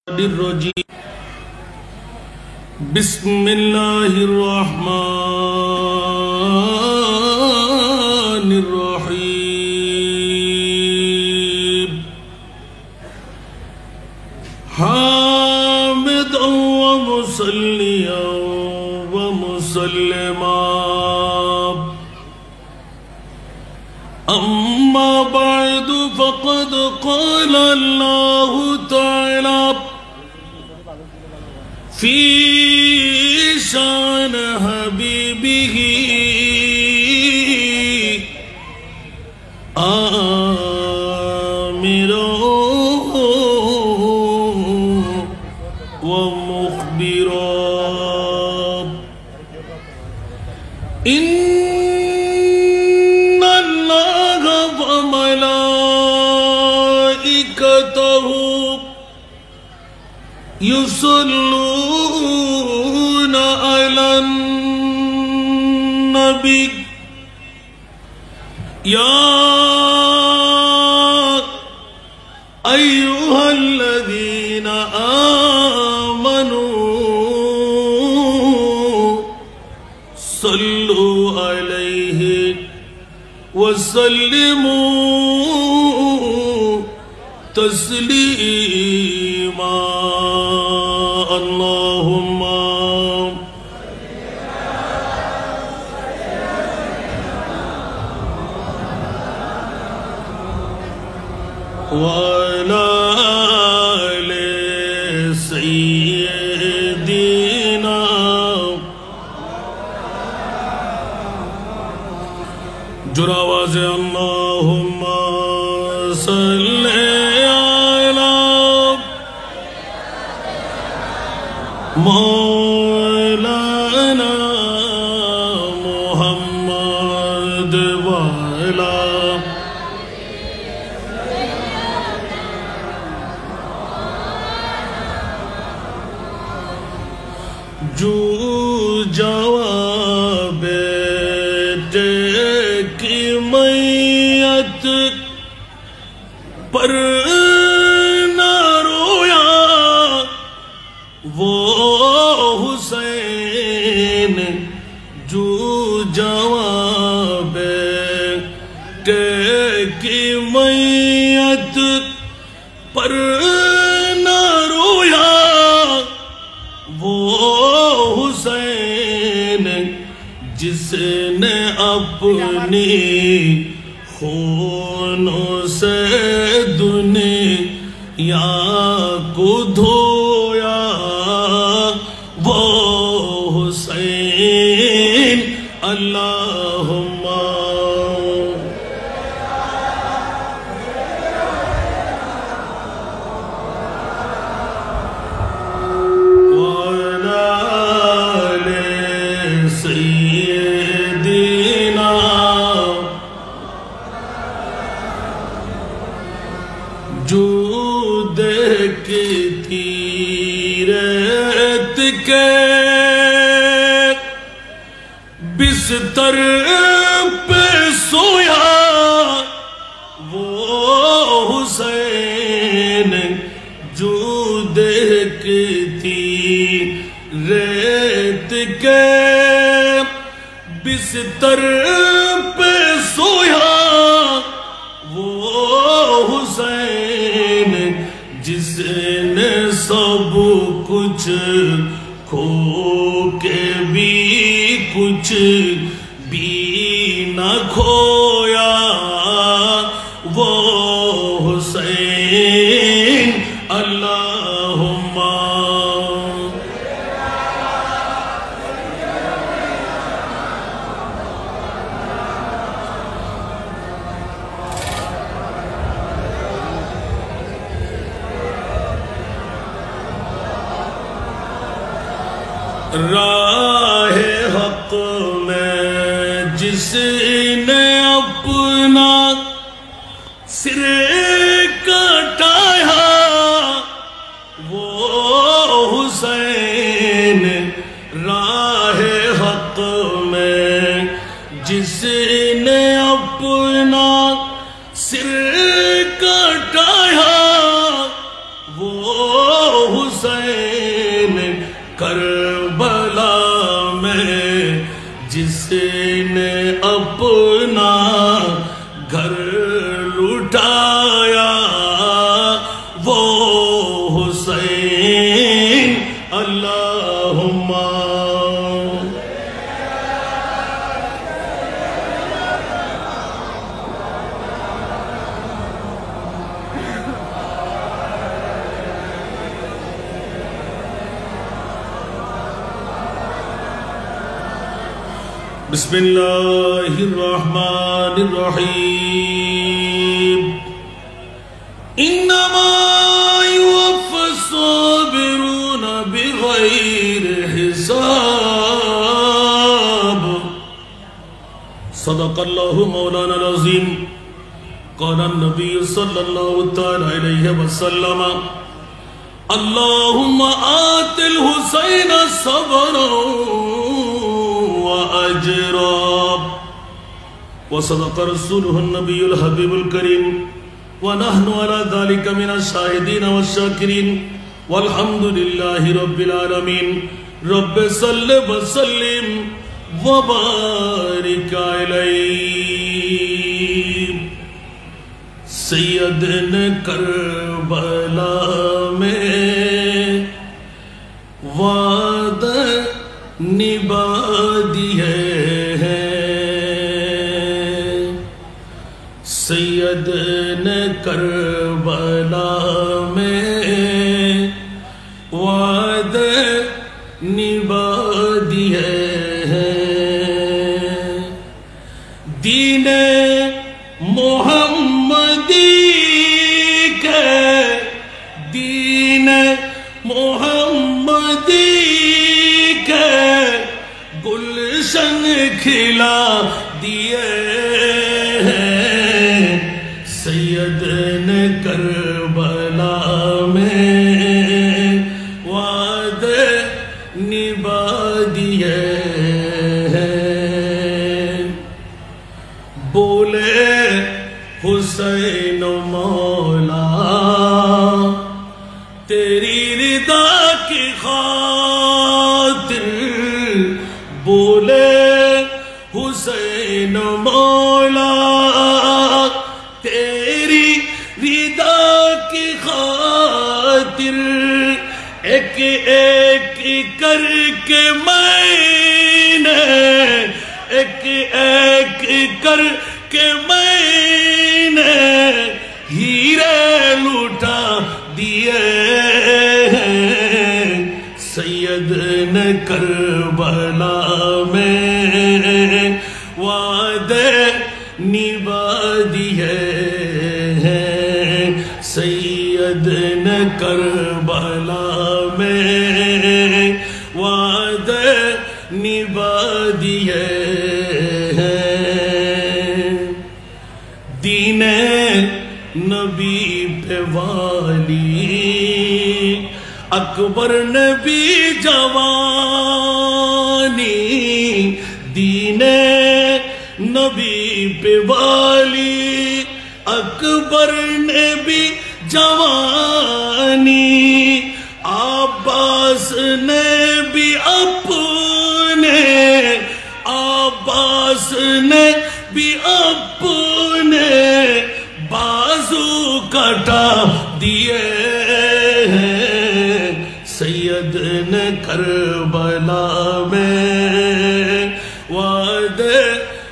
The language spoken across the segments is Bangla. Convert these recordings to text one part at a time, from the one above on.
الرجيم بسم الله الرحمن الرحيم حامدا ومصليا ومسلما أما بعد فقد قال الله تعالى في شان حبيبه آمرا ومخبرا إن الله وملائكته يصلون على النبي يا أيها الذين آمنوا صلوا عليه وسلموا تسليما اللهم وعلى آل سيدنا جر آواز اللهم صل مولانا محمد والا جو جواب بیٹے کی میت پر نہ رویا وہ حسین جو جواب بیٹے کی میت پر نہ رویا وہ حسین جس نے اپنی خونوں سے دنیا کو دھویا وہ حسین اللہم وعلى آل سيدنا جو دیکھتی رات کے بستر پہ سویا وہ حسین جو دیکھتی رات کے بستر پہ سویا وہ حسین جس نے سب کچھ کھو کے بھی کچھ بھی نہ کھویا وہ حسین اللہم راہ حق میں جس نے اپنا سر کٹایا وہ حسین راہ حق میں جس نے اپنا سر کٹایا وہ حسین کربلا میں جس نے اپنا گھر لٹایا وہ حسین اللہم بسم اللہ الرحمن الرحیم انما یوفی الصابرون بغیر حساب صدق اللہ مولانا العظیم قال النبی صلی اللہ تعالی علیہ وسلم اللہم آت الحسین صبرا وأجرا وصدق رسوله النبي الحبيب الكريم ونحن على ذلك من الشاهدين والشاكرين والحمد لله رب العالمين رب صل وسلم وبارك عليه سیدنا کربلا میں وعدہ نبھا دیے ہیں سیدنا کربلا میں وعدہ نبھا دیے ہیں دین محمدی کے دین محمدی گلشن کھلا دیے ہیں سیدنا کربلا میں وعدہ نبھا دیے ہیں بولے حسین مولا تیری رضا کی خاطر بولے حسین مولا تیری رضا کی خاطر ایک ایک کر کے میں نے ایک ایک کر کے میں نے ہیرے لوٹا دیے سیدنا کربلا میں وعدہ نبھا دیے ہیں سیدنا کربلا میں وعدہ نبھا دیے ہیں دین نبی پہ والی اکبر نبی جوانی دین نبی پہ والی اکبر نبی جوانی عباس نے بھی اپنے عباس نے بھی اپنے بازو کٹا دیے سیدنا کربلا میں وعدہ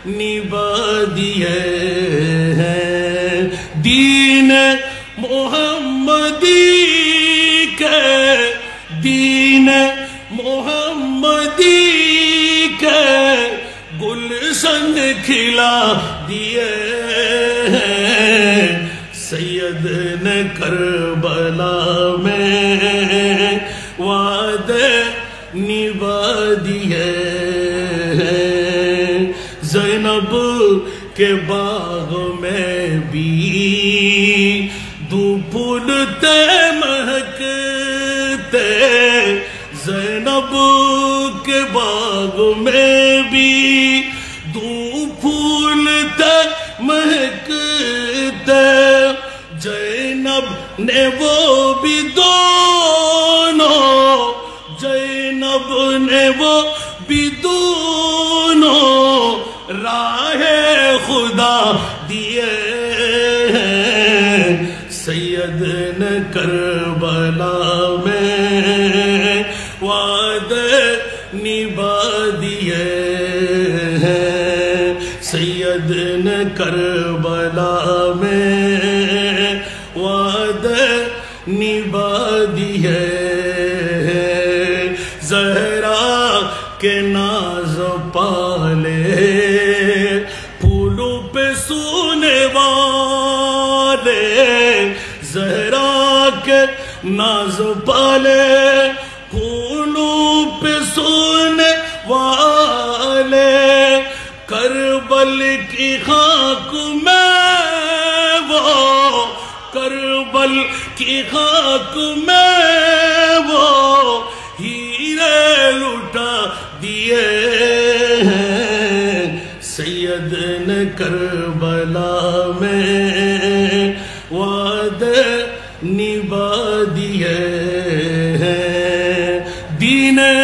نبھا دیے ہیں دین محمدی کے دین محمدی کے گلشن کھلا دیے ہیں سیدنا کربلا میں وعدہ نبھا دیے ہیں زینب کے باغ میں بھی دو پھولتے مہکتے زینب کے باغ میں بھی دو پھولتے مہکتے زینب نے وہ بھی دو करबला में वादे निभा दिए हैं सैयद ने करबला में वादे निभा दिए ज़हरा के नाज़ पाले फूलों पे सोने वाले ज़हरा के नाज़ पाले फूलों पे सोने वाले करबल की खाक में वो करबल की खाक में वो हीरे लुटा दिए हैं सैयद ने करबला में वादे निभा दिए हैं दीने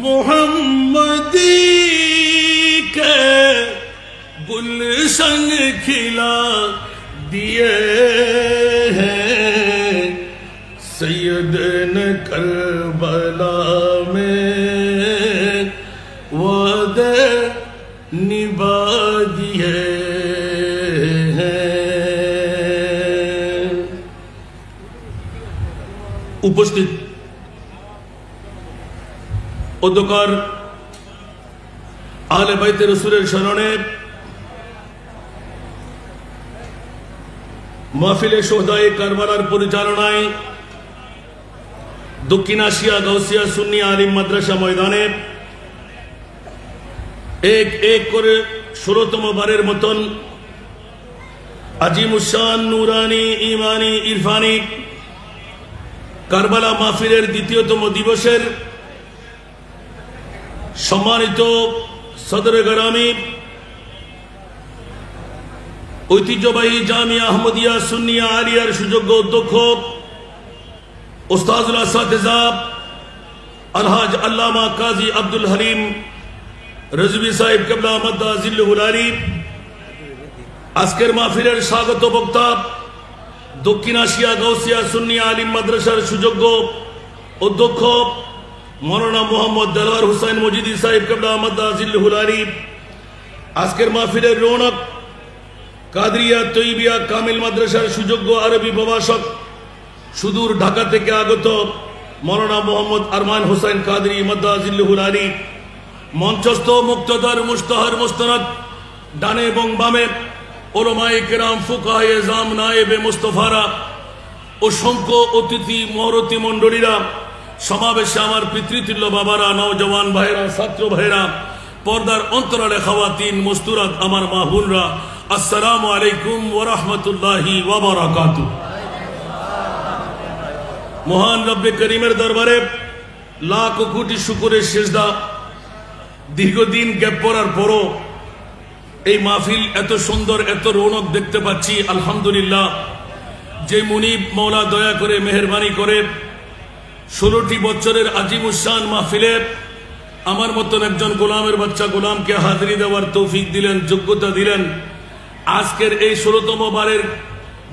मुहम्मदी के गुलशन खिला दिए हैं सैयद ने करबला में वादे निभा दिए हैं उपस्थित অধ্যকার আহলে বাইতে রাসূলের শরণে মাহফিলে শোহদায়ে কারবালার পরিচালনায় দক্ষিণ এশিয়া গাউসিয়া সুন্নি আলিম মাদ্রাসা ময়দানে এক এক করে 16তম বারের মতন আজিমুশান নুরানি ইমানি ইরফানি কারবালা মাহফিলের দ্বিতীয়তম দিবসের সম্মানিত সদরে গরামি ঐতিহ্যবাহী জামিয়া আহমদিয়া সুন্নিয়া আলিয়ার সুযোগ্য অধ্যক্ষ ওস্তাদুল আসাতিজা আলহাজ আল্লামা কাজী আব্দুল হালিম রাজভী সাহেব কেবলা মাদ্দা জিল্লুহুল আলী আজকের মাহফিলের স্বাগত বক্তা দক্ষিণ এশিয়া গাউসিয়া সুন্নি আলিম মাদ্রাসার সুযোগ্য অধ্যক্ষ মৌলানা মোহাম্মদ দেলওয়ার হুসাইন মজিদি সাহেব কেবলা মাদ্দা জিল্লুহুল আলী আজকের মাহফিলের রৌনক কাদরিয়া তৈবিয়া কামিল মাদ্রাসার সুযোগ্য আরবি প্রভাষক সুদূর ঢাকা থেকে আগত মৌলানা মোহাম্মদ আরমান হোসেন কাদরি মাদ্দা জিল্লুহুল আলী মঞ্চস্থ মুক্তদার মুস্তাহার মুস্তানাদ ডানে এবং বামে ওলামায়ে কেরাম ফুকাহায়ে জাম নায়েবে মুস্তফারা অসংখ্য অতিথি মহরতি মণ্ডলীরা সমাবেশে আমার পিতৃতুল্য বাবারা নওজওয়ান ভাইরা ছাত্র ভাইরা পর্দার অন্তরালে খাওয়াতিন মস্তুরাত আমার মা বোনরা আসসালামু আলাইকুম ওয়া রাহমাতুল্লাহি ওয়া বারাকাতুহু মহান রব্বে করিমের দরবারে লাখ কোটি শুকরের সিজদা দীর্ঘদিন গ্যাপ পড়ার পরও এই মাহফিল এত সুন্দর এত রৌনক দেখতে পাচ্ছি আলহামদুলিল্লাহ যে মুনিব মওলা দয়া করে মেহেরবানি করে 16টি বছরের আজিমুশান মাহফিলে আমার মতন একজন গোলামের বাচ্চা গোলামকে হাজিরি দেওয়ার তৌফিক দিলেন যোগ্যতা দিলেন আজকের এই 16তম বারের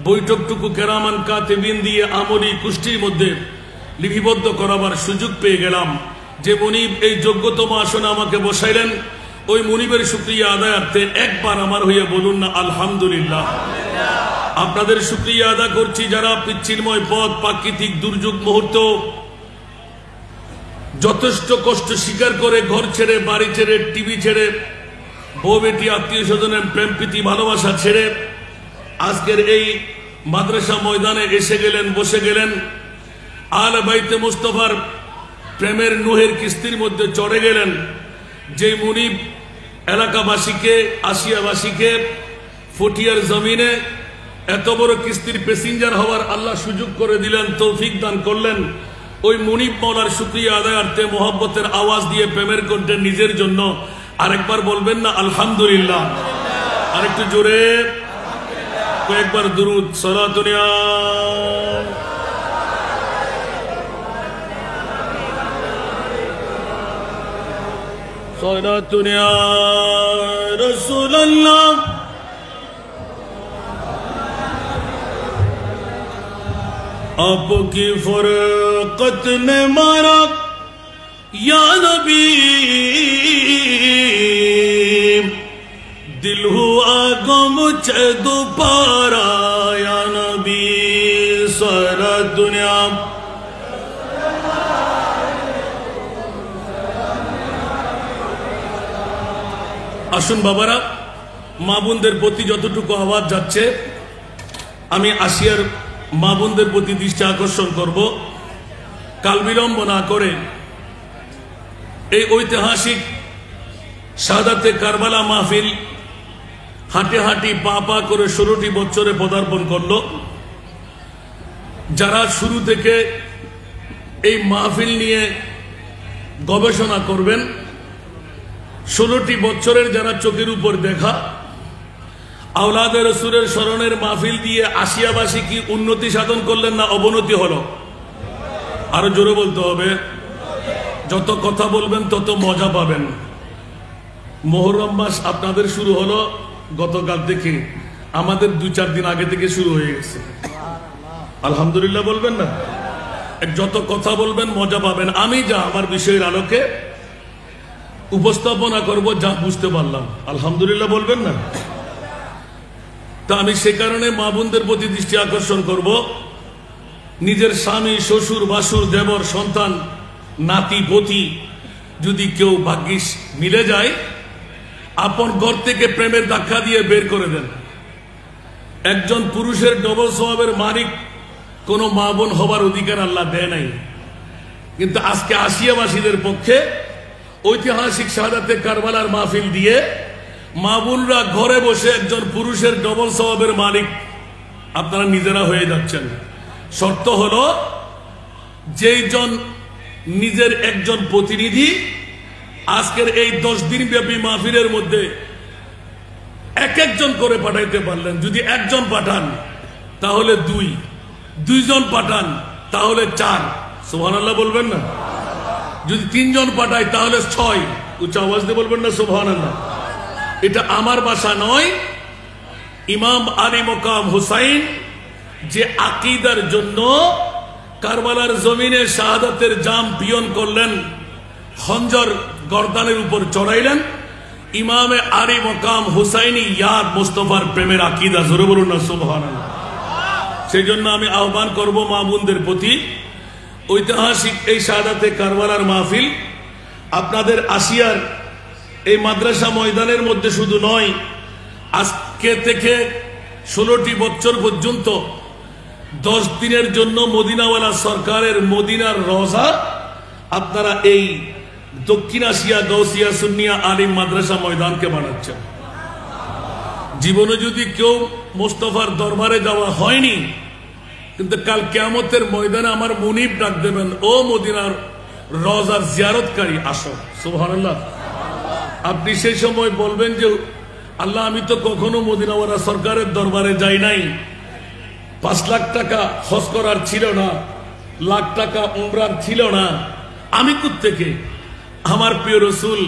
বৈঠকটুকু কেরামান কাতিবিন দিয়ে আমলি কুষ্টির মধ্যে লিপিবদ্ধ করাবার সুযোগ পেয়ে গেলাম যে মুনিব এই যোগ্যতম আসনে আমাকে বসাইলেন ওই মুনিবের শুকরিয়া আদায়ার্থে একবার আমার হয়ে বলুন না আলহামদুলিল্লাহ আপনাদের শুকরিয়া আদা করছি যারা পিচ্ছিলময় পথ প্রাকৃতিক দুর্যোগ মুহূর্ত যথেষ্ট কষ্ট স্বীকার করে ঘর ছেড়ে বাড়ি ছেড়ে টিভি ছেড়ে বউ বেটি আত্মীয় স্বজনের প্রেম প্রীতি ভালোবাসা ছেড়ে আজকের এই মাদ্রাসা ময়দানে এসে গেলেন বসে গেলেন আহলে বাইতে মুস্তাফার প্রেমের নুহের কিস্তির মধ্যে চড়ে গেলেন যে মুনিব এলাকাবাসীকে আসিয়াবাসীকে ফটিয়ার জমিনে এত বড় কিস্তির প্যাসেঞ্জার হওয়ার আল্লাহ সুযোগ করে দিলেন তৌফিক দান করলেন ওই মুনিব মাওলার শুকরিয়া আদায়ার্থে মোহব্বতের আওয়াজ দিয়ে প্রেমের কণ্ঠে নিজের জন্য আরেকবার বলবেন না আলহামদুলিল্লাহ আরেকটু জোরে কয়েকবার দুরুদ সালাতুন ইয়া সালাতুন ইয়া রাসূলুল্লাহ आपकी फरकत ने मारा या नबी, दिल हुआ गम मुझे दोबारा या नबी, सारा दुनिया আসুন বাবারা, মা বোনদের প্রতি যতটুকু আওয়াজ যাচ্ছে আমি আসিয়ার মা বোনদের প্রতি দৃষ্টি আকর্ষণ করব। কাল বিলম্ব না করে এই ঐতিহাসিক শাহাদাতে কারবালা মাহফিল হাঁটি হাঁটি পা পা করে 16টি বছরে পদার্পণ করলো। যারা শুরু থেকে এই মাহফিল নিয়ে গবেষণা করবেন, 16টি বছরের যারা চোখের উপর দেখা আওলাদে রসুলের স্মরণের মাহফিল দিয়ে আসিয়াবাসী কি উন্নতি সাধন করলেন না অবনতি হলো? আরো জোরে বলতে হবে। যত কথা বলবেন তত মজা পাবেন। মুহররম মাস আপনাদের শুরু হলো গতকাল থেকে, আমাদের 2-4 দিন আগে থেকে শুরু হয়ে গেছে। আলহামদুলিল্লাহ বলবেন না? যত কথা বলবেন মজা পাবেন। আমি যা আমার বিষয়ের আলোকে উপস্থাপনা করব, যা বুঝতে পারলাম আলহামদুলিল্লাহ বলবেন না? তা আমি সে কারণে মা বোনদের প্রতি দৃষ্টি আকর্ষণ করব। নিজের স্বামী, শ্বশুর, বাসুর, দেবর, সন্তান, নাতি, পতি যদি কেউ ভাগ্যিস মিলে যায়, আপন ঘর থেকে প্রেমের ধাক্কা দিয়ে বের করে দেন। একজন পুরুষের ডবল স্বভাবের মালিক কোন মা বোন হবার অধিকার আল্লাহ দেয় নাই। কিন্তু আজকে আসিয়াবাসীদের পক্ষে ঐতিহাসিক শাহাদাতে কারবালার মাহফিল দিয়ে মা বোনরা ঘরে বসে একজন পুরুষের ডবল স্বভাবের মালিক আপনারা নিজেরা হয়ে যাচ্ছেন। শর্ত হলো যেই জন নিজের একজন প্রতিনিধি আজকের এই 10 দিন ব্যাপী মাহফিলের মধ্যে এক একজন করে পাঠাইতে পারলেন। যদি একজন পাঠান তাহলে 2, 2 জন পাঠান তাহলে 4, সুবহানাল্লাহ বলবেন না? যদি 3 জন পাঠাই তাহলে 6, উচ্চ আওয়াজ দিয়ে বলবেন না সুবহানাল্লাহ? এটা আমার ভাষা নয়, ইমাম আলী মকাম হুসাইন যে আকীদার জন্য কারবালার জমিনে শাহাদাতের জাম পিয়ন করলেন, খঞ্জর গর্দানের উপর চড়াইলেন, ইমামে আলী মকাম হুসাইনি ইয়াদ মুস্তাফার প্রেমের আকীদা। জোরে বলুন না সুবহানাল্লাহ? সেই জন্য আমি আহ্বান করব মা বোনদের প্রতি, ঐতিহাসিক এই শাহাদাতে কারবালার মাহফিল আপনাদের আসিয়ার এই মাদ্রাসা ময়দানের মধ্যে শুধু নয়, আজকে থেকে 16টি বছর পর্যন্ত 10 দিনের জন্য মদিনাওয়ালা সরকারের মদিনার রওজা আপনারা এই দক্ষিণ এশিয়া গৌসিয়া সুন্নিয়া আলিম মাদ্রাসা ময়দানকে বানাচ্ছেন। জীবনে যদি কেউ মোস্তফার দরবারে যাওয়া হয়নি, কিন্তু কাল কিয়ামতের ময়দানে আমার মুনিব ডাক দেবেন, ও মদিনার রওজার জিয়ারতকারী আসো। সুবহানাল্লাহ। আপনি সেই সময় বলবেন যে আল্লাহ, আমি তো কখনো মদিনাওয়ালা সরকারের দরবারে যাই নাই, 5 লাখ টাকা হজ করার ছিল না, লাখ টাকা উমরার ছিল না, আমি কোত্থেকে? আমার প্রিয় রসুল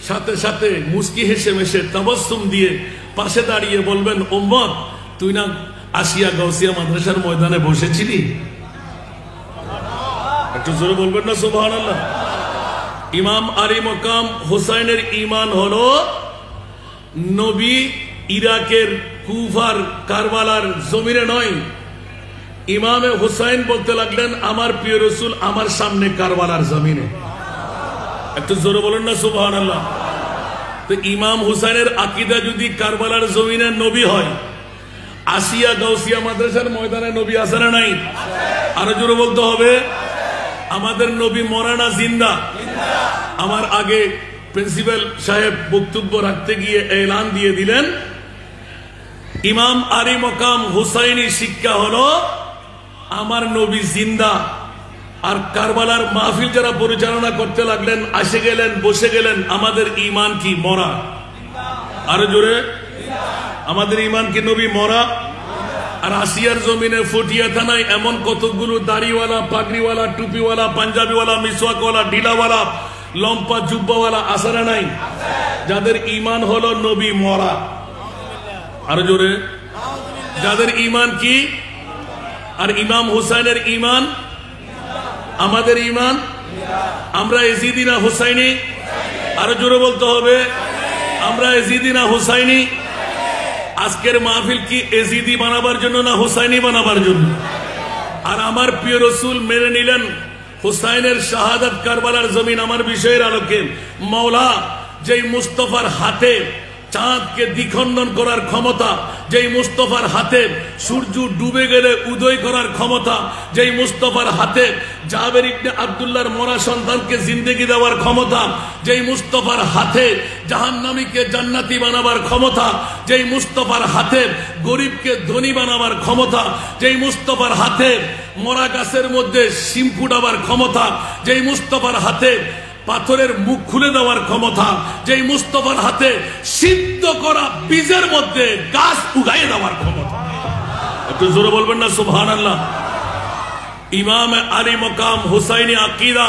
সাথে সাথে মুস্কি হেসে মেশে তাবাসসুম দিয়ে পাশে দাঁড়িয়ে বলবেন, উম্মত তুই না আসিয়া গৌসিয়া মাদ্রাসার ময়দানে বসেছিলি? একটু জোরে বলবেন না সুবহানাল্লাহ? ইমাম আলী মকাম হুসাইনের ঈমান হলো নবী ইরাকের কুফার কারবালার জমিনে নয়। ইমামে হুসাইন বলতে লাগলেন, আমার প্রিয় রসুল আমার সামনে কারবালার জমিনে। একটু জোরে বলেন না সুবহানাল্লাহ? তো ইমাম হুসাইনের আকীদা যদি কারবালার জমিনে নবী হয়, আসিয়া গৌসিয়া মাদ্রাসার ময়দানে নবী আছে না নাই? আরো জোরে বলতে হবে। আমাদের নবী মরা না জিন্দা? আমার আগে প্রিন্সিপাল সাহেব বক্তব্য রাখতে গিয়ে এলান দিয়ে দিলেন, ইমাম আলী মকাম হুসাইনি শিক্ষা হলো আমার নবী জিন্দা। আর কারবালার মাহফিল যারা পরিচালনা করতে লাগলেন, আসে গেলেন, বসে গেলেন, আমাদের ঈমান কি মরা? আরো জোরে, আমাদের ঈমান কি নবী মরা? আর আসিয়ার জমিনে ফটিয়া থানায় এমন কতগুলো দাড়িওয়ালা, পাগড়িওয়ালা, টুপিওয়ালা, পাঞ্জাবিওয়ালা, মিসওয়াকওয়ালা, ঢিলাওয়ালা, লম্পা জুব্বাওয়ালা আসারা নাই, যাদের ঈমান হলো নবী মরা। আরো জোরে, যাদের ঈমান কি আর ইমাম হুসাইনের ঈমান আমাদের ঈমান। আমরা এজিদি না হুসাইনি? আরো জোরে বলতে হবে, আমরা এজিদি না হুসাইনি? আজকের মাহফিল কি এজিদি বানাবার জন্য না হুসাইনি বানাবার জন্য? আর আমার প্রিয় রসুল মেনে নিলেন হুসাইনের শাহাদাত কারবালার জমিন আমার বিষয়ের আলোকে। মাওলা যেই মুস্তফার হাতে চাঁদকে দ্বিখণ্ডন করার ক্ষমতা, যেই মুস্তফার হাতে সূর্য ডুবে গেলে উদয় করার ক্ষমতা, যেই মুস্তফার হাতে জাবের ইবনে আব্দুল্লাহর মরা সন্তানকে জিন্দেগি দেওয়ার ক্ষমতা, যেই মুস্তফার হাতে জাহান্নামীকে জান্নাতি বানাবার ক্ষমতা, যেই মুস্তফার হাতে গরিবকে ধনী বানাবার ক্ষমতা, যেই মুস্তফার হাতে মরা গাছের মধ্যে শিম ফুটাবার ক্ষমতা, যেই মুস্তফার হাতে পাথরের মুখ খুলে দেওয়ার ক্ষমতা, যেই মুস্তফার হাতে সিদ্ধ করা বীজের মধ্যে গাছ উগাইয়ে দেওয়ার ক্ষমতা। একটু জোরে বলবেন না সুবহানাল্লাহ। ইমাম আলী মকাম হুসাইনি আকীদা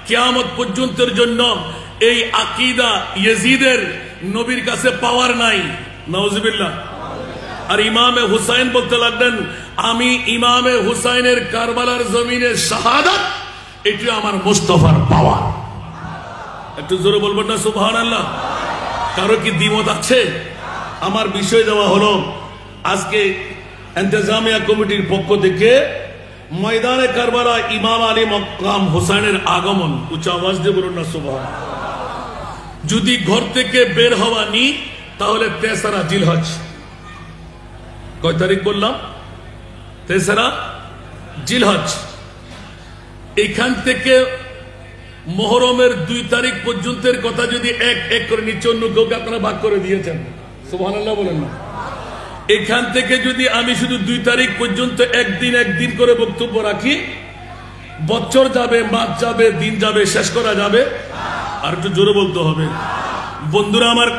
কিয়ামত পর্যন্তের জন্য এই আকীদা ইয়াজিদের নবীর কাছে পাওয়ার নাই, নাউজুবিল্লাহ। আর ইমামে হুসাইন বলতে লাগলেন, আমি ইমামে হুসাইনের কারবালার জমিনে শাহাদাত, এটি আমার মুস্তফার পাওয়ার। একটু জোরে বলবেন না সুবহানাল্লাহ। কারো কি দ্বিমত আছে? আমার বিষয় দেওয়া হলো আজকে ইন্তেজামিয়া কমিটির পক্ষ থেকে ময়দানে কারবালা ইমাম আলী মকাম হুসাইনের আগমন। উচ্চ আওয়াজ দিয়ে বলুন না সুবহানাল্লাহ। যদি ঘর থেকে বের হওয়া নি তাহলে 3রা জিলহজ। কয় তারিখ বললাম? 3রা জিলহজ। এখান থেকে মুহররমের 2 তারিখ পর্যন্তের কথা যদি এক এক করে নিচে অন্য কাউকে আপনারা ভাগ করে দিয়েছেন, সুবহানাল্লাহ বলেন না। এখান থেকে যদি আমি শুধু 2 তারিখ পর্যন্ত একদিন করে বক্তব্য রাখি, বছর যাবে, মাস যাবে, দিন যাবে, শেষ করা যাবে? আর একটু জোরে বলতে হবে। বন্ধুরা আমার,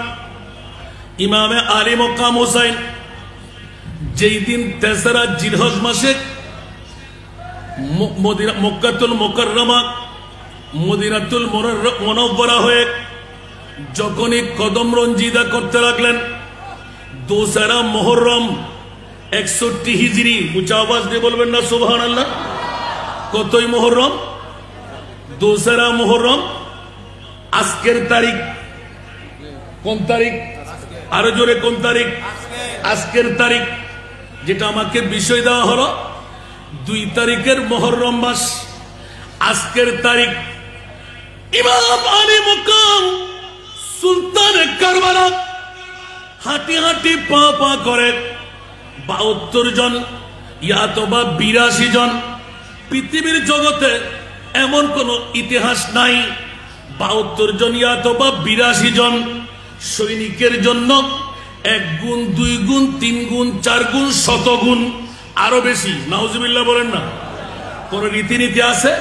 ইমামে আলী মকাম হুসাইন যেই দিন 3রা জিলহজ মাসে মক্কাতুল মুকাররমা মদিনাতুল মুনাওয়ারা হয়ে যখনই কদম রঞ্জিদা করতে লাগলেন, 2রা মুহররম 61 হিজরি। উচ্চ আওয়াজ দিয়ে বলবেন না সুবহানাল্লাহ। কতই মুহররম? 2রা মুহররম। আজকের তারিখ কোন তারিখ? আরো জোরে কোন তারিখ? আজকের তারিখ। যেটা আমাকে বিষয় দেওয়া হলো 2 তারিখের মুহররম মাস, আজকের তারিখ ইমাম আলী মকাম সুলতানে কারবালা হাঁটি হাঁটি পা পা করে 72 জন ইয়াতবা 82 জন। পৃথিবীর জগতে এমন কোন ইতিহাস নাই 72 জন ইয়াতবা 82 জন সৈনিকের জন্য 1 গুণ 2 গুণ 3 গুণ 4 গুণ 100 গুণ আরো বেশি। নাউজুবিল্লাহ বলেন না। কোন রীতিনীতি আছে?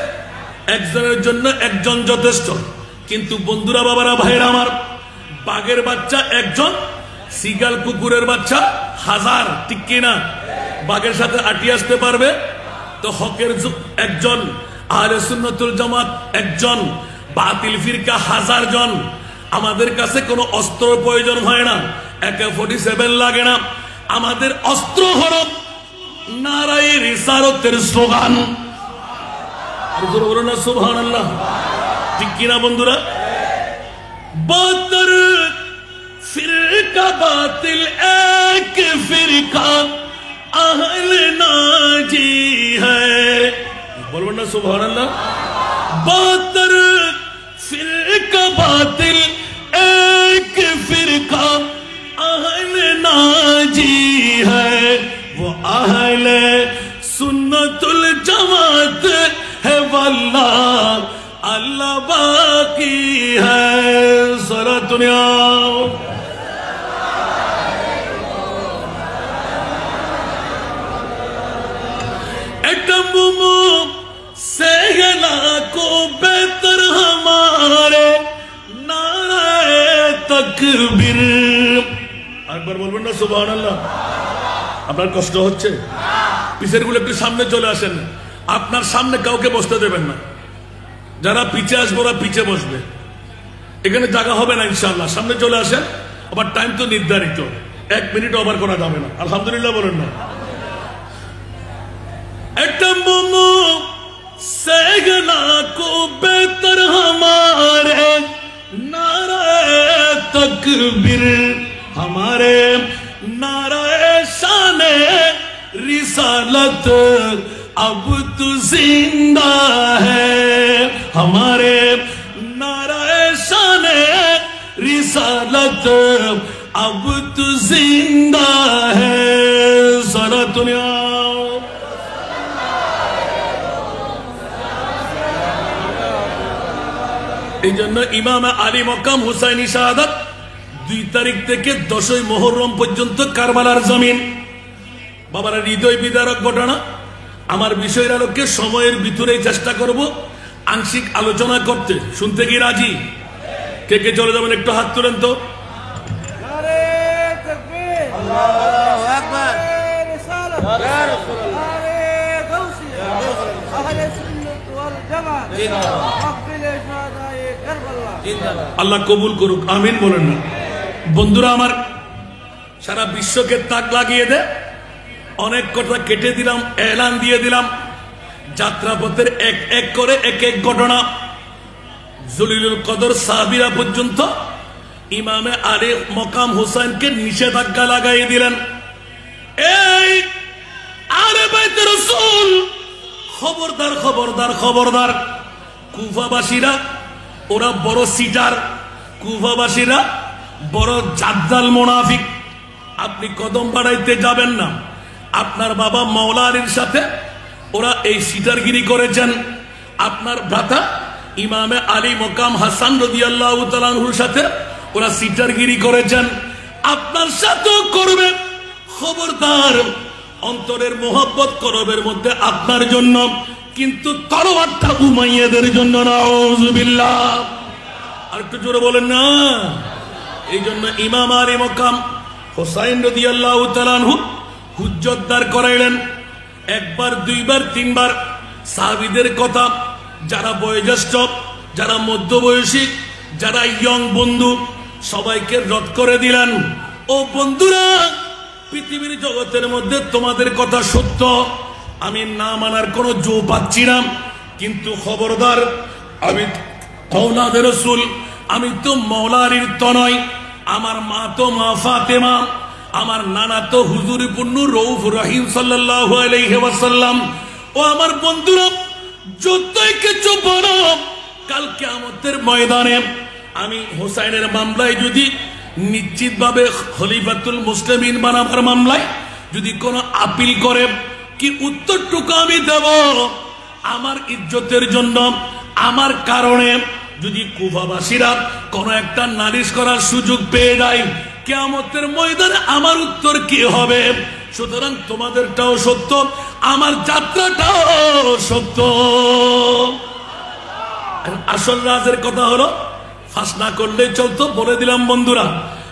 একজনের জন্য একজন যথেষ্ট। কিন্তু বন্ধুরা, বাবারা, ভাইরা আমার, বাঘের বাচ্চা একজন, সিগাল কুকুরের বাচ্চা 1000, ঠিক কিনা? বাঘের সাথে আটি আসতে পারবে? তো হকের একজন, আহলে সুন্নাতুল জামাত একজন, বাতিল ফিরকা 1000 জন। আমাদের কাছে কোনো অস্ত্র প্রয়োজন হয় না, AK-47 লাগে না। আমাদের অস্ত্র হলো নারায়ে রিসালাতের স্লোগান। বলুন না সুবহানাল্লাহ, ঠিক কিনা বন্ধুরা? 72 ফিরকা বাতিল, এক ফিরকা আহলে নাজি হ্যায়। বলুন না সুবহানাল্লাহ। 72 ফিরকা বাতিল, এক ফিরকা আহলে নাজি হ্যায়। वो আহলে सुन्नतुल जमात है वल्लाह, अल्लाह बाकी है सारा दुनिया। एटम से को बेहतर हमारे नारे तकबीर। একবার বলবেন না সুবহানাল্লাহ। আপনার কষ্ট হচ্ছে? পিছের গুলো একটু সামনে চলে আসেন। আপনার সামনে কাউকে বসতে দেবেন না। যারা পিছে আসবে ওরা পিছে বসবে, এখানে জায়গা হবে না ইনশাআল্লাহ। সামনে চলে আসেন। আবার টাইম তো নির্ধারিত, 1 মিনিট ওভার করা যাবে না। আলহামদুলিল্লাহ বলেন না। एटमोमो सहना को बेहतर हमारे नारे तकबीर हमारे नारे शाने रिसालत अब तो जिंदा है हमारे नारे शाने रिसालत अब तो जिंदा है सारा दुनिया এই জন্য ইমাম আলী মকাম হুসাইনি শাহাদাত 2 তারিখ থেকে 10ই মুহররম পর্যন্ত কারবালার জমিন বাবারা হৃদয় বিদারক ঘটনা আমার বিষয়ের আলোকে সময়ের ভিতরে চেষ্টা করব আংশিক আলোচনা করতে শুনতে কি রাজি কে কে চলে যাবেন একটু হাত তুলেন তো নারে তাকবীর আল্লাহু আকবার রিসালাত ইয়া রাসূলুল্লাহ নারে গাউসিয়া আহলে সুন্নাত ওয়াল জামাত জিন্দাবাদ মাহফিল শাহাদায়ে কারবালা জিন্দাবাদ আল্লাহ কবুল করুক আমিন বলেন না বন্ধুরা আমার সারা বিশ্বকে তাক লাগিয়ে দে অনেক কথা কেটে দিলাম এলান দিয়ে দিলাম যাত্রাপথের এক এক করে এক এক ঘটনা জলিলুল কদর সাহাবীরা পর্যন্ত ইমামে আলী মকাম হোসেনকে নিষেধাজ্ঞা লাগাই দিলেন এই আলে বাইতে রাসূল খবরদার খবরদার খবরদার কুফাবাসীরা ওরা বড় সিটার কুফাবাসীরা বড় জাদ্দাল মুনাফিক আপনি কদম বাড়াইতে যাবেন না আপনার বাবা মাওলা আলীর সাথে ওরা এই সিটারগিরি করেছেন আপনার ভ্রাতা ইমামে আলী মকাম হাসান রাদিয়াল্লাহু তাআলা আনহুর সাথে ওরা সিটারগিরি করেছেন আপনার সাথেও করবে খবরদার অন্তরের মোহব্বত করবের মধ্যে আপনার জন্য কিন্তু তরবারটা উমাইয়াদের জন্য নাউযুবিল্লাহ আর একটু জোরে বলেন না এই জন্য ইমাম আলী মকাম হুসাইন রাদিয়াল্লাহু তাআলা আনহু হুজ্জত দাঁড় করাইলেন একবার দুইবার তিনবার সাহাবীদের কথা যারা বয়োজ্যেষ্ঠ যারা মধ্যবয়সী যারা ইয়ং বন্ধু সবাইকে রদ করে দিলেন ও বন্ধুরা পৃথিবীর জগতের মধ্যে তোমাদের কথা সত্য আমি না মানার কোনো জো পাচ্ছি না কিন্তু খবরদার আমি আওলাদে রাসূল আমি তো মাওলা আলীর তনয় আমার মা তো মা ফাতেমা আমার নানা তো হুজুর পূর্ণ রউফ রহিম সাল্লাল্লাহু আলাইহি ওয়াসাল্লাম ও আমার বন্ধুরা যতই কিছু বলো কাল কিয়ামতের ময়দানে আমি হোসাইনের মামলায় যদি নিশ্চিতভাবে খলিফাতুল মুসলিমিন বানাবার মামলায় যদি কোনো আপিল করে কি উত্তরটুকু আমি দেব আমার ইজ্জতের জন্য আমার কারণে যদি কুফাবাসীরা কোনো একটা নালিশ করার সুযোগ পেয়ে যায় কিয়ামতের ময়দানে আমার উত্তর কি হবে সুতরাং তোমাদেরটাও সত্য আমার যাত্রাটাও সত্য আসল রাজের কথা হলো ফাঁস না করলেই চলতো বলে দিলাম বন্ধুরা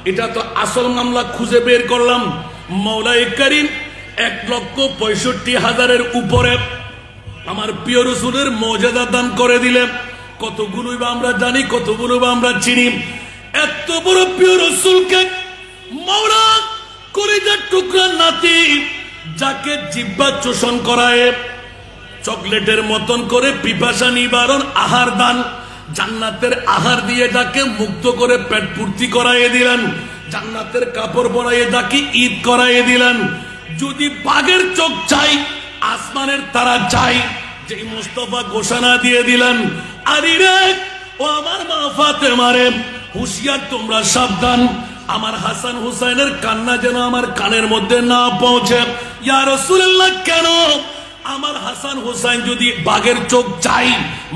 এটা তো আসল মামলা খুঁজে বের করলাম মাওলায়ে কারীম 1,65,000 উপরে আমার প্রিয় রাসূলের মর্যাদা দান করে দিলে কতগুলো আমরা জানি কতগুলো আমরা চিনি এত বড় প্রিয় রাসূলকে মাওলা কলিজার টুকরা নাতি যাকে জিহ্বা চোষণ করায় চকলেটের মতন করে পিপাসা নিবারণ আহার দান জান্নাতের আহার দিয়ে যাকে মুক্ত করে পেট পূর্তি করাইয়ে দিলেন জান্নাতের কাপড় পরাইয়ে যাকে ঈদ করাইয়ে দিলেন যদি বাঘের চোখ চাই আসমানের তারা চাই যে মুস্তাফা ঘোষণা দিয়ে দিলেন আলী রে ও আমার মা ফাতেমারে হুঁশিয়ার তোমরা সাবধান আমার হাসান হুসাইনের কান্না যেন আমার কানের মধ্যে না পৌঁছে ইয়া রাসূলুল্লাহ কেন আমার হাসান হুসাইন যদি বাঘের চোখ চাই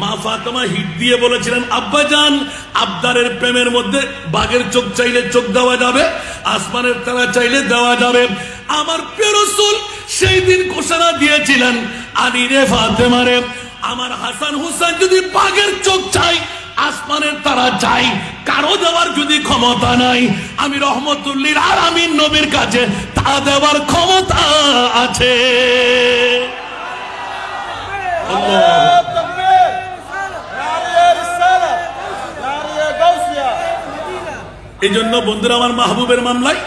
মা ফাতেমা হিট দিয়ে বলেছিলেন আব্বাজান আবদারের প্রেমের মধ্যে বাঘের চোখ চাইলে চোখ দেওয়া যাবে আসমানের তারা চাইলে দেওয়া যাবে আমার প্রিয় রাসূল সেই দিন ঘোষণা দিয়েছিলেন আলী রে ফাতেমা রে আমার হাসান হুসাইন যদি বাঘের চোখ চাই আসমানের তারা চাই কারো দেওয়ার যদি ক্ষমতা নাই আমি রহমতুল্লিল আলামিন নবীর কাছে তা দেওয়ার ক্ষমতা আছে এই জন্য বন্ধুরা আমার মাহবুবের মামলায়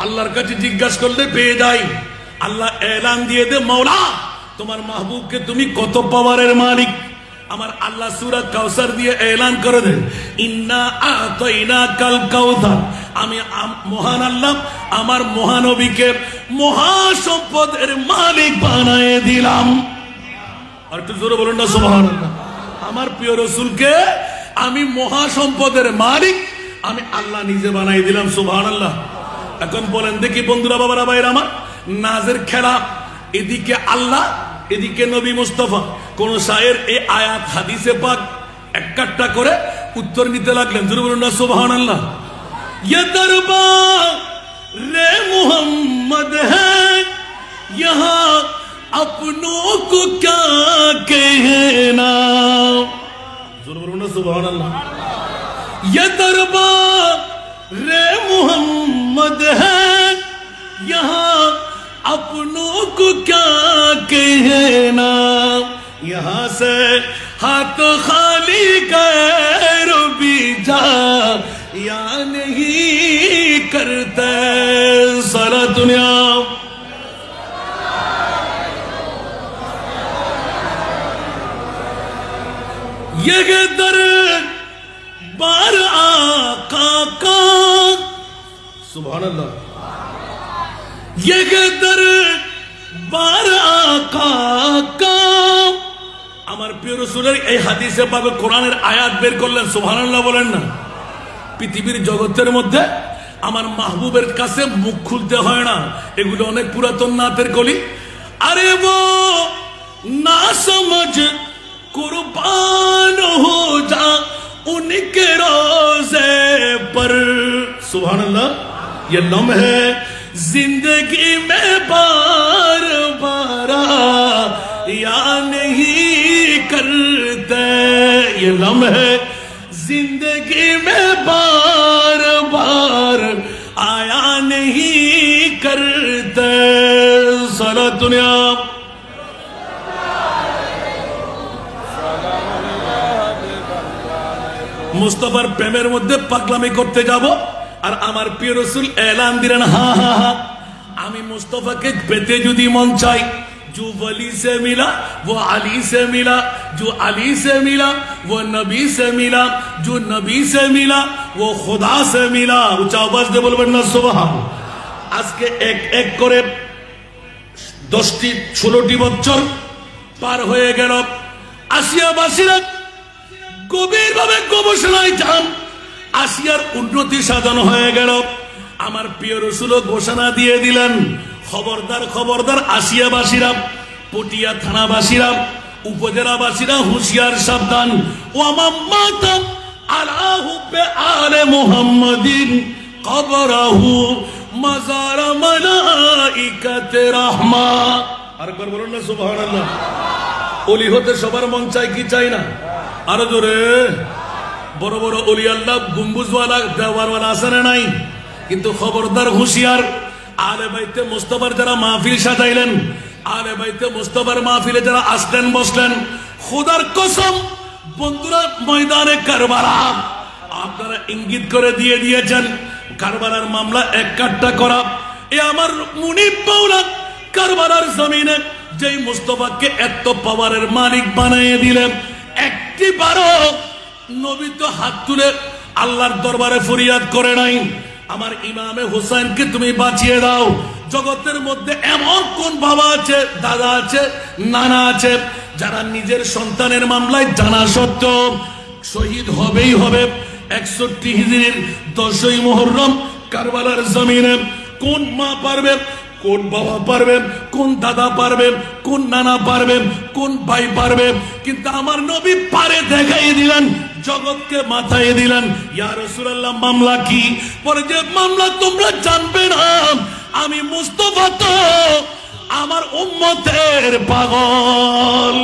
আল্লাহর কাছে জিজ্ঞাসা করলে পেয়ে যাই আল্লাহ এলান দিয়ে দে মাওলা তোমার মাহবুবকে তুমি কত পাওয়ারের মালিক। আমার আল্লাহ সূরা কাউসার দিয়ে এলান করে দেন, ইন্না আতাইনাকাল কাউসার। আমি মহান আল্লাহ আমার মহানবীকে মহাসম্পদের মালিক বানায় দিলাম। আর একটু জোরে বলুন না সুবহানাল্লাহ। আমার প্রিয় রাসূলকে আমি মহাসম্পদের মালিক আমি আল্লাহ নিজে বানাই দিলাম, সুবহানাল্লাহ। এখন বলেন দেখি বন্ধুরা, বাবারা, ভাইরা আমার, নাজের খেলা, এদিকে আল্লাহ এদিকে নবী মুস্তাফা। কোন শায়ের এই আয়াত হাদিসে পাক একটা করে উত্তর নিতে লাগলেন, জোরে বলুন না সুবহানাল্লাহ। ये दरबार रे मोहम्मद है, यहाँ अपनों को क्या कहना, जोर बोलो ना सुभान अल्लाह। ये दरबार रे मोहम्मद है, यहाँ अपनों को क्या कहना, यहाँ से हाथ खाली गैर भी जा या नहीं करते सारा दुनिया। ये दरबार आका का, सुभान अल्लाह। ये दरबार आका का। আমার প্রিয় রাসূলের এই হাদিসে পাবে কোরআনের আয়াত বের করলেন, সুবহানাল্লাহ বলেন না। পৃথিবীর জগতের মধ্যে আমার মাহবুবের কাছে মুখ খুলতে হয় না, এগুলো অনেক পুরাতন নাতের কলি। আরে वो ना समझ कुर्बान हो जा उनके रोज़े पर, सुभान अल्लाह। ये लम्हे जिंदगी में बार बार या नहीं करते, ये लम्हे जिंदगी में बार बार आया नहीं करते सारा दुनिया। মুস্তাফার প্রেমের মধ্যে পাগলামি করতে যাব, আর আমার প্রিয় রাসূল এলান দিলেন, হা হা হা, আমি মুস্তাফাকে পেতে যদি মন চাই, जो वली से मिला वो अली से मिला, जो अली से मिला वो नबी से मिला, जो नबी से मिला वो खुदा से मिला। উচ্চ আওয়াজ দিয়ে বলবেন না সুবহান। আজকে এক এক করে 10টি 16টি বছর পার হয়ে গেল। আসিয়াবাসীরা গভীরভাবে গবেষণায় যান, আসিয়ার উন্নতি সাধন হয়ে গেল। আমার প্রিয় রাসূল ঘোষণা দিয়ে দিলেন, খবরদার খবরদার আসিয়াবাসীরা, পটিয়া থানাবাসীরা, উপজেলাবাসীরা হুঁশিয়ার সাবধান। ওয়া মাতা আলা হুব্বে আলে মুহাম্মাদিন কবরাহু মাজার মালাইকাতে রাহমা। আরেকবার বলুন না সুবহানাল্লাহ। ওলি হতে সবার মন চাই কি চাই না? আরো জোরে। বড় বড় ওলি আল্লাহ গম্বুজওয়ালা দেওয়ারওয়ালা আছে না নাই? কিন্তু খবরদার হুঁশিয়ার, আলে বাইতে মুস্তাফার যারা মাহফিল সাজাইলেন, আলে বাইতে মুস্তাফার মাহফিলে যারা আসলেন বসলেন, খোদার কসম বন্ধুরা, ময়দানে কারবালা আপনারা ইঙ্গিত করে দিয়ে দিয়েছেন, কারবালার মামলা এক কাট্টা করা। এ আমার মুনিব মাওলা কারবালার জমিনে যেই মুস্তাফাকে এত পাওয়ারের মালিক বানিয়ে দিলেন, একটি বারো নবী তো হাত তুলে আল্লাহর দরবারে ফরিয়াদ করে নাই, আমার ইমামে হুসাইনকে তুমি বাঁচিয়ে দাও। জগতের মধ্যে এমন কোন বাবা আছে, দাদা আছে, নানা আছে যারা নিজের সন্তানের মামলায় জানা সত্ত্বেও শহীদ হবেই হবে 61 হিজরির 10ই মুহররম কারবালার জমিনে? কোন মা পারবে, কোন বাবা পারবে, কোন দাদা পারবে, কোন নানা পারবে, কোন ভাই পারবে? কিন্তু আমার নবী পারে, দেখাই দিলেন, জগৎকে মাথায় দিলেন। ইয়া রাসূলুল্লাহ, মামলা কি? পরে যে মামলা তোমরা জানবে না, আমি মুস্তাফা তো আমার উম্মতের পাগল।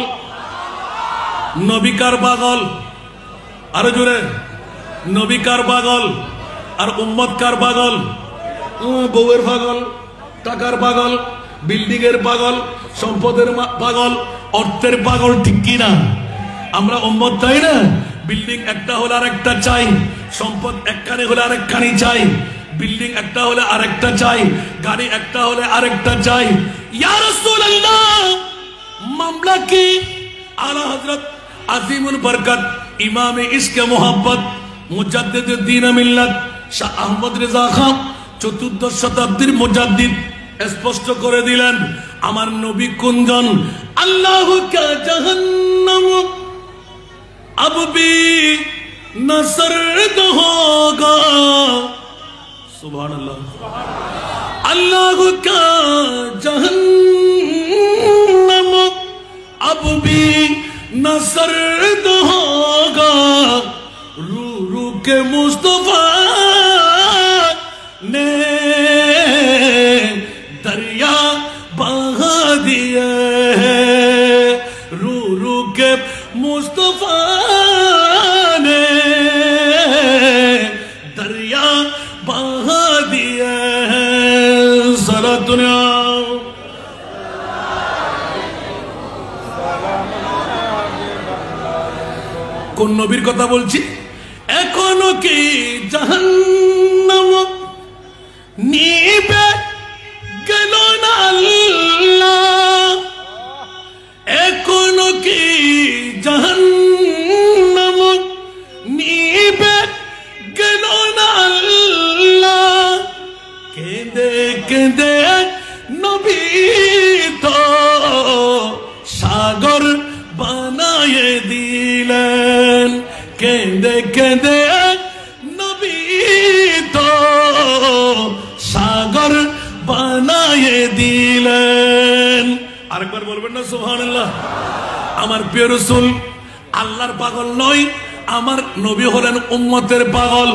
নবী কার পাগল? আরো জোরে। নবী কার পাগল আর উম্মত কার পাগল? বউয়ের পাগল, টাকার পাগল, বিল্ডিং এর পাগল, সম্পদের পাগল, অর্থের পাগল, ঠিক কিনা? আমরা উম্মত, তাই না? বিল্ডিং একটা হলে আরেকটা চাই, সম্পদ একখানে হলে আরেকখানি চাই, বিল্ডিং একটা হলে আরেকটা চাই, গাড়ি একটা হলে আরেকটা চাই। ইয়া রাসূলুল্লাহ, मामला की आला हजरत अजीमुल बरकत इमाम इश्क मोहब्बत मुजद्दिद दीन मिल्लत শাহ আহমদ রেজা খান 14th শতাব্দীর মুজাদ্দিদ স্পষ্ট করে দিলেন আমার নবী কোনজন আল্লাহু কা জাহান্নাম अब भी न सर्द होगा सुभान अल्लाह अल्लाह का जहन्नम अब भी न सर्द होगा रू रू के मुस्तफा ने दरिया बहा दिए रू रू के मुस्तफा ने दरिया बहा दिए सारा दुनिया কোন নবীর কথা বলছি এখনো কি জাহান্নাম নিবে গেল না আল্লাহ এখনো কি জাহান্নাম নিবে গেল না আল্লাহ কেঁদে কেঁদে নবী তো সাগর বানায়ে দিলেন কেঁদে কেঁদে নবী তো সাগর বানায়ে দিলেন আরেকবার বলবেন না সুবহানাল্লাহ আমার প্রিয় রাসূল আল্লাহর পাগল নয় আমার নবী হলেন উম্মতের পাগল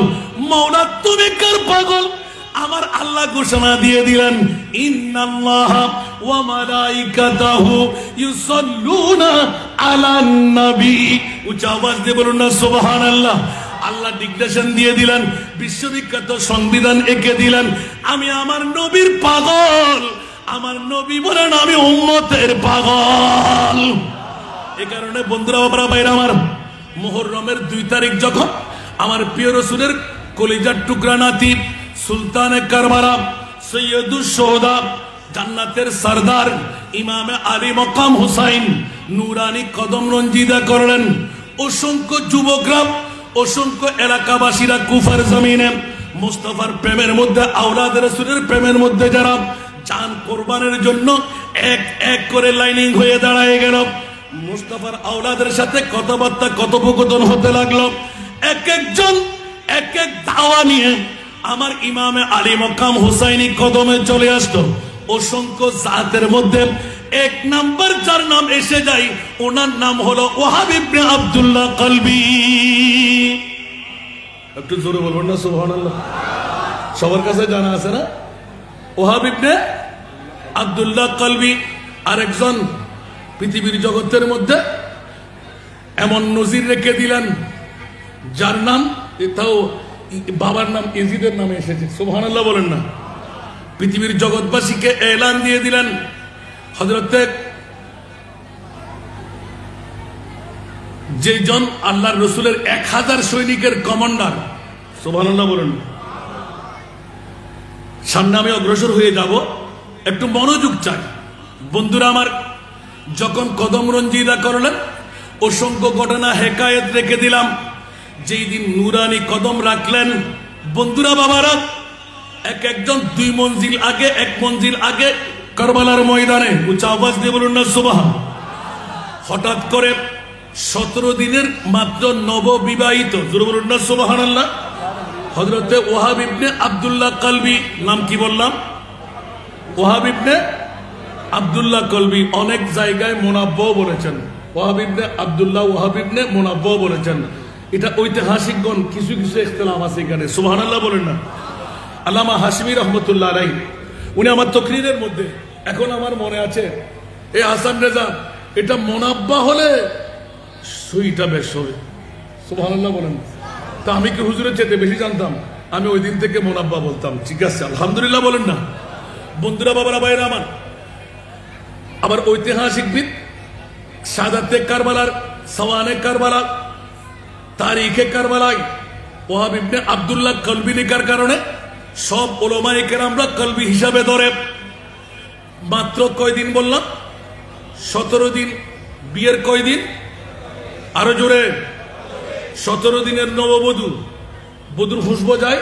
মাওলা তুমি কার পাগল আমার আল্লাহ ঘোষণা দিয়ে দিলেন ইন্নাল্লাহা ওয়া মালাইকাতাহু ইউসাল্লুনা আলান নবী উচ্চ আওয়াজ দিয়ে বলুন না সুবহানাল্লাহ আল্লাহ ডিক্টেশন দিয়ে দিলেন বিশ্ববিখ্যাত সংবিধান এঁকে দিলেন আমি আমার নবীর পাগল আমার নবী বলেন আমি উম্মতের পাগল এই কারণে বন্ধুরা বাবারা ভাইরা আমার মুহররমের 2 তারিখ যখন আমার প্রিয় রাসূলের কলিজার টুকরা নাতি সুলতানে কারবালা সৈয়দুশ শুহাদা জান্নাতের সরদার ইমামে আলী মকাম হুসাইন নূরানী কদম রঞ্জিদা করলেন অসংখ্য যুবকরা অসংখ্য এলাকাবাসীরা কুফার জমিনে মুস্তাফার প্রেমের মধ্যে আওলাদ রাসূলের প্রেমের মধ্যে যারা জান কোরবানের জন্য এক এক করে লাইনিং হয়ে দাঁড়ায় গেল মুস্তাফার আওলাদের সাথে কথাবার্তা কথোপকথন হতে লাগলো এক একজন এক এক দাওয়া নিয়ে আমার ইমামে আলী মকাম হুসাইনি কদমে চলে আসতো অসংখ্য জাতের মধ্যে এক নাম্বার যার নাম এসে যায় ওনার নাম হলো ওয়াহাব ইবনে আব্দুল্লাহ কলবি একটু জোরে বলবেন না সুবহানাল্লাহ সবার কাছে জানা আছে না ওয়াহাব ইবনে আব্দুল্লাহ কলবি আরেকজন পৃথিবীর জগতের মধ্যে এমন নজির রেখে দিলেন যার নাম এটাও বাবার নাম ইজিদের নামে এসেছে সুবহানাল্লাহ বলেন না পৃথিবীর জগৎবাসীকে এলান দিয়ে দিলেন হযরতে যেজন আল্লাহর রাসূলের 1000 সৈনিকের কমান্ডার সুবহানাল্লাহ বলেন সামনে আমি অগ্রসর হয়ে যাব একটু মনোযোগ চাই বন্ধুরা আমার যখন কদম রঞ্জিদা করলেন অসংখ্য ঘটনা হেকায়েত রেখে দিলাম যেই দিন নূরানী কদম রাখলেন বন্ধুরা বাবারা এক একজন 2 মঞ্জিল আগে 1 মঞ্জিল আগে কারবালার ময়দানে উচ্চ আওয়াজ দিয়ে বলুন না সুবহান হঠাৎ করে 17 দিনের মাত্র নববিবাহিত জোরে বলুন না সুবহানাল্লাহ হযরতে ওয়াহাব ইবনে আব্দুল্লাহ কলবি নাম কি বললাম ওয়াহাব ইবনে আব্দুল্লাহ কলবি অনেক জায়গায় মুনাব্বাও বলেছেন ওয়াহাব ইবনে আব্দুল্লাহ ওয়াহাব ইবনে মুনাব্বাও বলেছেন এটা ঐতিহাসিকগণ কিছু কিছু ইখতিলাফ আছে এখানে সুবহানাল্লাহ বলেন না আল্লামা হাশমি রহমাতুল্লাহ আলাইহি উনি আমার তাকরীরের মধ্যে এখন আমার মনে আছে এই হাসান রেজা এটা মুনাব্বা হলে সুইটা বেশ হবে সুবহানাল্লাহ বলেন তা আমি কি হুজুরের চেয়ে বেশি জানতাম আমি ওই দিন থেকে মুনাব্বা বলতাম ঠিক আছে আলহামদুলিল্লাহ বলেন না বন্ধুরা বাবারা ভাইরা আমার আবার ঐতিহাসিকবিদ শাহাদাতে কারবালার সওয়ানে কারবালা তারিখে কারবালায় ওয়াহাব ইবনে আব্দুল্লাহ কলবি লেখার কারণে সব উলামায়ে কেরামরা কলবি হিসাবে ধরে মাত্র কয়দিন বললাম 17 দিন। বিয়ের কয় দিন? আরো জোরে। 17 দিনের নববধূ। বধূর খুশবু যায়,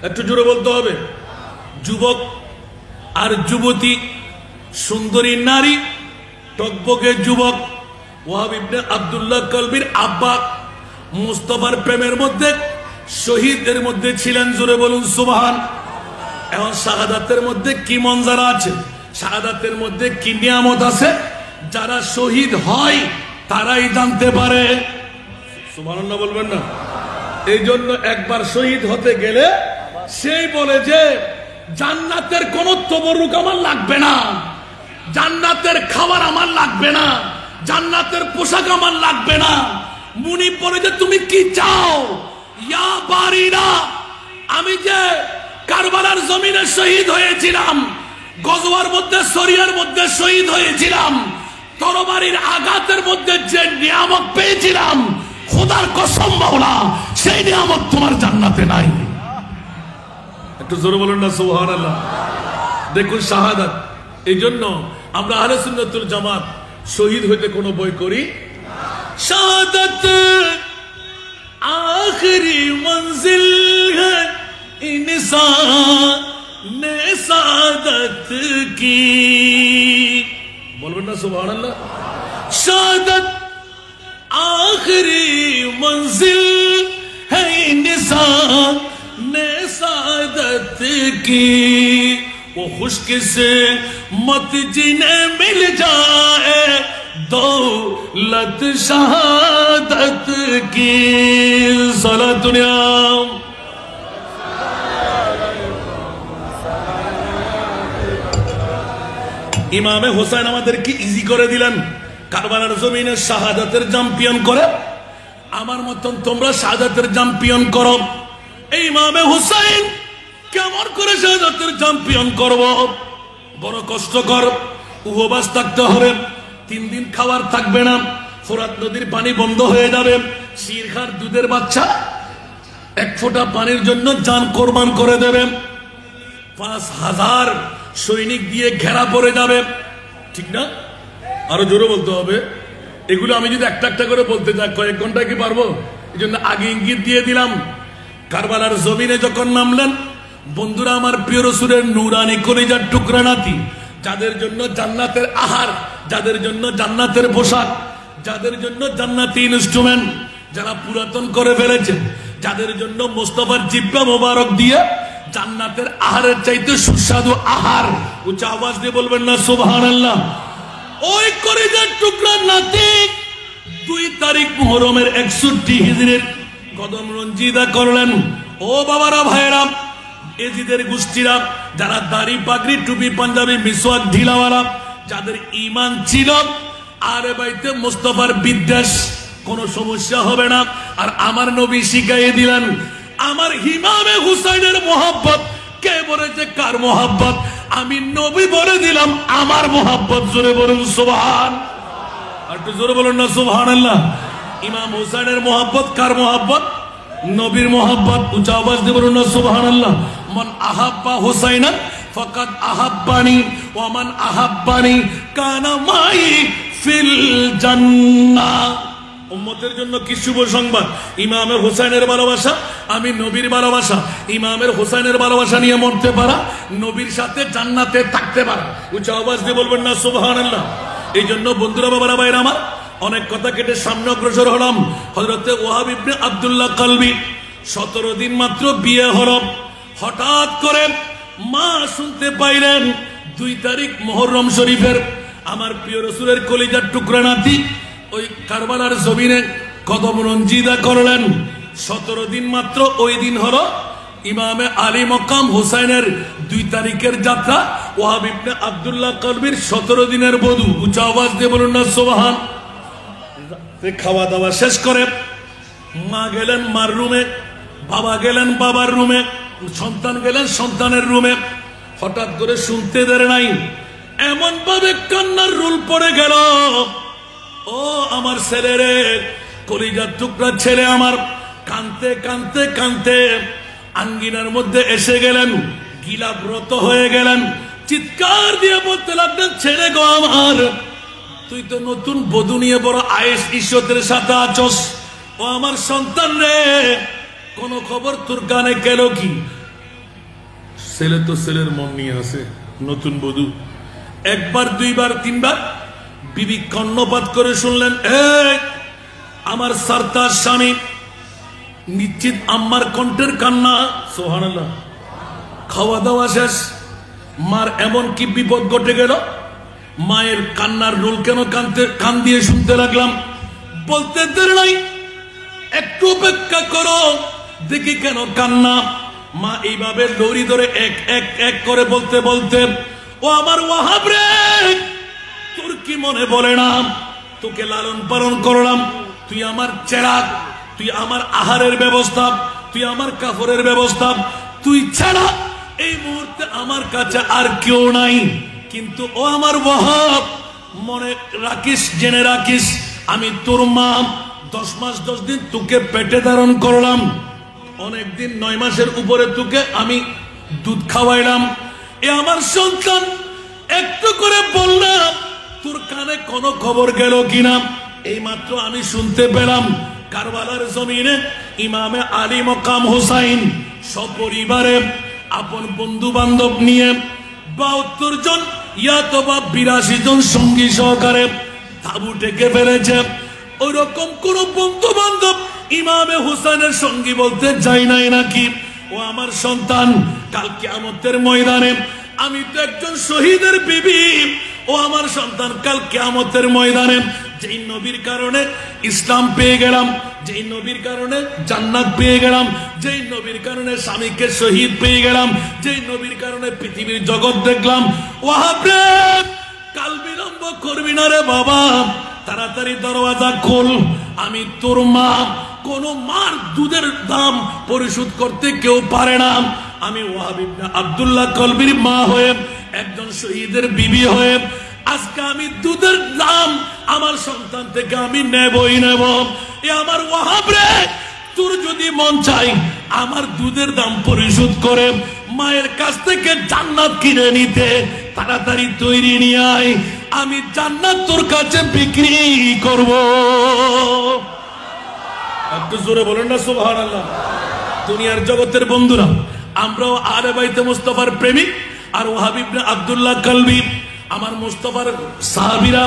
একটু জোরে বলতে হবে। যুবক আর যুবতী, সুন্দরী নারী, টকবকে যুবক ওয়াহাব ইবনে আব্দুল্লাহ কলবির আব্বা মুস্তাফার প্রেমের মধ্যে শহীদদের মধ্যে ছিলেন। জোরে বলুন সুবহান। এখন শাহাদাতের মধ্যে কি মঞ্জারা আছে, শাহাদাতের মধ্যে কি নিয়ামত আছে, যারা শহীদ হয় তারাই জানতে পারে। সুবহানাল্লাহ বলবেন না? এই জন্য একবার শহীদ হতে গেলে সেই বলে যে জান্নাতের কোন তবরুক আমার লাগবে না, জান্নাতের খাবার আমার লাগবে না, জান্নাতের পোশাক আমার লাগবে না। মুনি বলে যে তুমি কি চাও? ইয়া বারিনা, আমি যে কারবালার জমিনে শহীদ হয়েছিলাম, গজওয়ার মধ্যে সরিয়ার মধ্যে শহীদ হয়েছিলাম, তরবারির আঘাতের মধ্যে যে নিয়ামত পেয়েছিলাম, খোদার কসম মাওলা, সেই নিয়ামত তোমার জান্নাতে নাই। একটু জোরে বলুন না সুবহানাল্লাহ। দেখুন শাহাদাত। এই জন্য আমরা আহলে সুন্নাতুল জামাত শহীদ হইতে কোনো বই করি। শাহাদাত আখরি মঞ্জিল হ্যায় ইনসান নে সাদত কি। বলবেন না সুবহানাল্লাহ? শাহাদাত आखिरी मंजिल है इंसान ने सादत की, वो खुशकिस्मत जिन्हें मिल जाए दौलत शहादत की। सारा दुनिया ইমামে হোসেন আমাদেরকে ইজি করে দিলেন। কারবালার জমিনে শাহাদাতের চ্যাম্পিয়ন করে, আমার মতন তোমরা শাহাদাতের চ্যাম্পিয়ন করো। এই ইমামে হুসাইন কেমন করে শাহাদাতের চ্যাম্পিয়ন করব? বড় কষ্টকর, উপবাস থাকতে হবে, 3 দিন খাবার থাকবে না, ফোরাত নদীর পানি বন্ধ হয়ে যাবে, শিরখার দুধের বাচ্চা 1 ফোঁটা পানির জন্য জান কোরবান করে দেবে, 5000 সৈনিক দিয়ে ঘেরা পড়ে যাবে। ঠিক না? আরো জোরে বলতে হবে। এগুলো আমি যদি একটা একটা করে বলতে যাই কয়েক ঘন্টা কি পারবো? এই জন্য আগে ইঙ্গিত দিয়ে দিলাম। কারবালার জমিনে যখন নামলেন, বন্ধুরা আমার প্রিয় রাসূলের নূরানি কলিজার টুকরা নাতি, যাদের জন্য জান্নাতের আহার, যাদের জন্য জান্নাতের পোশাক, যাদের জন্য জান্নাতি ইনস্ট্রুমেন্ট যারা পুরাতন করে ফেলেছে, যাদের জন্য মুস্তাফার জিব্বা মোবারক দিয়ে জান্নাতের আহারের চাইতে সুস্বাদু আহার। উচ্চ আওয়াজ দিয়ে বলবেন না সুবহানাল্লাহ? ওই কলিজার টুকরা নাতি 2 তারিখ মুহররমের 61 হিজরির কদম রঞ্জিদা করলেন। ও বাবারা, ভাইরা, এজিদের গোষ্ঠীরা, যারা দাড়ি পাগড়ি টুপি পাঞ্জাবি মিসওয়াক ঢিলাওয়ালা, যাদের ঈমান ছিল, আরে বাইতে মুস্তাফার বিদ্বেষ কোনো সমস্যা হবে না। আর আমার নবী শিখাইয়ে দিলেন, আমার ইমামে হুসাইনের মোহাব্বত কে বলেছে কার মোহাব্বত? আমি নবী বলে দিলাম আমার মোহাব্বত। জোরে বলুন সুবহান। আর একটু জোরে বলুন না সুবহানাল্লাহ। ইমাম হুসাইনের মোহাব্বত কার মোহাব্বত? নবীর মোহাব্বত। উঁচা আওয়াজ দিয়ে বলুন না সুবহানাল্লাহ। মান আহাব্বা হুসাইনান ফাকাদ আহাব্বানি ওয়া মান আহাব্বানি কানা মাই ফিল জান্নাহ। উম্মতের জন্য কি শুভ সংবাদ! ইমামের হোসেনের ভালোবাসা, আমি নবীর ভালোবাসা। ইমামের হোসেনের ভালোবাসা নিয়ে মরতে পারা, নবীর সাথে জান্নাতে থাকতে পারা। উচ্চ আওয়াজ দিয়ে বলবেন না সুবহানাল্লাহ। এই জন্য বন্ধুরা, বাবারা, ভাইরা আমার, অনেক কথা কেটে সামনে অগ্রসর হলাম। হযরতে ওয়াহাব ইবনে আব্দুল্লাহ কলবি 17 দিন মাত্র বিয়ে হলো। হঠাৎ করে মা শুনতে পাইলেন 2 তারিখ মুহররম শরীফের আমার প্রিয় রাসূলের কলিজার টুকরা নাতি ওই কারবালার জমিনে কদম রঞ্জিদা করলেন। 17 দিন মাত্র ওই দিন হলো ইমামে আলী মকাম হুসাইনের 2 তারিখের যাত্রা। ওয়াহাব ইবনে আব্দুল্লাহ কলবির 17 দিনের বধূ। উচ্চ আওয়াজ দিয়ে বলুন না সুবহান। খাওয়া দাওয়া শেষ করে মা গেলেন মার রুমে, বাবা গেলেন বাবার রুমে, সন্তান গেলেন সন্তানের রুমে। হঠাৎ করে শুনতে দেয় নাই, এমন ভাবে কান্নার রোল পড়ে গেল। ও আমার ছেলে রে, কলিজার টুকরা ছেলে আমার, কানতে কানতে কানতে আঙ্গিনার মধ্যে এসে গেলেন, গিলাব্রত হয়ে গেলেন, চিৎকার দিয়ে বলতে লাগলেন, ছেলে গো আমার, তুই তো নতুন বধূ নিয়ে বড় আয়েশ ইজ্জতের সাথে আছস। ও আমার সন্তান রে, কোন খবর তোর কানে গেল কি? ছেলে তো ছেলের মন নিয়ে আছে, নতুন বধূ। একবার দুইবার তিনবার বিবি কর্ণপাত করে শুনলেন, আমার সারতার স্বামী নিশ্চিত আম্মার কণ্ঠের কান্না। সুবহানাল্লাহ। খাওয়া দাওয়া শেষ, মার এমন কি বিপদ ঘটে গেল, মায়ের কান্নার রোল কেন কান দিয়ে শুনতে লাগলাম। বলতে দেরি নাই, একটু অপেক্ষা করো, দেখি কেন কান্না। মা এইভাবে দড়ি ধরে এক এক এক করে বলতে বলতে, ও আমার ওয়াহাব রে, তোর কি মনে বলে না, তোকে লালন পালন করলাম, তুই আমার চেরাগ, তুই আমার আহারের ব্যবস্থা, তুই আমার কাপড়ের ব্যবস্থা, তুই ছাড়া এই মুহূর্তে আমার কাছে আর কেউ নাই। কিন্তু ও আমার ওয়াহাব, মনে রাখিস, জেনে রাখিস, আমি তোর মা, 10 মাস 10 দিন তোকে পেটে ধারণ করলাম, অনেকদিন 9 মাসের উপরে তোকে আমি দুধ খাওয়াইলাম। এ আমার সন্তান, একটু করে বললাম, তোর কানে কোনো খবর গেল কিনা? এই মাত্র আমি শুনতে পেলাম কারবালার জমিনে ইমামে আলী মকাম হুসাইন সপরিবারে আপন বন্ধু বান্ধব নিয়ে 72 জন ইয়াতবা 82 জন সঙ্গী সহকারে তাবু টেকে ফেলেছে। ওই রকম কোন বন্ধু বান্ধব ইমামে হুসাইনের সঙ্গী বলতে যাই নাই নাকি? ও আমার সন্তান, কাল কিয়ামতের ময়দানে আমি তো একজন শহীদের বিবি। ও আমার সন্তান, কাল কিয়ামতের ময়দানে যেই নবীর কারণে ইসলাম পেয়ে গেলাম, যেই নবীর কারণে জান্নাত পেয়ে গেলাম, যেই নবীর কারণে স্বামীকে শহীদ পেয়ে গেলাম, যেই নবীর কারণে পৃথিবীর জগৎ দেখলাম, ওয়াহাব রে, কাল বিলম্ব করবি না রে বাবা, তাড়াতাড়ি দরওয়াজা খোল। আমি তোর মা, কোন মার দুধের দাম পরিশোধ করতে কেউ পারে না। আমি ওয়াহাব ইবনে আব্দুল্লাহ কলবির মা হয়ে, একজন শহীদের বিবি হয়ে, আজকে আমি দুধের দাম আমার সন্তান থেকে আমি নেবই নেব। এ আমার ওয়াহাব রে, তোর যদি মন চাই আমার দুধের দাম পরিশোধ করে মায়ের কাছ থেকে জান্নাত কিনে নিতে, তাড়াতাড়ি তৈরি নিয়ে আয়, আমি জান্নাত তোর কাছে বিক্রি করব। একটু জোরে বলেন না সুবহানাল্লাহ। দুনিয়ার জগতের বন্ধুরা, আমরাও আলে বাইতে মুস্তাফার প্রেমিক, আর ওয়াহাব ইবনে আব্দুল্লাহ কলবি আমার মুস্তাফার সাহাবীরা,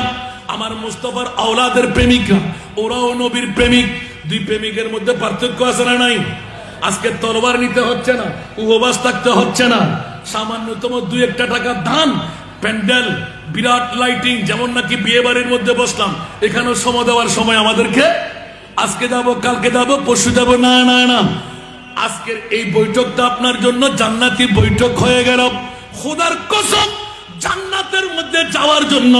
আমার মুস্তাফার আওলাদের প্রেমিকরা, ওরাও নবীর প্রেমিক। দুই প্রেমিকের মধ্যে পার্থক্য আছে না নাই? আজকে তরবার নিতে হচ্ছে না, উপবাস থাকতে হচ্ছে না, সামান্যতম 2-1 টাকা দান, প্যান্ডেল, বিরাট লাইটিং, যেমন নাকি বিয়ে বাড়ির মধ্যে বসলাম, এখানেও সময় দেওয়ার সময় আমাদেরকে, আজকে যাব, কালকে যাব, পরশু যাব, না না না, আজকের এই বৈঠকটা আপনার জন্য জান্নাতি বৈঠক হয়ে গেল। খোদার কসম, জান্নাতের মধ্যে যাওয়ার জন্য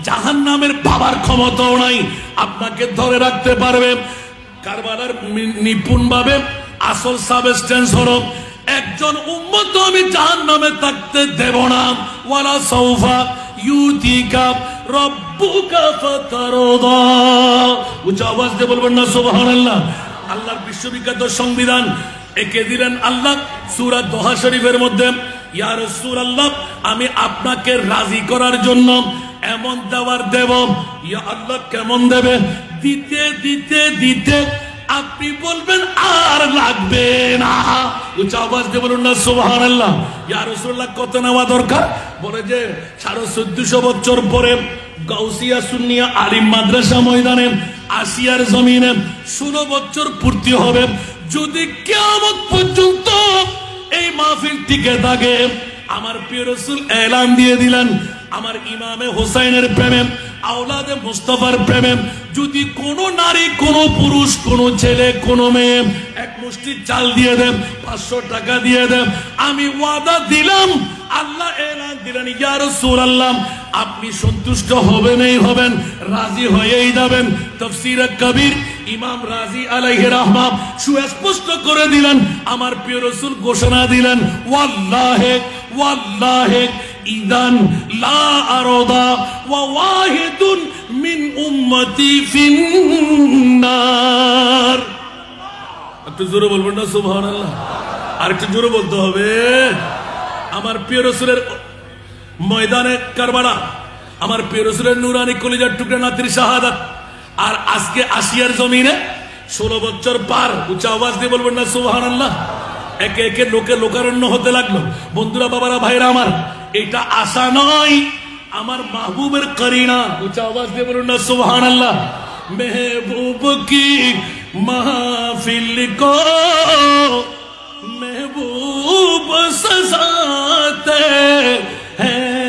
জাহান্নামের বাবার ক্ষমতাও নাই আপনাকে ধরে রাখতে পারবে। কারবালার নিপুণ ভাবে আসল সাবস্টেন্স হলো, একজন উম্মত আমি জাহান্নামে থাকতে দেব না। ওয়ালা সাউফা ইউতিকা রাব্বুকা ফাতারদা। উচ্চ আওয়াজ দিয়ে বলবেন না সুবহানাল্লাহ। আল্লাহর বিশ্ববিখ্যাত সংবিধান একে দিলেন আল্লাহ সূরা দোহা শরীফের মধ্যে, ইয়া রাসূলুল্লাহ, আমি আপনাকে রাজি করার জন্য এমন দেওয়ার দেব। ইয়া আল্লাহ, কেমন দেবে? দিতে দিতে দিতে আপনি বলবেন আর লাগবে না। উচ্চ আওয়াজ দিয়ে বলুন না সুবহানাল্লাহ। ইয়া রাসূলুল্লাহ, কত নেওয়া দরকার? বলে যে 1450 বছর পরে গাউসিয়া সুন্নিয়া আলিম মাদ্রাসা ময়দানে আসিয়ার জমিনে 16 বছর পূর্তি হবে। যদি কিয়ামত পর্যন্ত এই মাহফিল টিকে থাকে, আমার প্রিয় রাসূল এলান দিয়ে দিলেন, আমার ইমামে হোসাইনের প্রেমে, আওলাদে মুস্তাফার প্রেমে যদি কোন নারী, কোন পুরুষ, কোন ছেলে, কোন মেয়ে এক মুষ্টি চাল দিয়ে দেন, 500 টাকা দিয়ে দেন, আমি ওয়াদা দিলাম, আল্লাহ এলান দিলেন, ইয়া রাসূলুল্লাহ, আপনি সন্তুষ্ট হবেনই হবেন, রাজি হয়েই যাবেন। তাফসীরে কবির ইমাম রাজি আলাইহি রাহমাহ সুস্পষ্ট করে দিলেন, আমার প্রিয় রাসূল ঘোষণা দিলেন, ওয়াল্লাহি ওয়াল্লাহি ইদান লা আরদা ওয়া ওয়াহিদুন মিন উম্মতি ফিন্নার। একটু জোরে বলবেন না সুবহানাল্লাহ? আর একটু জোরে বলতে হবে। আমার প্রিয় রাসূলের ময়দানে কারবালা আমার প্রিয় রাসূলের নূরানি কলিজার টুকরা নাতির শাহাদাত। আর আজকে আসিয়ার জমিনে 16 বছর পার। উচ্চ আওয়াজ দিয়ে বলবেন না সুবহানাল্লাহ। একে একে লোকে লোকারণ্য হতে লাগলো। বন্ধুরা, বাবারা, ভাইরা আমার, এটা আশা নয়, আমার মাহবুবের করিনা। উচ্চ আওয়াজ দিয়ে বলুন না সুবহানাল্লাহ। महबूब की महफिल को महबूब सजाते हैं,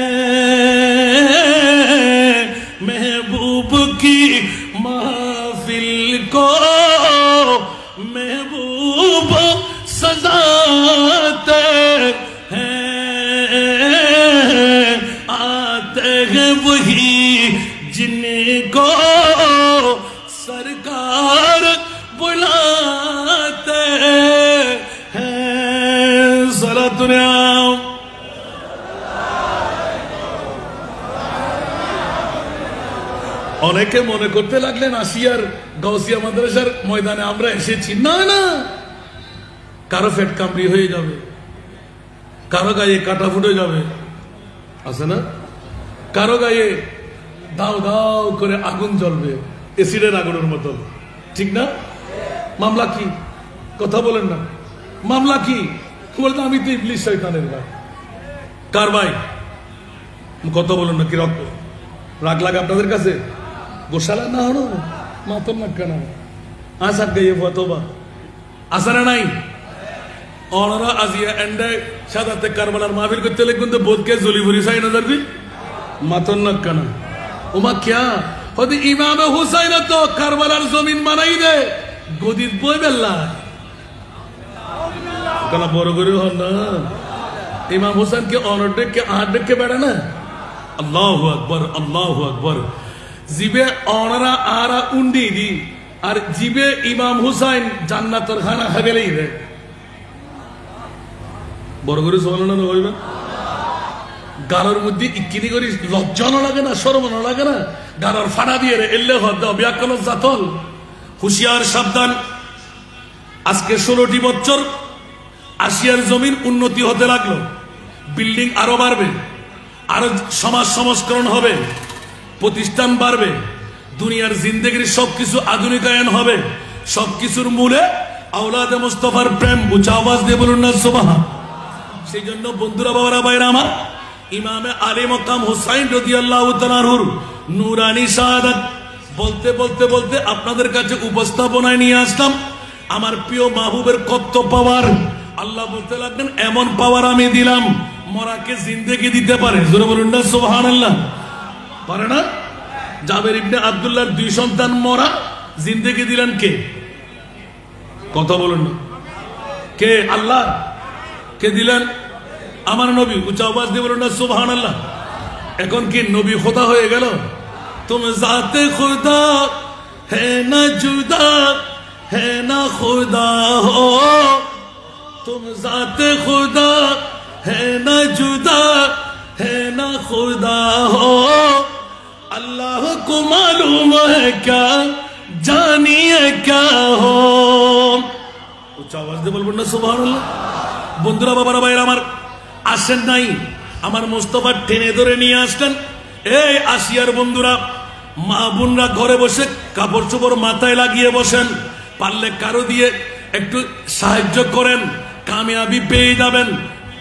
महबूब की महफिल को महबूब सजाते हैं, आते हैं वही जिनको सरकार बुलाते हैं। जरा दुनिया অনেকে মনে করতে লাগলেন আসিয়ার গাউসিয়া মাদ্রাসার ময়দানে আমরা এসেছি। না না, কারো ফেট কামড়ি হয়ে যাবে, কারো গায়ে কাটা ফুটে যাবে, আছে না? কারো গায়ে দাও দাও করে আগুন জ্বলবে, এসিডের আগুনের মতো, ঠিক না? মামলা কি? কথা বলেন না, মামলা কি? বলতো আমি তো ইবলিস শয়তানের ভাই। কার ভাই? কথা বলেন না, কি রক্ত রাগ লাগে আপনাদের কাছে? গোশালা না হলো মাতম না কেন আসার গাইয়ে ফতোবা আসারা নাই। অনরা আজিয়া এন্ডে সাদাতে কারবালার মাহফিল করতে লিখুন তো বোধকে জলি ভরি সাই নজর দি মাতন না কেন ওমা ক্যা হদি ইমাম হুসাইন তো কারবালার জমিন বানাই দে গদিত বই বেল্লা কেন বড় করে হন না। ইমাম হুসাইন কে অনর ডেকে আট ডেকে বেড়া না। আল্লাহু আকবার, আল্লাহু আকবার। জিবে অনরা আরা উন্ডি দি আর জিবে ইমাম হুসাইন জান্নাতের খানা হাগেলেই রে। বড় করে চলো না হইবে গাড়ার মধ্যে ইকিনি করি লজ্জানো লাগে না, শরমানো লাগে না? গাড়ার ফাড়া দিয়ে রে এলে হদ্দ ব্যাকল জাতল। হুশিয়ার সাবধান, আজকে 16টি বছর আসিয়ার জমিন উন্নতি হতে লাগলো, বিল্ডিং আরো বাড়বে, আরো সমাজ সংস্করণ হবে, প্রতিষ্ঠান বাড়বে, দুনিয়ার জিন্দেগির সবকিছু আধুনিকায়ন হবে। সবকিছুর মূলে আওলাদে মুস্তাফার প্রেম। উঁচা আওয়াজ দিয়ে বলুন না সুবহান। সেই জন্য বন্ধুরা, বাবারা, ভাইরা আমার, ইমামে আলী মকাম হুসাইন রাদিয়াল্লাহু তাআলা আনহুর নূরানি শাহাদাত বলতে বলতে বলতে আপনাদের কাছে উপস্থাপনায় নিয়ে আসলাম আমার প্রিয় মাহবুবের কত পাওয়ার। আল্লাহ বলতে লাগলেন, এমন পাওয়ার আমি দিলাম মরাকে জিন্দেগি দিতে পারে। জোরে বলুন না সুবহানাল্লাহ। পারে না? জাবের ইবনে আব্দুল্লাহর 2 সন্তান মরা, জিন্দেগি দিলেন কে? কথা বলুন না, কে? আল্লাহ। কে দিলেন? আমার নবী। উঁচা আওয়াজ দিয়ে বলুন না সুবহানাল্লাহ। এখন কি নবী খোদা হয়ে গেল? তুম জাতে খুদা হে না জুদা হে না খুদা হো, তুম জাতে খুদা হে না জুদা হে না খুদা হো, अल्लाह को मालूम है क्या जानिए क्या हो। উচ্চ আওয়াজ দিয়ে বলবেন না সুবহানাল্লাহ। বন্ধুরা, বাবারা, ভাইরা আমার, আসেন নাই আমার মুস্তাফা টেনে ধরে নিয়ে আসলেন। এই আসিয়ার বন্ধুরা, মা বোনরা ঘরে বসে কাপড় চোপড় মাথায় লাগিয়ে বসেন। পারলে কারো দিয়ে একটু সাহায্য করেন, কামিয়াবি পেয়ে যাবেন।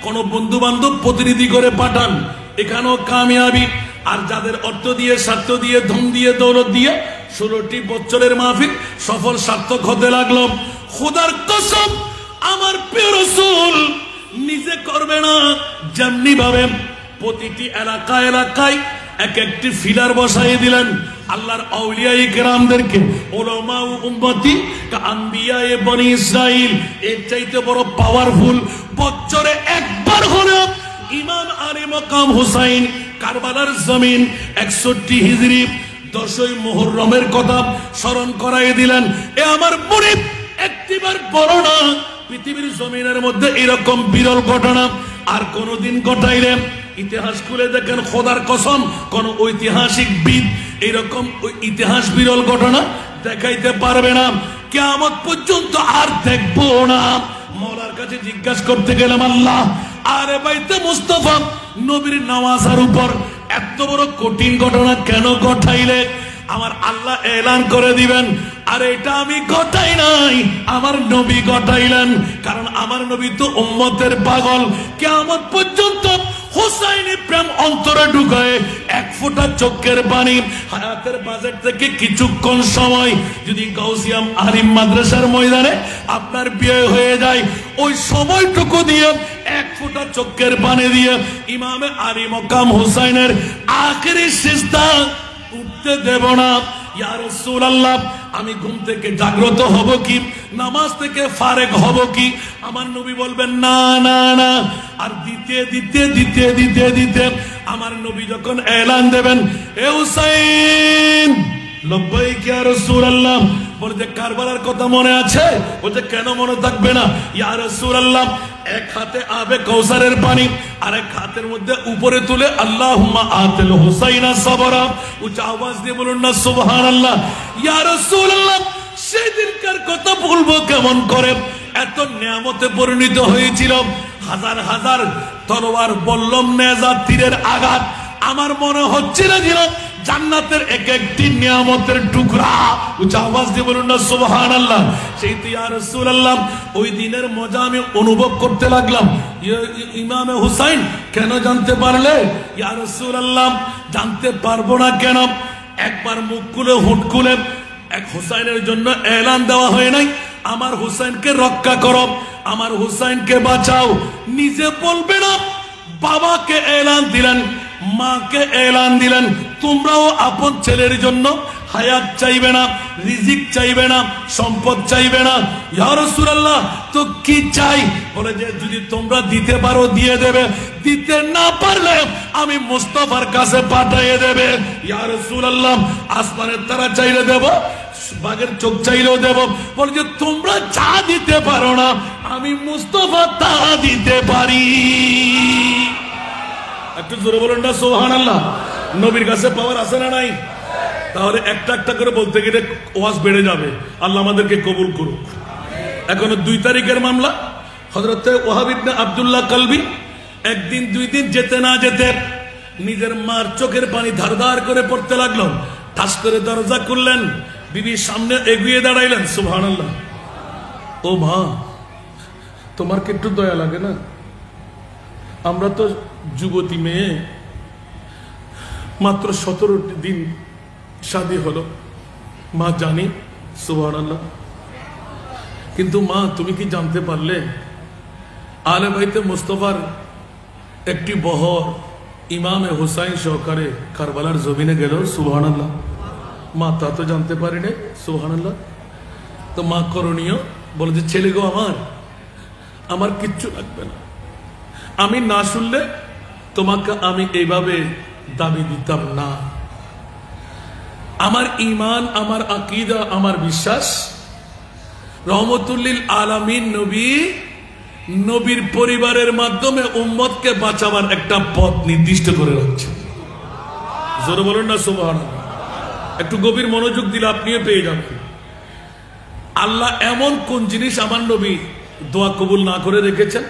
কোন বন্ধু বান্ধব প্রতিনিধি করে পাঠান, এখানেও কামিয়াবি। আর যাদের অর্থ দিয়ে, স্বার্থ দিয়ে, ধন দিয়ে, দৌলত দিয়ে 16টি বছরের মাহফিল সফল সার্থক হতে লাগলো। খোদার কসম, আমার প্রিয় রাসূল নিজে করবে না, যেমনি ভাবে প্রতিটি এলাকায় এলাকায় এক একটি ফিলার বসাই দিলেন আল্লাহর আউলিয়া ইকরামদেরকে। উলামা ও উম্মতি কা আম্বিয়ায়ে বনি ইসরাইল, এর চাইতে বড় পাওয়ারফুল বছরে একবার হলেও ইমাম আলী মকাম হুসাইন কারবালার জমিন 61 হিজরি 10ই মুহররমের কথা স্মরণ করাই দিলেন। এ আমার মুরিদ একটিবার বড় না, পৃথিবীর জমিনের মধ্যে এরকম বিরল ঘটনা আর কোনদিন ঘটাইলেন। ইতিহাস খুলে দেখেন, খোদার কসম কোন ঐতিহাসিকবিদ এরকম ইতিহাস বিরল ঘটনা দেখাইতে পারবে না। কিয়ামত পর্যন্ত আর দেখবো না। মওলার কাছে জিজ্ঞাসা করতে গেলাম, আল্লাহ, আরে বাইতে মুস্তাফা নবীর নওয়াজার উপর এত বড় কঠিন ঘটনা কেন ঘটাইলে? আমার আল্লাহ এলান করে দিবেন, আর এটা আমি ঘটাই নাই, আমার নবী ঘটাইলেন। কারণ আমার নবী তো উম্মতের পাগল। কিয়ামত পর্যন্ত হুসাইনি প্রেম অন্তরে ঢুকায় এক ফোঁটা চোখের পানি। হায়াতের বাজেট থেকে কিছুক্ষণ সময় যদি গাউসিয়াম আলিম মাদ্রাসার ময়দানে আপনার বিয়ে হয়ে যায়, ওই সময়টুকু দিয়ে এক ফোঁটা চোখের পানি দিয়ে ইমামে আলী মকাম হুসাইনের আখেরি সিজদা উঠতে দেব না। ইয়া রাসূলুল্লাহ, আমি ঘুম থেকে জাগ্রত হব কি, নামাজ থেকে ফারেক হব কি? আমার নবী বলবেন না না না। আর দিতে দিতে দিতে দিতে দিতে আমার নবী যখন এলান দেবেন, এ হুসাইন, লব্বাইক ইয়া রাসূলুল্লাহ, বলতে কারবালার কথা মনে আছে? বলতে কেন মনে থাকবে না? ইয়া রাসূলুল্লাহ, এক হাতে আবে কাউসারের পানি, আর এক হাতের মধ্যে উপরে তুলে আল্লাহুম্মা আতিল হুসাইনা সাবরা, উচ্চ আওয়াজ দিয়ে বলুন না সুবহানাল্লাহ। ইয়া রাসূলুল্লাহ, সেই দিনকার কথা বলবো কেমন করে? এত নিয়ামতে পরিণত হয়েছিল, হাজার হাজার তলোয়ার, বল্লম, নেজা, তীরের আঘাত, আমার মনে হচ্ছিল যেন জান্নাতের এক একটি নিয়ামতের টুকরা। উচ্চ আওয়াজ দিয়ে বলুন না সুবহানাল্লাহ। সেই তো ইয়া রাসূলুল্লাহ, ওই দিনের মজা আমি অনুভব করতে লাগলাম। ইমামে হুসাইন কেন জানতে পারলে? ইয়া রাসূলুল্লাহ, জানতে পারবো না কেন? একবার মুখ খুলে হুট খুলে এক হুসাইনের জন্য এলান দেওয়া হয় নাই, আমার হুসাইনকে রক্ষা করো, আমার হুসাইনকে বাঁচাও। নিজে বলবে না, বাবাকে এলান দিলেন, মাকে এলান দিলেন, তোমরাও আপন ছেলের জন্য হায়াত চাইবে না, রিজিক চাইবে না, সম্পদ চাইবে না। ইয়া রাসূলুল্লাহ, তো কি চাই? বলে যে যদি তোমরা দিতে পারো দিয়ে দেবে, দিতে না পারলে আমি মুস্তাফার কাছে পাঠিয়ে দেবে। ইয়া রাসূলুল্লাহ, আসমানের তারা চাইলে দেব, বাঘের চোখ চাইলেও দেব। বলে যে তোমরা যা দিতে পারো না, আমি মুস্তাফা তা দিতে পারি। একটু জোরে বলুন না সুবহানাল্লাহ। নবীর কাছে পাওয়ার আছে না নাই? তাহলে একটা একটা করে বলতে গেলে ওয়াজ বেড়ে যাবে। আল্লাহ আমাদেরকে কবুল করুক। এখনো 2 তারিখের মামলা। হযরত ওয়াহাব ইবনে আব্দুল্লাহ কালবি একদিন 2 দিন যেতে না যেতে নিজের মার চোখের পানি ধারধার করে পড়তে লাগলো। ঠাস করে দরজা খুললেন, বিবির সামনে এগিয়ে দাঁড়াইলেন। সুবহানাল্লাহ। ও মা, তোমার কি একটু দয়া লাগে না? আমরা তো যুবতী মেয়ে, মাত্র 17 দিন শাদী হলো, মা জানি। সুবহানাল্লাহ। কিন্তু মা, তুমি কি জানতে পারলে আলে বাইতে মুস্তাফার একটি বহর ইমামে হুসাইন সহকারে কারবালার জমিনে গেল? সুবহানাল্লাহ। মা তা তো জানতে পারি না। সুবহানাল্লাহ। তো মা করণীয় বলে যে ছেলে গো, আমার কিচ্ছু লাগবে না, আমি না শুনলে তোমাকে আমি এইভাবে দাবি দিতাম না। আমার ঈমান, আমার আকীদা, আমার বিশ্বাস, রহমতুল্লিল আলামিন নবী, নবীর পরিবারের মাধ্যমে উম্মতকে বাঁচাবার একটা পথ নির্দিষ্ট করে রাখছে। জোরে বলুন না সুবহানাল্লাহ। একটু গভীর মনোযোগ দিলে আপনিও পেয়ে যাবেন। আল্লাহ এমন কোন জিনিস আমার নবী দোয়া কবুল না করে রেখেছেন?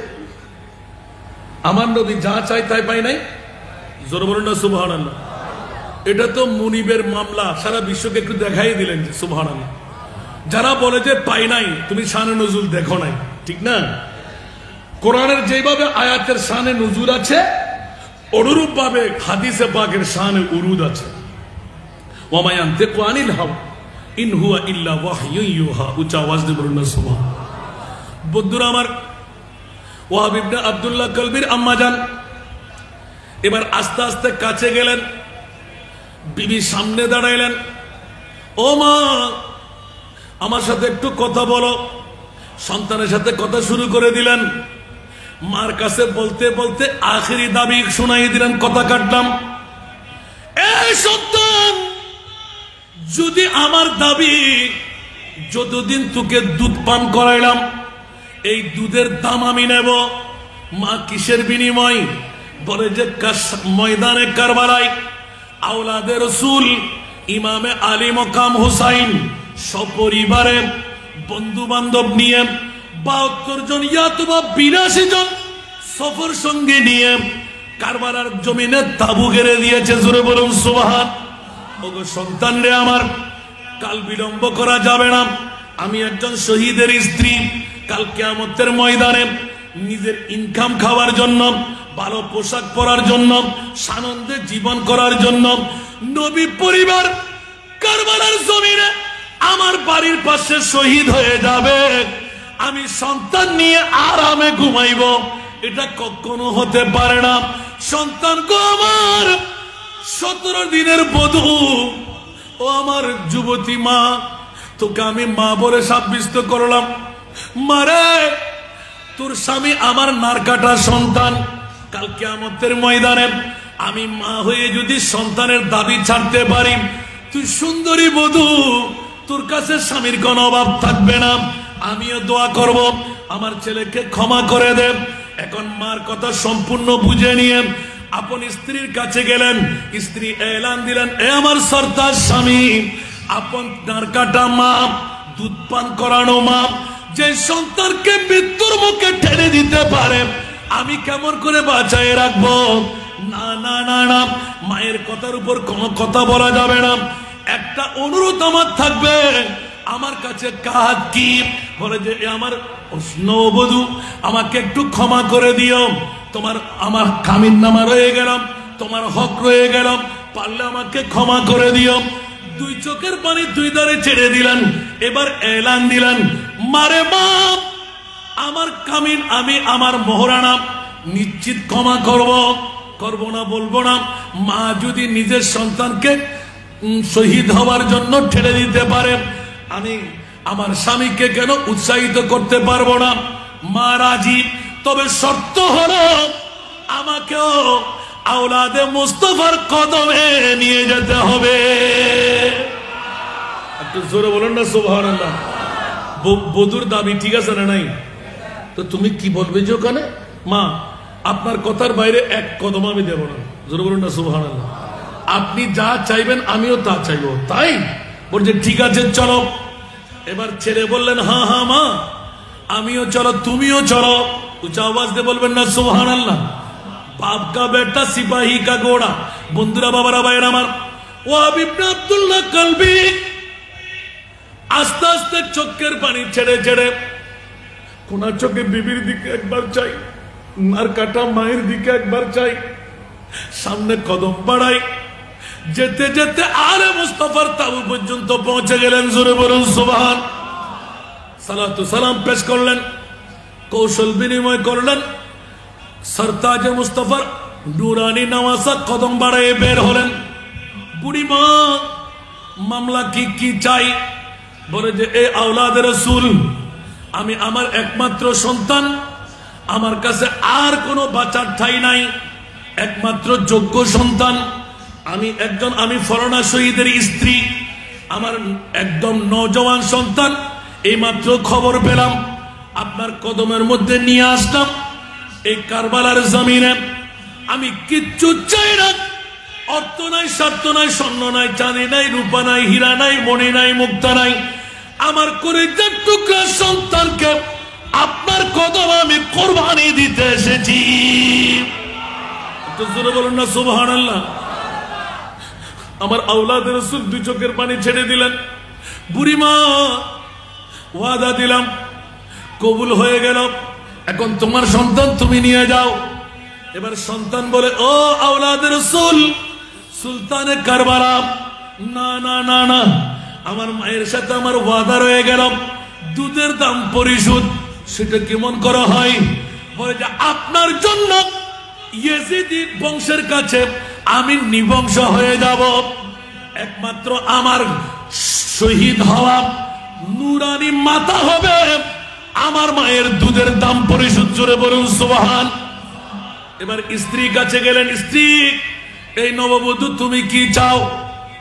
আমার নবী যা চাই তাই পাই নাই। জোরে বলুন না সুবহানাল্লাহ। এটা তো মুনিবের মামলা, সারা বিশ্বকে একটু দেখাই দিলেন যে সুবহানাল্লাহ। যারা বলে যে পাই নাই, তুমি শানে নজুল দেখো নাই, ঠিক না? কোরআনের যেভাবে আয়াতের শানে নজুল আছে, অনুরূপ ভাবে হাদিসে পাকের শানে উরুদ আছে। ওয়া মা ইয়ানতিকু আনিল হাওয়া ইন হুয়া ইল্লা ওয়াহয়ুন ইউহা। উচ্চ আওয়াজ দিয়ে বলুন না সুবহানাল্লাহ। বন্ধুরা আমার, ওয়াহাব ইবনে আব্দুল্লাহ কালবির আম্মা জান এবার আস্তে আস্তে কাছে গেলেন, বিবির সামনে দাঁড়াইলেন। ও মা, আমার সাথে একটু কথা বলো। সন্তানের সাথে কথা শুরু করে দিলেন। মার কাছে বলতে বলতে আখেরি দাবি শোনাই দিলেন, কথা কাটলাম। এই সন্তান, যদি আমার দাবি যতদিন তোকে দুধ পান করাইলাম, এই দুধের দাম আমি নেব। মা কিসের বিনিময়? বলে যে ময়দানে কারবালায় আওলাদে রসুল ইমামে আলী মকাম হুসাইন সপরিবারে বন্ধু বান্ধব নিয়ে 72 জন ইয়াতবা 82 জন সফর সঙ্গে নিয়ে কারবালার জমিনে তাবু গেড়ে দিয়েছে। জোরে বলুন সুবহান। ওগো সন্তান রে আমার, কাল বিলম্ব করা যাবে না। আমি একজন শহীদের স্ত্রী, কাল কিয়ামতের ময়দানে নিজের ইনকাম খাওয়ার জন্য, ভালো পোশাক পরার জন্য, সানন্দে জীবন করার জন্য নবী পরিবার কারবালার জমিনে আমার বাড়ির পাশে শহীদ হয়ে যাবে। আমি সন্তান নিয়ে আরামে ঘুমাইব, এটা কখনো হতে পারে না। সন্তান গো আমার, 17 দিনের বধূ, ও আমার যুবতী মা, তোকে আমি মা বলে সাব্যস্ত করলাম। মারে, তোর স্বামী আমার নারকাটা সন্তান। কাল কিয়ামতের ময়দানে আমি মা হয়ে যদি সন্তানের দাবি ছাড়তে পারি, তুই সুন্দরী বধূ, তোর কাছে স্বামীর কোনো অভাব থাকবে না। আমিও দোয়া করব, আমার ছেলেকে ক্ষমা করে দে। এখন মার কথা সম্পূর্ণ বুঝে নিয়ে আপন স্ত্রীর কাছে গেলেন। স্ত্রী এলান দিলেন, এ আমার সর্দার স্বামী, আপন নারকাটা মা, দুধ পান করানো মা, যে সন্তানকে মৃত্যুর মুখে ঠেলে দিতে পারে, আমি কেমন করে বাঁচায় রাখবো? না না না না, মায়ের কথার উপর কোনো কথা বলা যাবে না। একটা অনুরোধ আমার থাকবে, আমার কাছে কাজ কি? বলে যে আমার নববধূ, আমাকে একটু ক্ষমা করে দিও। তোমার আমার কামিন নামা রয়ে গেলাম, তোমার হক রয়ে গেলাম, পারলে আমাকে ক্ষমা করে দিও। দুই চোখের পানি দুই ধারে ছেড়ে দিলেন। এবার এলান দিলেন, মারে মা, আমার কামিন, আমি আমার মোহরানা নিশ্চিত ক্ষমা করব না বলবো না। মা যদি নিজের সন্তানকে শহীদ হওয়ার জন্য ঠেলে দিতে পারে, আমি আমার স্বামীকে কেন উৎসাহিত করতে পারবো না? মা রাজি, তবে শর্ত হলো আমাকেও আওলাদে মুস্তাফার কদমে নিয়ে যেতে হবে। একটু জোরে বলেন না সুবহানাল্লাহ। বধুর দাবি ঠিক আছে না নাই? তো তুমি কি বলবে যে ওখানে, মা আপনার কথার বাইরে এক কদম আমি দেব না। জোরে বলুন না সুবহানাল্লাহ। আপনি যা চাইবেন আমিও তা চাইবো। তাই বলছে ঠিক আছে চলো। এবার ছেলে বললেন, হ্যাঁ হ্যাঁ মা, আমিও চলো, তুমিও চলো। উঁচা আওয়াজ দিয়ে বলবেন না সুবহানাল্লাহ। বাপ কা বেটা সিপাহী কা ঘোড়া। বন্ধুরা, বাবারা, ভাইয়েরা আমার, ও ইবনে আব্দুল্লাহ কলবি আস্তে আস্তে চোখের পানি ছেড়ে ছেড়ে কোনা চোখে বিবির দিকে একবার চাই, আর কাটা মায়ের দিকে একবার চাই, সামনে কদম বাড়াই। যেতে যেতে আরে মুস্তাফার তাবু পর্যন্ত পৌঁছে গেলেন। জোরে বলুন সুবহান। সালাতু সালাম পেশ করলেন, কৌশল বিনিময় করলেন। সরতাজে মুস্তাফার নুরানি নওয়াজা কদম বাড়ায় বের হলেন। বুড়ি মা, মামলা কি চাই? বলে যে এ আওলাদে রাসূল, আমি আমার একমাত্র সন্তান, আমার কাছে আর কোনো বাঁচার ঠাঁই নাই, একমাত্র যোগ্য সন্তান আমি ফরনা শহীদের স্ত্রী, আমার একদম নওজওয়ান সন্তান, এইমাত্র খবর পেলাম, আপনার কদমের মধ্যে নিয়ে আসলাম। এই কারবালার জমিনে আমি কিচ্ছু চাই না, অর্থ নাই, স্বার্থ নাই, স্বর্ণ নাই, চাঁদি নাই, রূপা নাই, হীরা নাই, মণি নাই, মুক্তা নাই, আমার কলিজার টুকরা সন্তানকে আপনার কদম আমি কোরবানি দিতে এসেছি। একটু জোরে বলুন না সুবহানাল্লাহ। আমার আওলাদে রাসূল দুই চোখের পানি ছেড়ে দিলেন। বুড়িমা, ওয়াদা দিলাম, কবুল হয়ে গেল, এখন তোমার সন্তান তুমি নিয়ে যাও। এবার সন্তান বলে, ও আওলাদে রাসূল, সুলতানে কারবালা, না না না না, আমার মায়ের সাথে আমার ওয়াদা রয়ে গেল, দুধের দাম পরিশোধ, সেটা কেমন করা হয়? বলে যে আপনার জন্য ইয়েজিদি বংশের কাছে আমি নিবংশ হয়ে যাব, একমাত্র আমার শহীদ হওয়া নুরানি মাতা হবে, আমার মায়ের দুধের দাম পরিশোধ। জোরে বলুন সুবহান। এবার স্ত্রীর কাছে গেলেন, স্ত্রী, এই নববধূ তুমি কি চাও?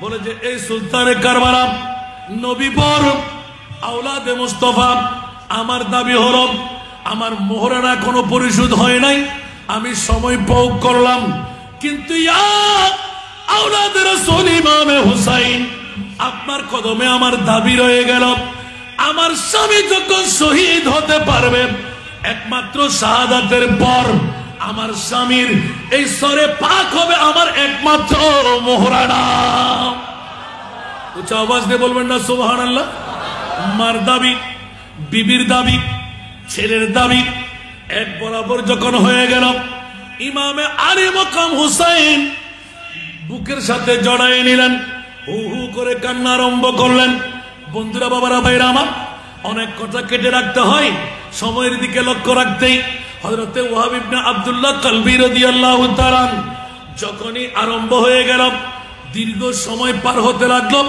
বলে যে এই সুলতানে কারবালা নবী বর আওলাদে মুস্তাফা, আমার দাবি হলো আমার মোহরানা কোনো পরিশোধ হয় নাই, আমি সময় ভোগ করলাম, কিন্তু আওলাদে রাসূল ইমামে হুসাইন, আপনার কদমে আমার দাবি রয়ে গেল, আমার স্বামী যখন শহীদ হতে পারবে একমাত্র শাহাদাতের পর আমার স্বামীর এই সরে পাক হবে আমার একমাত্র মোহরা নাম। উচ্চ আওয়াজ দিয়ে বলবেন না সুবহানাল্লাহ। মার দাবি, বিবির দাবি, ছেলের দাবি এক বরাবর যখন হয়ে গেল, ইমামে আলী মকাম হুসাইন বুকের সাথে জড়াই নিলেন, হু হু করে কান্না আরম্ভ করলেন। বন্ধুরা, বাবারা, ভাইরা আমার, অনেক কথা কেটে রাখতে হয়, সময়ের দিকে লক্ষ্য রাখতেই হযরতে ওয়াহাব ইবনে আব্দুল্লাহ কালবি রাদিয়াল্লাহু তাআলা যখনই আরম্ভ হয়ে গেল, দীর্ঘ সময় পার হতে লাগলো।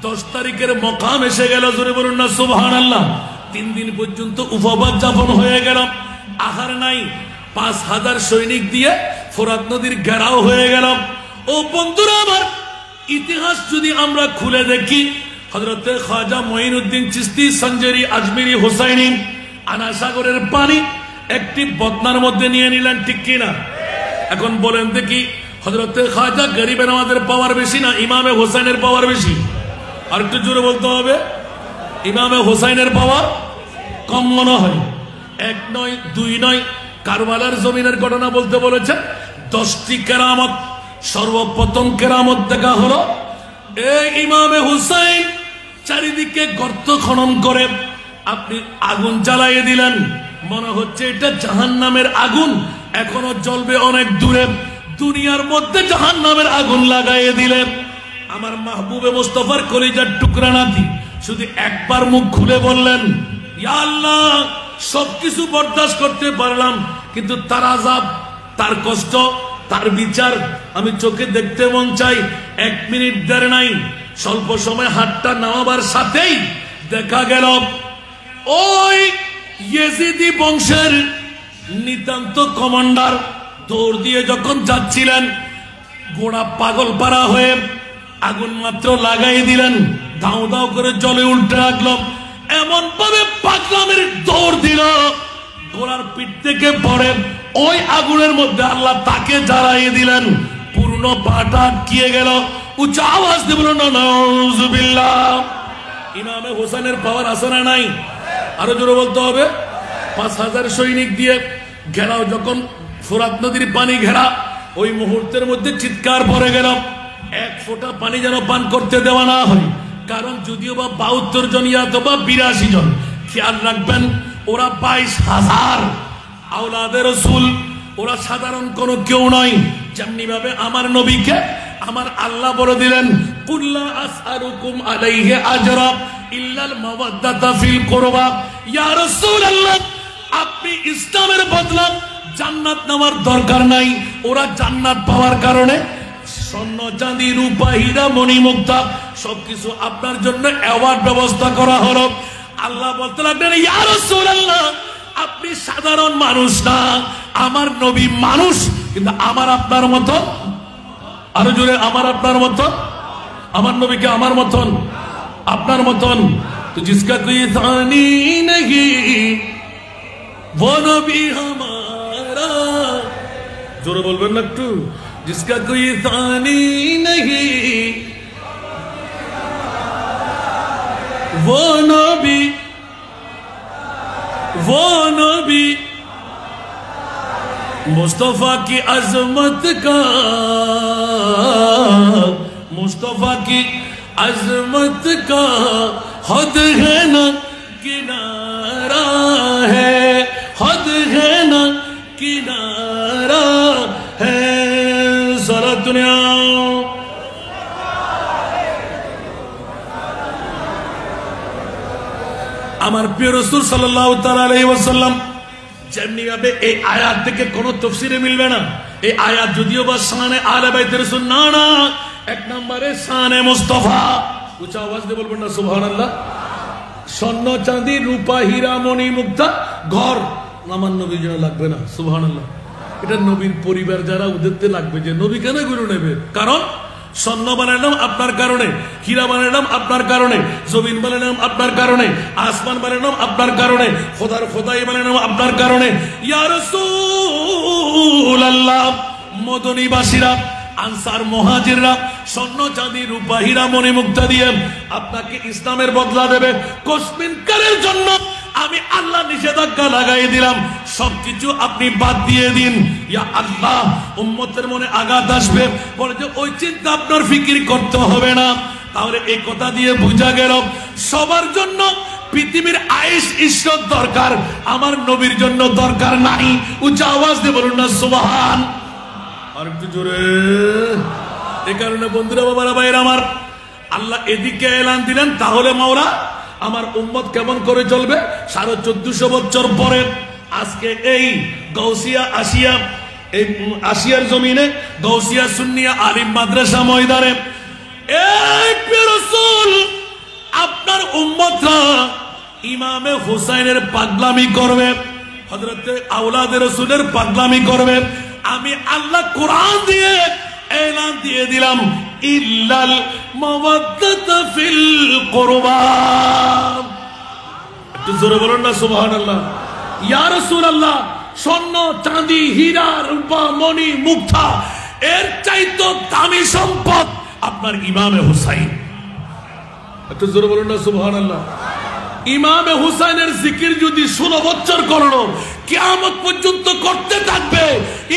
10 তারিখের মকাম এসে গেল, জোরে বলুন না সুবহানাল্লাহ। 3 দিন পর্যন্ত উপবাস যাপন হয়ে গেল, আহার নাই। 5000 সৈনিক দিয়ে ফোরাত নদীর ঘেরাও হয়ে গেল। ও বন্ধুরা আমার, ইতিহাস যদি আমরা খুলে দেখি, হযরতে খাজা মঈনুদ্দিন চিশতি সঞ্জেরি আজমিরি হুসাইনি আনাসাগরের পানি একটি বদনার মধ্যে নিয়ে নিলেন, ঠিক কিনা? এখন বলেন দেখি, হযরতে খাজা গরিবে নওয়াজের পাওয়ার বেশি না ইমামে হুসাইনের পাওয়ার বেশি? আর একটু জোরে বলতে হবে, ইমামে হুসাইনের পাওয়ার কম মনে হয়। 1 নয় 2 নয়, কারবালার জমিনের ঘটনা বলতে বলেছে। 10টি কেরামত, সর্বপ্রথম কেরামত দেখা হলো এই ইমামে হুসাইন চারিদিকে গর্ত খনন করে আপনি আগুন জ্বালিয়ে দিলেন। মনে হচ্ছে এটা জাহান্নামের আগুন, এখনো জ্বলবে অনেক দূরে। দুনিয়ার মধ্যে জাহান্নামের আগুন লাগাইয়ে দিলেন। আমার মাহবুবে মুস্তাফার কলিজার টুকরা নাতি শুধু একবার মুখ খুলে বললেন, ইয়া আল্লাহ, সবকিছু বরদাস্ত করতে পারলাম, কিন্তু তার আযাব, তার কষ্ট, তার বিচার আমি চোখে দেখতে মন চাই। 1 মিনিট দেরি নাই, স্বল্প সময় হাতটা নামাবার সাথেই দেখা গেল ওই ইয়েজিদি বংশের নিতান্ত কমান্ডার দৌড় দিয়ে যখন যাচ্ছিলেন, গোড়া পাগল পাড়া হয়ে আগুন মাত্র লাগাই দিলেন, দাও দাও করে জলে উল্টে রাখলো। এমন ভাবে পাগলামের দৌড় দিল, গোড়ার পিঠ থেকে পড়ে ওই আগুনের মধ্যে আল্লাহ তাকে জ্বালিয়ে দিলেন। পূর্ণ পাটা আটকিয়ে গেল। উচ্চ আওয়াজ দিয়ে বলুন নাউযুবিল্লাহ। ইমামে হোসেনের পাওয়ার আছে না নাই? আরো জোরে বলতে হবে। 5000 সৈনিক দিয়ে ঘেরাও, যখন ফোরাত নদীর পানি ঘেরা, ওই মুহূর্তের মধ্যে চিৎকার পড়ে গেল, 1 ফোঁটা পানি যেন পান করতে দেওয়া না হয়। কারণ যদিও বা 72 জন অথবা 82 জন, খেয়াল রাখবেন ওরা 22,000 আওলাদে রাসূল, ওরা সাধারণ কোনো কেউ নয়। যেমনি ভাবে আমার নবীকে আমার আল্লাহ বলে দিলেন, কুল্লা আসআলুকুম আলাইহি আজরা ইল্লাল মাওয়াদ্দাতা ফিল কুরবা। ইয়া রাসূলুল্লাহ, আপনি ইসলামের বদলা জান্নাত নেওয়ার দরকার নাই। ওরা জান্নাত পাওয়ার কারণে স্বর্ণ, চাঁদি, রূপা, হীরা, মণি, মুক্তা সবকিছু আপনার জন্য অ্যাওয়ার্ড ব্যবস্থা করা হলো। আল্লাহ বলতে লাগলেন, ইয়া রাসূলুল্লাহ, আপনি সাধারণ মানুষ না, আমার নবী মানুষ, কিন্তু আমার আপনার মতো। আরো জোরে, আমার আপনার মতো। আমার নবীকে আমার মতন, আপনার মতন। তো জিসকা কোই সানি নেহি वो नबी हमारा, जोरे बोलबेन ना एकटू, जिसका कोई सानी नहीं वो नबी मुस्तफा की अजमत का, मुस्तफा की अजमत का हद है ना किनारा है, हद है ना किनारा है। सारा दुनिया আমার প্রিয় রাসূল সাল্লাল্লাহু তাআলা আলাইহি ওয়াসাল্লাম যেমনি ভাবে এই আয়াত থেকে কোন তাফসীরে মিলবে না। এই আয়াত যদিও বা শানে আলে বাইতের রাসূল না, না, 1 নম্বরে শানে মুস্তাফা। উচ্চ আওয়াজ দিয়ে বলবেন না সুবহানাল্লাহ। স্বর্ণ, চাঁদি, রূপা, হীরা, মণি, মুক্তা ঘর আমার নবীর জন্য লাগবে না। সুবহানাল্লাহ। এটা নবীর পরিবার যারা ওদেরতে লাগবে, যে নবী কেন গুলো নেবে? কারণ স্বর্ণ বানালাম আপনার কারণে, হীরা বানালাম আপনার কারণে, জমিন বানালাম আপনার কারণে, আসমান বানালাম আপনার কারণে, খোদার খোদাই বানালাম আপনার কারণে। ইয়া রাসূলুল্লাহ, মদনীবাসীরা, আনসার, মুহাজিররা স্বর্ণ, চাঁদি, রূপা, হীরা, মণি, মুক্তা দিয়ে আপনাকে ইসলামের বদলা দেবে। কসমিন কালের জন্য আমি আল্লাহ নিষেধাজ্ঞা লাগাই দিলাম, সবকিছু আপনি বাদ দিয়ে দিন। ইয়া আল্লাহ, উম্মতের মনে আঘাত আসবে, বলে যে ওই চিন্তা আপনার ফিকির করতে হবে না। তাহলে এই কথা দিয়ে বোঝা গেল সবার জন্য পৃথিবীর আয়েশ ইশরত দরকার, আমার নবীর জন্য দরকার নাই। উচ্চ আওয়াজ দিয়ে বলুন না সুবহান। আর একটু জোরে। এই কারণে বন্ধুরা, বাবারা, ভাইরা আমার, আল্লাহ এদিকে এলান দিলেন, তাহলে মাওলা আমার উম্মত কেমন করে চলবে 1450 বছর পরে। আজকে এই গাউসিয়া আসিয়া, এই আসিয়ার জমিনে গাউসিয়া সুন্নিয়া আলিম মাদ্রাসা ময়দানে এই প্রিয় রাসূল আপনার উম্মতরা ইমামে হুসাইনের পাগলামি করবে, হযরতে আওলাদে রাসূলের পাগলামি করবে। আমি আল্লাহ কোরআন দিয়ে এলান দিয়ে দিলাম, ইল্লাল মাওয়াদ্দাতা ফিল কুরবা। একটু জোরে বলুন না সুবহানাল্লাহ। ইয়া রাসূলুল্লাহ, স্বর্ণ চাঁদি হীরা রূপা মণি মুক্তা এর চাইতে দামি সম্পদ আপনার ইমামে হুসাইন। একটু জোরে বলুন না সুবহানাল্লাহ। ইমামে হুসাইনের জিকির যদি 16 বছর করলো, কিয়ামত পর্যন্ত করতে থাকবে,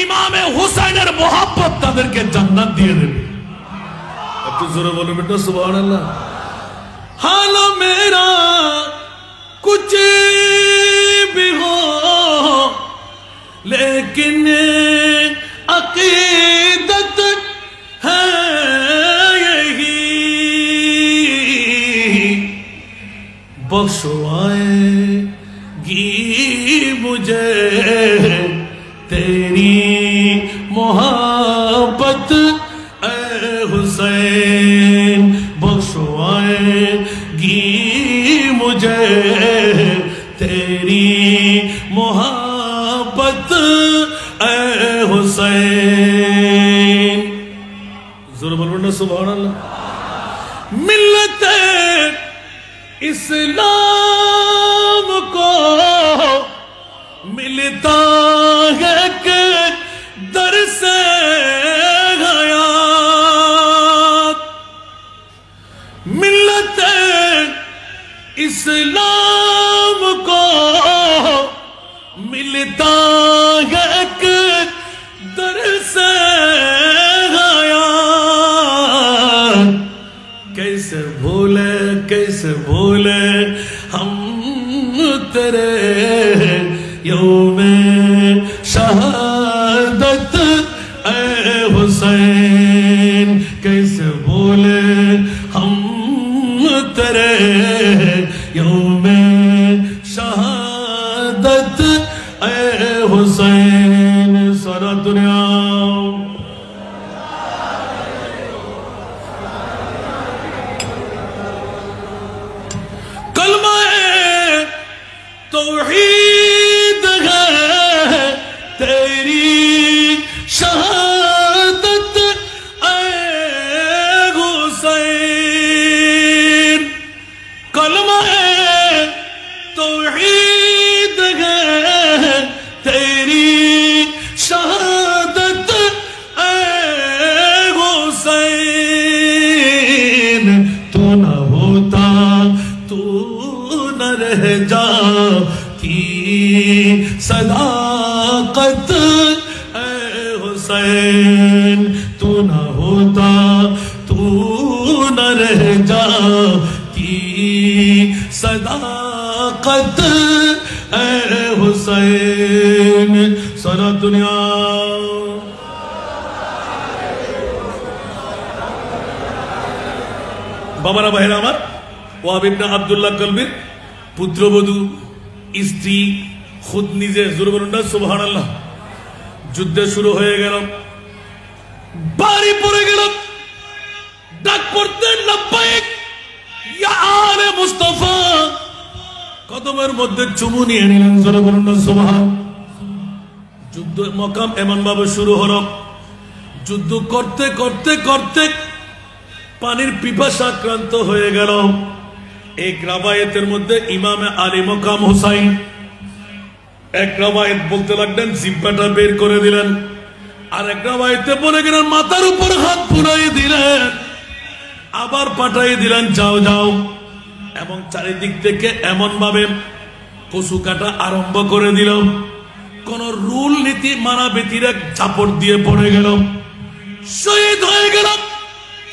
ইমামে হুসাইনের মোহাব্বত তাদেরকে জান্নাত দিয়ে দেবে। একটু জোরে বলুন বেটা সুবহানাল্লাহ। হাল মেরা কুছ भी हो लेकिन अकीदत है यही, बख्शवाएगी मुझे तेरी मोहब्बत ऐ हुसैन, बख्शवाएगी मुझे तेरी मोहब्बत ऐ हुसैन। जोर बोलो ना सुभान अल्लाह। मिलते इस्लाम को मिलता है कि दर से हयात, मिलते इस्लाम को मिलता है कि दर से हयात, कैसे भूले हम तेरे यौमे शहादत ऐ हुसैन, कैसे भूले हम तेरे यौमे शहादत ऐ हुसैन। सारा दुनिया कलमा तौहीद है तेरी शहादत ऐ हुसैन, कलमा तौहीद है तेरी शहादत ऐ हुसैन, तू न होता तू न रह जाती सदाकत ऐ हुसैन, तू न होता तू न रह जाती सदाकत ऐ हुसैन। सारा दुनिया বাবারা ভাইরা আমার, ওয়াহাব ইবনে আব্দুল্লাহ কলবির পুত্রবধূ স্ত্রী খুদ নিজে, জোরে বলুন না সুবহানাল্লাহ। যুদ্ধ শুরু হয়ে গেল, বাড়ি পড়ে গেল, ডাক পড়তে লব্বাইক ইয়া আলে মুস্তাফা, কদমের মধ্যে চুমু নিয়ে নিলেন, জোরে বলুন না সুবহান। যুদ্ধ মকাম এমন ভাবে শুরু হলো, যুদ্ধ করতে করতে করতে পানির পিপাসা আক্রান্ত হয়ে গেল। এক রাবায়েতের মধ্যে ইমামে আলী মকাম হুসাইন, এক রাবায়েত বলতে লাগলেন জিব্বাটা বের করে দিলেন, আর এক রাবায়েতে বলে গেলেন মাথার উপর হাত বুলাই দিলেন, আবার পাঠাই দিলেন যাও যাও, এবং চারিদিক থেকে এমন ভাবে কচু কাটা আরম্ভ করে দিল। কোন রুল নীতি মানা ব্যতিরে চাপড় দিয়ে পড়ে গেল, শহীদ হয়ে গেল।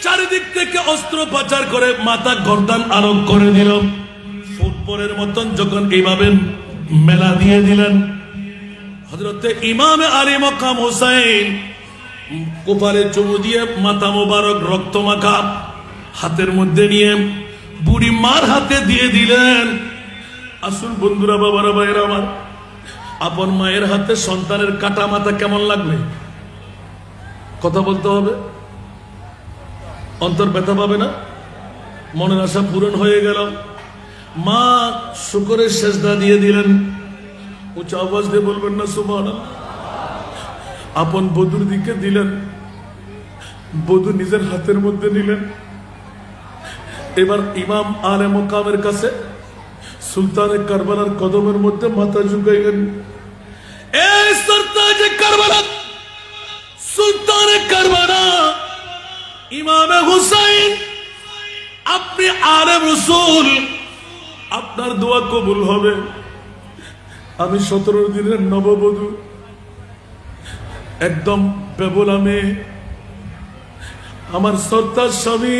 চারিদিক থেকে অস্ত্র পাচার করে মাথা গর্দান আরোপ করে দিল। ফুটবলের মতন যখন এইভাবে মেলা দিয়ে দিলেন, হযরতে ইমামে আলী মকাম হোসাইন কপালে চুমু দিয়ে মাথা মোবারক রক্ত মাখা হাতের মধ্যে নিয়ে বুড়ি মার হাতে দিয়ে দিলেন। আসুন বন্ধুরা, বাবারা, ভাইয়েরা আমার, আপন মায়ের হাতে সন্তানের কাটা মাথা কেমন লাগবে? কথা বলতে হবে, অন্তর ব্যথা পাবে না? মনের আশা পূরণ হয়ে গেল। মা শুকরের সেজদা দিয়ে দিলেন। উচ্চ আওয়াজ দিয়ে বলবেন না সুবহানাল্লাহ? আপন বধূর দিকে দিলেন, বধূ নিজের হাতের মধ্যে নিলেন। এবার ইমাম আলে মুকামের কাছে সুলতানে কারবালার কদমের মধ্যে মাথা ঝুঁকাইলেন। এই সরতাজে কারবালা, সুলতানে কারবালা, ইমামে হুসাইন, আপনি আলেম রাসূল, আপনার দোয়া কবুল হবে। আমি 17 দিনের নববধূ, একদম বেবলা মেয়ে। আমার সর্দার স্বামী,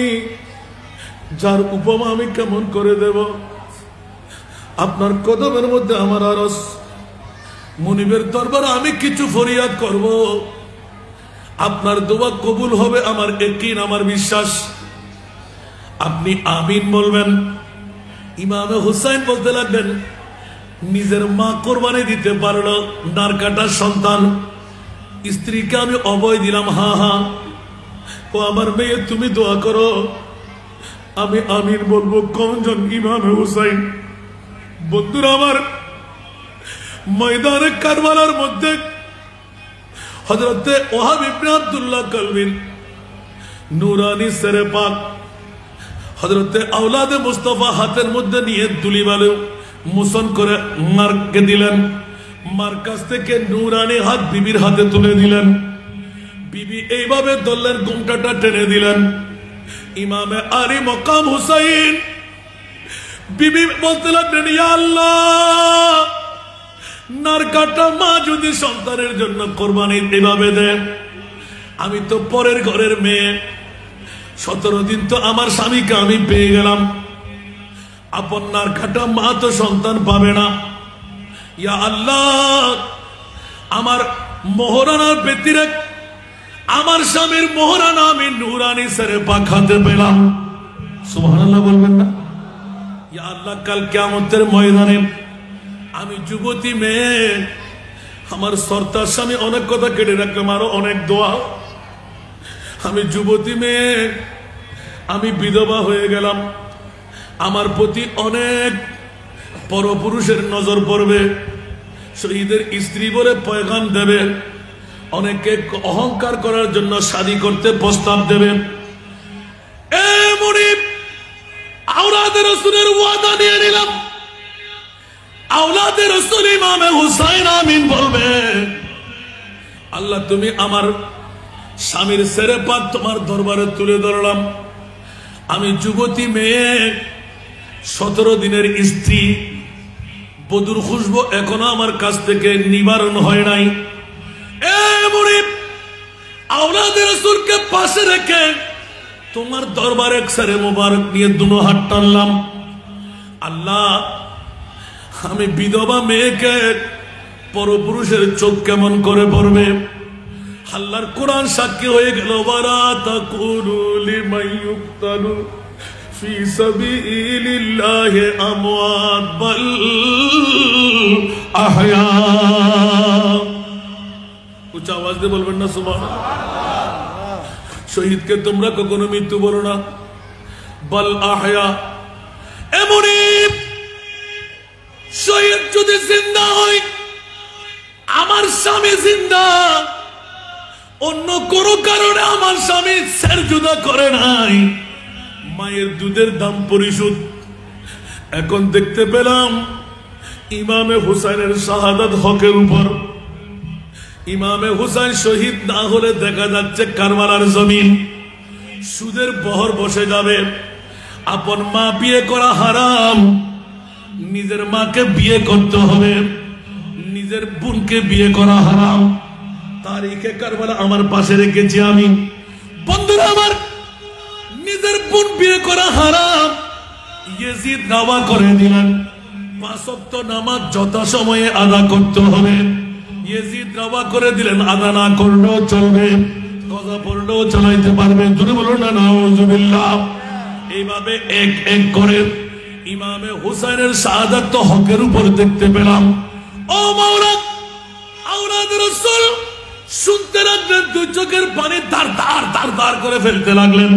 যার উপমা আমি কেমন করে দেব? আপনার কদমের মধ্যে আমার আরজ, মুনিবের দরবারে আমি কিছু ফরিয়াদ করব, আপনার দোয়া কবুল হবে, আমার ইয়াকিন, আমার বিশ্বাস। আপনি আমিন বলবেন। ইমামে হুসাইন বলতে লাগলেন, নিজের মা কোরবানি দিতে পারলো, নারকাটার সন্তান, স্ত্রীকে আমি অভয় দিলাম, হা হা, ও আমার মেয়ে তুমি দোয়া করো, আমি আমিন বলবো। কোনজন? ইমামে হুসাইন। বন্ধুরা আমার, ময়দানে কারবালার মধ্যে হযরতে ওহাব ইবনে আব্দুল্লাহ কালবিন নুরানি সেরে পাক হযরতে আওলাদে মুস্তাফা হাতের মধ্যে নিয়ে তুলি বালু মুসন করে মারকে দিলেন। মার কাছ থেকে নুরানি হাত বিবির হাতে তুলে দিলেন। বিবি এইভাবে ধরলেন, ঘুমটাটা টেনে দিলেন। ইমামে আলী মকাম হুসাইন, বিবি বলতে লাগলেন, ইয়া আল্লাহ, নারকাটা মা যদি সন্তানের জন্য কোরবানি এভাবে দেন, আমি তো পরের ঘরের মেয়ে, 17 দিন তো আমার স্বামীকে আমি পেয়ে গেলাম, আপন নারকাটা মা তো সন্তান পাবে না। ইয়া আল্লাহ, আমার মোহরানার ব্যতিরেক আমার স্বামীর মোহরানা আমি নুরানি সেরে পাখাতে পেলাম। সুবহানাল্লাহ বলবেন না? ইয়া আল্লাহ, কাল কিয়ামতের ময়দানে আমি যুবতী মেয়ে, আমার সর্দার স্বামী অনেক কথা কেটে রাখলাম, আরো অনেক দোয়া। আমি যুবতী মেয়ে, আমি বিধবা হয়ে গেলাম, আমার প্রতি অনেক পরপুরুষের নজর পড়বে, শহীদের স্ত্রী বলে পয়গাম দেবে, অনেকে অহংকার করার জন্য শাদী করতে প্রস্তাব দেবে। মুনিব, আওলাদে রাসূলের ওয়াদা নিয়ে নিলাম, আওলাদে রাসূল ইমামে হুসাইন আমিন বলবে। আল্লাহ, তুমি আমার স্বামীর সেরে পাত তোমার দরবারে তুলে ধরলাম। আমি যুবতী মেয়ে, 17 দিনের স্ত্রী, বধুর খুশবু এখনো আমার কাছ থেকে নিবারণ হয় নাই। মুনিব, আওলাদে রাসূলকে পাশে রেখে তোমার দরবারে সেরে মোবারক নিয়ে দুনো হাত টানলাম। আল্লাহ, আমি বিধবা মেয়েকে পরপুরুষের চোখ কেমন করে পড়বে? আল্লাহর কোরআন সাক্ষী হয়ে গেল, ওয়ালা তাকুলু লিমান ইউক্তালু ফি সাবিলিল্লাহি আমওয়াত বাল আহয়া। উচ্চ আওয়াজ দিয়ে বলবেন না সুবহানাল্লাহ? শহীদকে তোমরা কখনো মৃত্যু বলো না, বাল আহয়া। এমনই শহীদ যদি জিন্দা হয়, আমার স্বামী জিন্দা, অন্য কোন কারণে আমার স্বামী সেরজুদা করে নাই, মায়ের দুধের দাম পরিশোধ। এখন দেখতে পেলাম ইমামে হুসাইনের শাহাদাত হকের উপর। ইমামে হুসাইন শহীদ না হলে দেখা যাচ্ছে কারবালার জমিন সুদের বহর বসে যাবে। আপন মা বিয়ে করা হারাম, নিজের মাকে বিয়ে করতে হবে। নিজের নিজের বোনকে বিয়ে করা হারাম, তারিখে কারবালা আমার পাশে রেখেছি আমি। বন্ধুরা আমার, নিজের বোন বিয়ে করা হারাম, ইয়াজিদ দাওয়া করে দিলেন 5 ওয়াক্ত নামাজ যথাসময়ে আদা করতে হবে। ইয়াজিদ দাওয়া করে দিলেন আদা না করলেও চলবে, কজা পড়লেও চালাইতে পারবে। জোরে বলুন না নাউজুবিল্লাহ। এইভাবে এক এক করে ইমামে হুসাইনের শাহাদাত তো হকের উপর দেখতে পেলাম। ও মাওলা, আওলাদ রাসূল শুনতে লাগলেন, দুই চোখের পানি দার দার দার দার করে ফেলতে লাগলেন।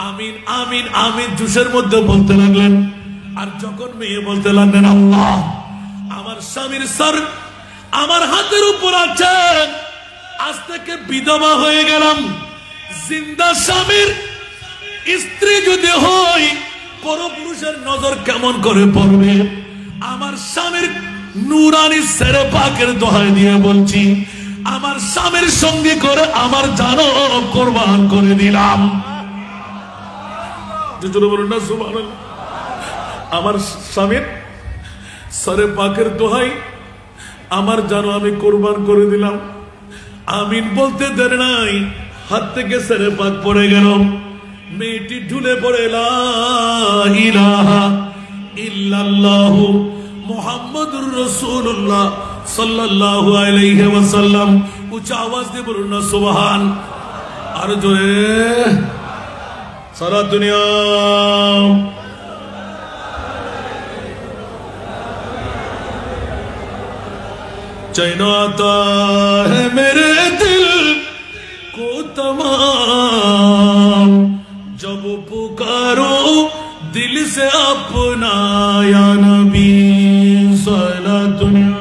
আমিন আমিন আমিন জুসের মধ্যে বলতে লাগলেন। আর যখন মেয়ে বলতে লাগলেন, আল্লাহ আমার স্বামীর সর আমার হাতের উপর আছে, আজ থেকে বিধবা হয়ে গেলাম। জিন্দা স্বামীর স্ত্রী যদি হয়, পরপুরুষের নজর কেমন করে পড়বে? আমার স্বামীর নুরানি সেরে পাকের দোহাই দিয়ে বলছি, আমার স্বামীর সঙ্গে করে আমার জানো কোরবান করে দিলাম। বলুন না সুবহানাল্লাহ। আমার স্বামীর সেরে পাকের দোহাই আমার জানো আমি কোরবান করে দিলাম। আমিন বলতে দেরি নাই, হাত থেকে সেরে পাক পড়ে গেল। মেয়েটি ঢুলে পড়ে লা ইলাহা ইল্লাল্লাহু মুহাম্মাদুর রাসূলুল্লাহ সাল্লাল্লাহু আলাইহি ওয়াসাল্লাম। উচ্চ আওয়াজ দিয়ে বলুন না সুবহান। আর জোরে সারা দুনিয়া चैन आता है मेरे दिल को तमाम, जब पुकारो दिल से अपना या नबी सारा दुनिया।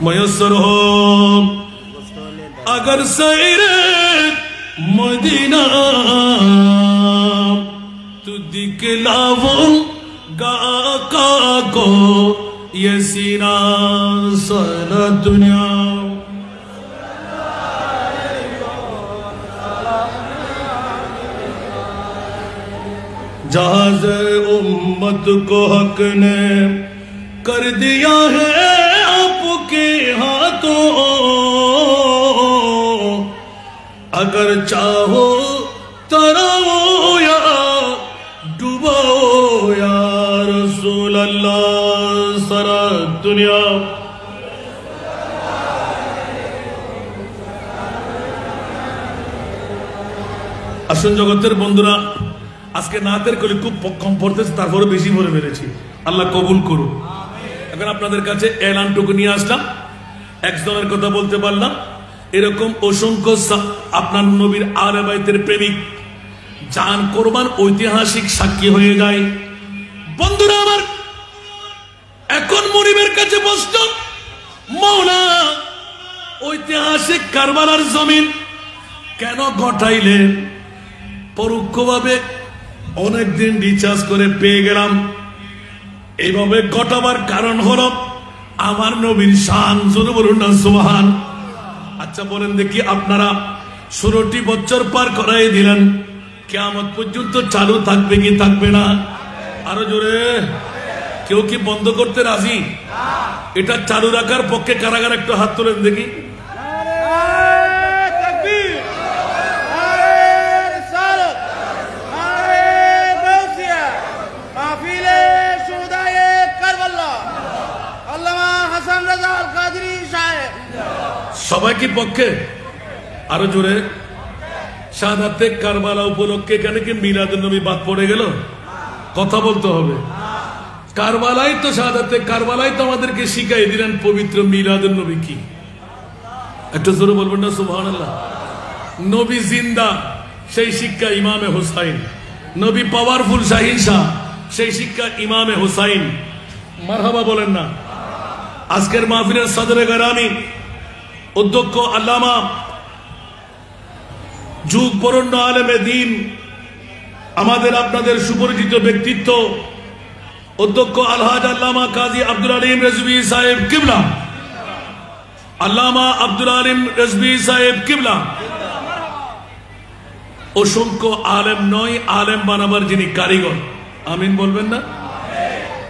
मयसर हो अगर सैरे मदीना तू दिखलाऊंगा आका को ये सीना सारा दुनिया। जहाज उम्मत को हक ने कर दिया है आपके हाथों, अगर चाहो तराओ या डुबाओ या रसूल अल्लाह सारा दुनिया। আসুন জগতের বন্ধুরা, আজকে নাতের কলি খুব কম পড়তেছে, তারপরে বেশি পড়ে ফেলেছি, আল্লাহ কবুল করুন। এখন আপনাদের কাছে এলানটুকু নিয়ে আসলাম, একজনের কথা বলতে পারলাম। এরকম অসংখ্য আপনার নবীর আহলে বাইতের প্রেমিক জান কোরবান ঐতিহাসিক সাক্ষী হয়ে যায়। বন্ধুরা আমার, এখন মনিবের কাছে প্রশ্ন, মাওলা ঐতিহাসিক কারবালার জমিন কেন ঘটাইলেন? পরোক্ষভাবে অনেকদিন রিচার্জ করে পেয়ে গেলাম। এইভাবে ঘটাবার কারণ হলো আমার নবীর শান। শুনে বলুন না সুবহান। আচ্ছা বলেন দেখি, আপনারা 16টি বছর পার করাই দিলেন, কিয়ামত পর্যন্ত চালু থাকবে কি থাকবে না? আরো জোরে। কেউ কি বন্ধ করতে রাজি? এটা চালু রাখার পক্ষে কারাগার একটু হাত তোলেন দেখি। সবাই কি পক্ষে? আরো জোরে। শাহাদাতে কারবালা উপলক্ষে এখানে কি মিলাদুন নবী বাদ পড়ে গেল? কথা বলতে হবে। কারবালাই তো শাহাদাতে কারবালাই তো আমাদেরকে শিখাই দিলেন পবিত্র মিলাদুন নবী কি। একটু জোরে বলবেন না সুবহানাল্লাহ। নবী জিন্দা, সেই শিক্ষা ইমামে হুসাইন। নবী পাওয়ারফুল শাহিন শাহ, সেই শিক্ষা ইমামে হুসাইন। মারহাবা বলেন না। আজকের মাহফিলের সদরে গরামি অধ্যক্ষ আল্লামা যুগ বরণ্য আলেমে দ্বীন, আমাদের আপনাদের সুপরিচিত ব্যক্তিত্ব অধ্যক্ষ আলহাজ আল্লামা কাজী আব্দুল আলিম রেজভী সাহেব কিবলা, আল্লামা আব্দুল আলিম রেজভী সাহেব কিবলা, অসংখ্য আলেম নয়, আলেম বানাবার যিনি কারিগর। আমিন বলবেন না?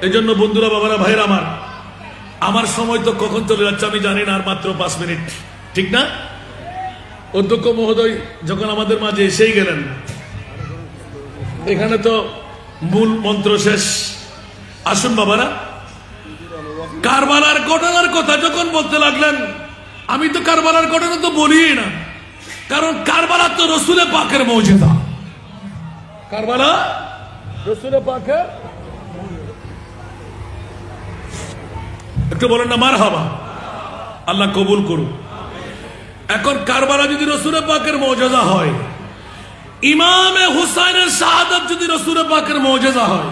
এই জন্য বন্ধুরা, বাবারা, ভাইরা আমার সময় তো কখন চলে যাচ্ছে আমি জানি না, আর মাত্র 5 মিনিট, ঠিক না? অধ্যক্ষ মহোদয় যখন আমাদের মাঝে এসেই গেলেন, এখানে তো মূল মন্ত্র শেষ। আসুন বাবারা, কারবালার ঘটনার কথা যখন বলতে লাগলেন, আমি তো কারবালার ঘটনা তো বলি না, কারণ কারবালা তো রসুলে পাকের মৌজিদা। কারবালা রসুলে পাকের, একটু বলেন না মারহাবা, আল্লাহ কবুল করুন। এখন কারবালা যদি রসুলে পাকের মৌজিদা হয়, ইমামে হুসাইনের শাহাদাত যদি রসুলে পাকের মৌজিদা হয়,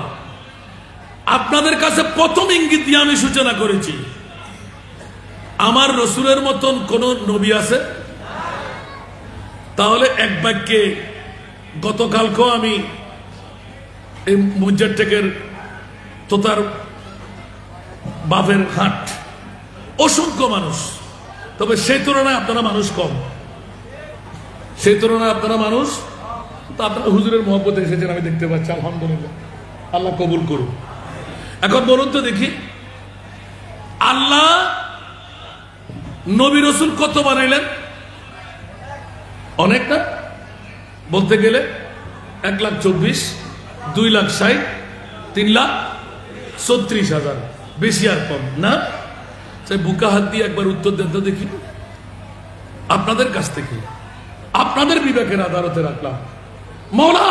আপনাদের কাছে প্রথম ইঙ্গিত দিয়ে আমি সূচনা করেছি, আমার রসুলের মতন কোন নবী আছে? তাহলে এক বাক্যে, গতকালকেও আমি এই মুজার টেকের তোতার বাপের হাট, অসংখ্য মানুষ, তবে সেই তুলনায় আপনারা মানুষ কম, সেই তুলনায় আপনারা মানুষ তো আপনারা হুজুরের মহব্বতে এসেছেন, আমি দেখতে পাচ্ছি, আলহামদুলিল্লাহ, আল্লাহ কবুল করুন। এখন বলুন তো দেখি, আল্লাহ নবী রসুল কত বানাইলেন? অনেক না? বলতে গেলে 1,24,000, 2,60,000, 3,36,000, বেশি আর কম না? তাই বুকা হাত দিয়ে একবার উত্তর দেন তো দেখি, আপনাদের কাছ থেকে, আপনাদের বিবেকের আদালতে রাখলাম। মওলা,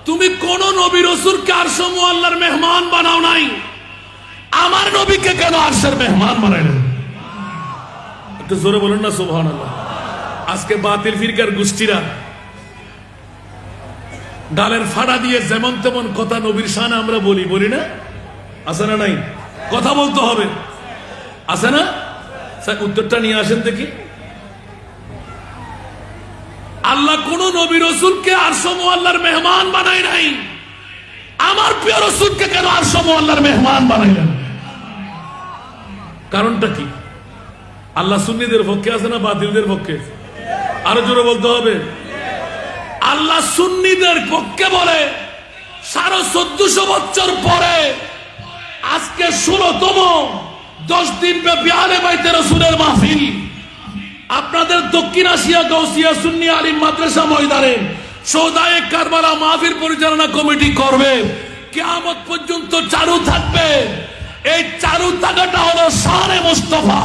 তুমি কোন নবী রসুলকে আরশ মুআল্লার মেহমান বানাও নাই, আমার নবীকে কেন আরশের মেহমান বানাইলেন? একটু জোরে বলুন না সুবহানাল্লাহ। আজকে বাতিল ফিরকার গোষ্ঠীরা ডালের ফাড়া দিয়ে যেমন তেমন কথা নবীর শানে আমরা বলি না? আছে না নাই? কথা বলতে হবে, আছে না? উত্তরটা নিয়ে আসেন দেখি। আল্লাহ কোন নবী রসুলকে আরশ মুআল্লার মেহমান বানাই নাই, আমার প্রিয় রসুলকে কেন আরশ মুআল্লার মেহমান বানাইলেন? কারণটা কি? আল্লাহ সুন্নিদের পক্ষে আছে না বাতিলদের পক্ষে? আরো জোরে বলতে হবে। আল্লাহ সুন্নিদের পক্ষে বলে 1450 বছর পরে আজকে 16তম 10 দিন ব্যাপী আলে বাইতে রাসূলের মাহফিল আপনাদের দক্ষিণ এশিয়া গাউসিয়া সুন্নি আলিম মাদ্রাসা ময়দানে সৌদায়ে কারবালা মাহফিল পরিচালনা কমিটি করবে, কিয়ামত পর্যন্ত চালু থাকবে। এই চালু থাকাটা হলো শানে মুস্তাফা।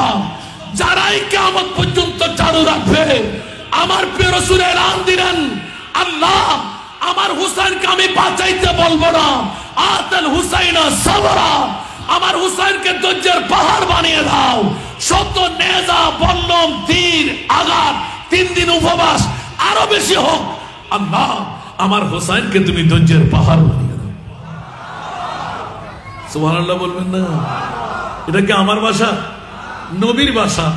যারাই কিয়ামত পর্যন্ত চালু রাখবে, আমার প্রিয় রাসূল এলান দিলেন, আল্লাহ আমার হুসাইনকে আমি বাঁচাইতে বলবো না, আতাল হুসাইনা সাবরা, আমার হুসাইনকে ধৈর্যের পাহাড় বানিয়ে দাও। শত নেজা, বল্লম, তীর, আঘাত, 3 দিন উপবাস আরো বেশি হোক, আল্লাহ আমার হুসাইনকে তুমি ধৈর্যের পাহাড় বানিয়ে দাও। সুবহানাল্লাহ বলবেন না? এটা কি আমার ভাষা? নবীর ভাষা।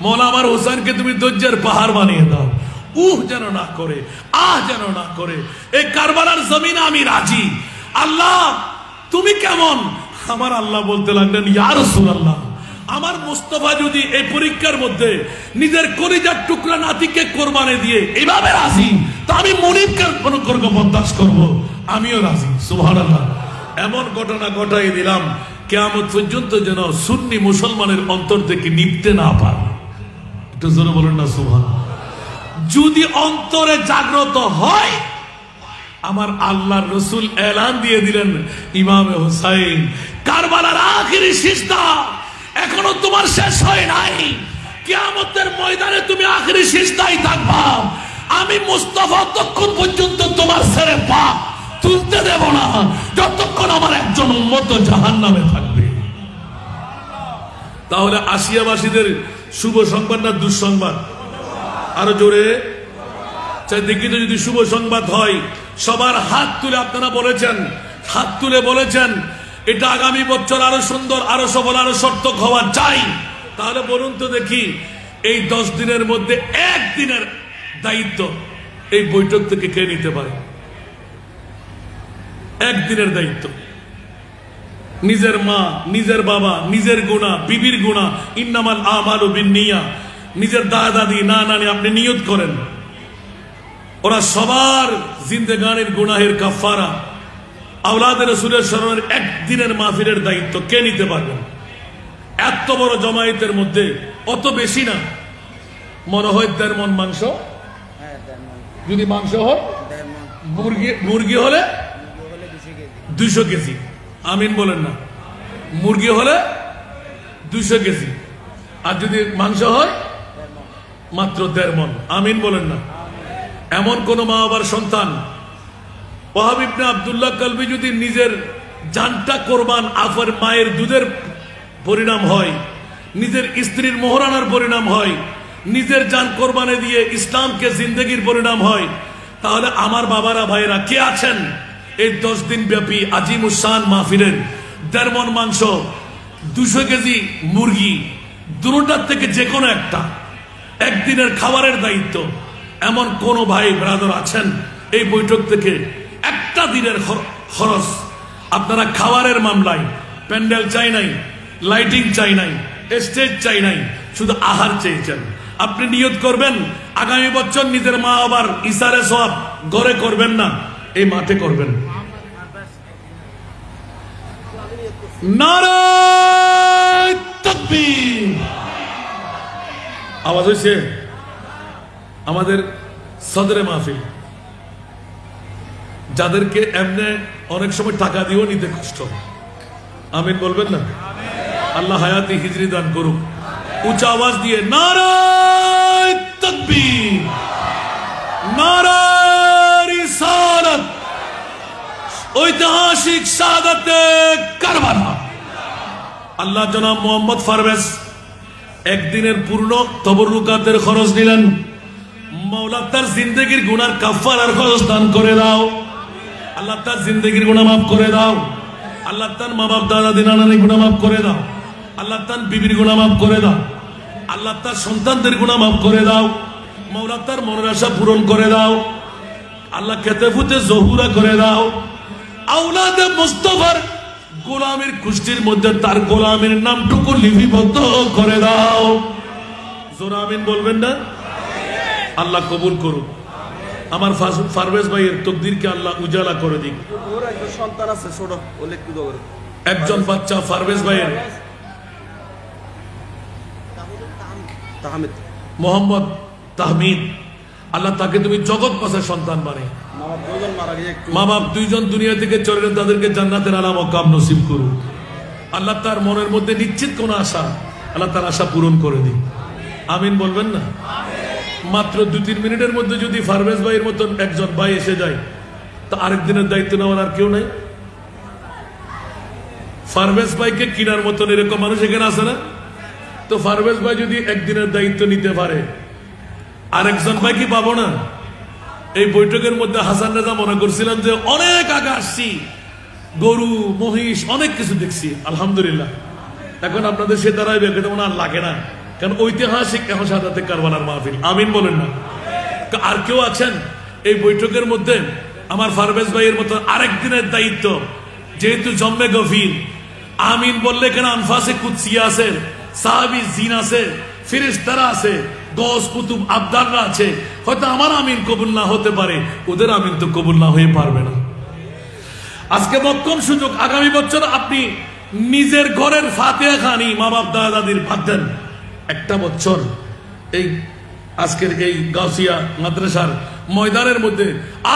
মওলা আমার হুসাইনকে তুমি ধৈর্যের পাহাড় বানিয়ে দাও। যেন না করে, যেন না করে। এই কারবালার জমিনে আমি রাজি। আল্লাহ তুমি কেমন? আমার আল্লাহ বলতে লাগলেন, ইয়া রাসূলুল্লাহ, আমার মুস্তাফা যদি এই পরীক্ষার মধ্যে নিজের কলিজার টুকরা নাতিকে কোরবানি দিয়ে এভাবে রাজি, তো আমি মুনিবকে অনুকর্গ বরদাস্ত করব, আমিও রাজি। সুবহানাল্লাহ। এমন ঘটনা ঘটাই দিলাম, কিয়ামত পর্যন্ত যেন সুন্নি মুসলমানের অন্তর থেকে নিভতে না পারে। একটু জোরে বলুন না সুবহানাল্লাহ। যদি অন্তরে জাগ্রত হয়, আমার আল্লাহর রাসূল এলান দিয়ে দিলেন, ইমামে হুসাইন কারবালার আখিরি সিজদা এখনো তোমার শেষ হয় নাই, কিয়ামতের ময়দানে তুমি আখিরি সিজদায় থাকবা। আমি মুস্তাফা ততক্ষণ পর্যন্ত তোমার ছেড়ে পা তুলতে দেব না যতক্ষণ আমার একজন উম্মত জাহান্নামে থাকবে। তাহলে আসিয়াবাসীদের শুভ সংবাদ না দুঃসংবাদ? আরো জোরে চাই দেখি তো। যদি শুভ সংবাদ হয়, সবার হাত তুলে আপনারা বলেছেন, হাত তুলে বলেছেন এটা আগামী বছর আরো সুন্দর, আরো সফল, আরো সার্থক হওয়া চাই। তাহলে বলুন তো দেখি, এই 10 দিনের মধ্যে একদিনের দায়িত্ব এই বৈঠক থেকে কে নিতে পারে? একদিনের দায়িত্ব। নিজের মা, নিজের বাবা, নিজের গুনাহ, বিবির গুনাহ, ইন্নামাল আমালু বিন্নিয়াত, নিজের দাদা দাদি, না নানি আপনি নিয়ত করেন, ওরা সবার জিন্দেগানির গুনাহের কাফারা আওলাদে রাসূলের স্মরণের একদিনের মাহফিলের দায়িত্ব কে নিতে পারবেন? এত বড় জমায়েতের মধ্যে অত বেশি না, মনে হয় 1.5 মণ মাংস। যদি মাংস হয়, মুরগি হলে 200 কেজি। আমিন বলেন না। মুরগি হলে 200 কেজি, আর যদি মাংস হয় মাত্র 1.5 মণ। আমিন বলেন না। এমন কোন মা বাবার সন্তান ওয়াহাব ইবনে আব্দুল্লাহ কালবি যদি নিজের জানটা কোরবান আফার মায়ের দুধের পরিণাম হয়, নিজের স্ত্রীর মোহরানার পরিণাম হয়, নিজের জান কোরবানে দিয়ে ইসলামকে জিন্দগির পরিণাম হয়, তাহলে আমার বাবারা ভাইরা কে আছেন এই 10 দিন ব্যাপী আজিমুসান মাহফিলের 1.5 মণ মাংস, 200 কেজি মুরগি, দুটার থেকে যে কোনো একটা একদিনের খাবারের দায়িত্ব এমন কোন ভাই ব্রাদার আছেন এই বৈঠক থেকে একটা দিনের খরচ আপনারা খাবারের মামলায়, প্যান্ডেল চাই নাই, লাইটিং চাই নাই, স্টেজ চাই নাই, শুধু আহার চেয়েছেন। আপনি নিয়ত করবেন আগামী বছর নিজের মা আবার ইসারে সওয়াব ঘরে করবেন না, এই মাঠে করবেন। নারায়ে তাকবীর। আওয়াজ হয়েছে? আমাদের সদরে মাহফিল যাদেরকে এমনি অনেক সময় টাকা দিয়েও নিতে কষ্ট, আমিন বলবেন না? আল্লাহ হায়াতি হিজরি দান করুক। উঁচা আওয়াজ দিয়ে নারায়ে তাকবীর, নারায়ে রিসালাত, ঐতিহাসিক শাহাদাতে কারবালা। আল্লাহ জনাব মোহাম্মদ পারভেজ একদিনের পূর্ণ তবরুকাতের খরচ নিলেন। মাওলা তার জিন্দেগির গুনার কাফারার খরচ দান করে দাও। আল্লাহ তার জিন্দেগির গুনাহ মাফ করে দাও। আল্লাহ তার মা বাপ দাদা দিনা নানির গুনাহ মাফ করে দাও। আল্লাহ তার বিবির গুনাহ মাফ করে দাও। আল্লাহ তার সন্তানদের গুনাহ মাফ করে দাও। মাওলা তার মনের আশা পূরণ করে দাও। আল্লাহ খেতে ফুতে জহুরা করে দাও। আওলাদে মুস্তাফার গোলামের কুষ্টির মধ্যে তার গোলামের নামটুকু লিপিবদ্ধ করে দাও। জোরে আমিন বলবেন না? আল্লাহ কবুল করুন। আমার পারভেজ ভাইয়ের তকদিরকে আল্লাহ উজালা করে দিক। ওর একজন সন্তান আছে ছোট, ওলে একটু দৌড়। একজন বাচ্চা পারভেজ ভাইয়ের তাহমিদ, মোহাম্মদ তাহমিদ, আল্লাহ তাকে তুমি জগৎ পাশের সন্তান বানে। মা বাপ 2 জন দুনিয়া থেকে চলে গেলেন, তাদেরকে জান্নাতের আলা মাকাম নসিব করুন। আল্লাহ তার মনের মধ্যে নিশ্চিত কোন আশা, আল্লাহ তার আশা পূরণ করে দিন। আমিন বলবেন না? মাত্র 2-3 মিনিটের মধ্যে যদি পারভেজ ভাইয়ের মতন একজন ভাই এসে যায়, তা আরেক দিনের দায়িত্ব নেওয়ার আর কেউ নাই। পারভেজ ভাইকে কিনার মতন এরকম মানুষ এখানে আছে না? তো পারভেজ ভাই যদি একদিনের দায়িত্ব নিতে পারে, আরেকজন ভাই কি পাবো না? এই বৈঠকের মধ্যে হাসান রাজা মনে করছিলাম যে অনেক আগে আসছি, গরু মহিষ অনেক কিছু দেখছি, আলহামদুলিল্লাহ। এখন আপনাদের সে দ্বারাই বের মনে আর লাগে না, কারণ ঐতিহাসিক এখন শাহাদাতে কারবালার মাহফিল। আমিন বলেন না? আর কেউ আছেন এই বৈঠকের মধ্যে আমার পারভেজ ভাইয়ের মতো আরেক দিনের দায়িত্ব, যেহেতু জম্মে গভীর, আমিন বললে এখানে আনফাসে কুদসিয়া আছে, সাহাবী জিন আছে, ফেরেশতারা আছে, গস কুতুব আবদাররা আছে। হয়তো আমার আমিন কবুল না হতে পারে, ওদের আমিন তো কবুল না হয়ে পারবে না। আজকে মক্কম সুযোগ, আগামী বছর আপনি নিজের ঘরের ফাতিহা খানি মা বাপ দাদা দাদির বাদ দেন, একটা বছর এই আজকের এই গাউসিয়া মাদ্রাসার ময়দানের মধ্যে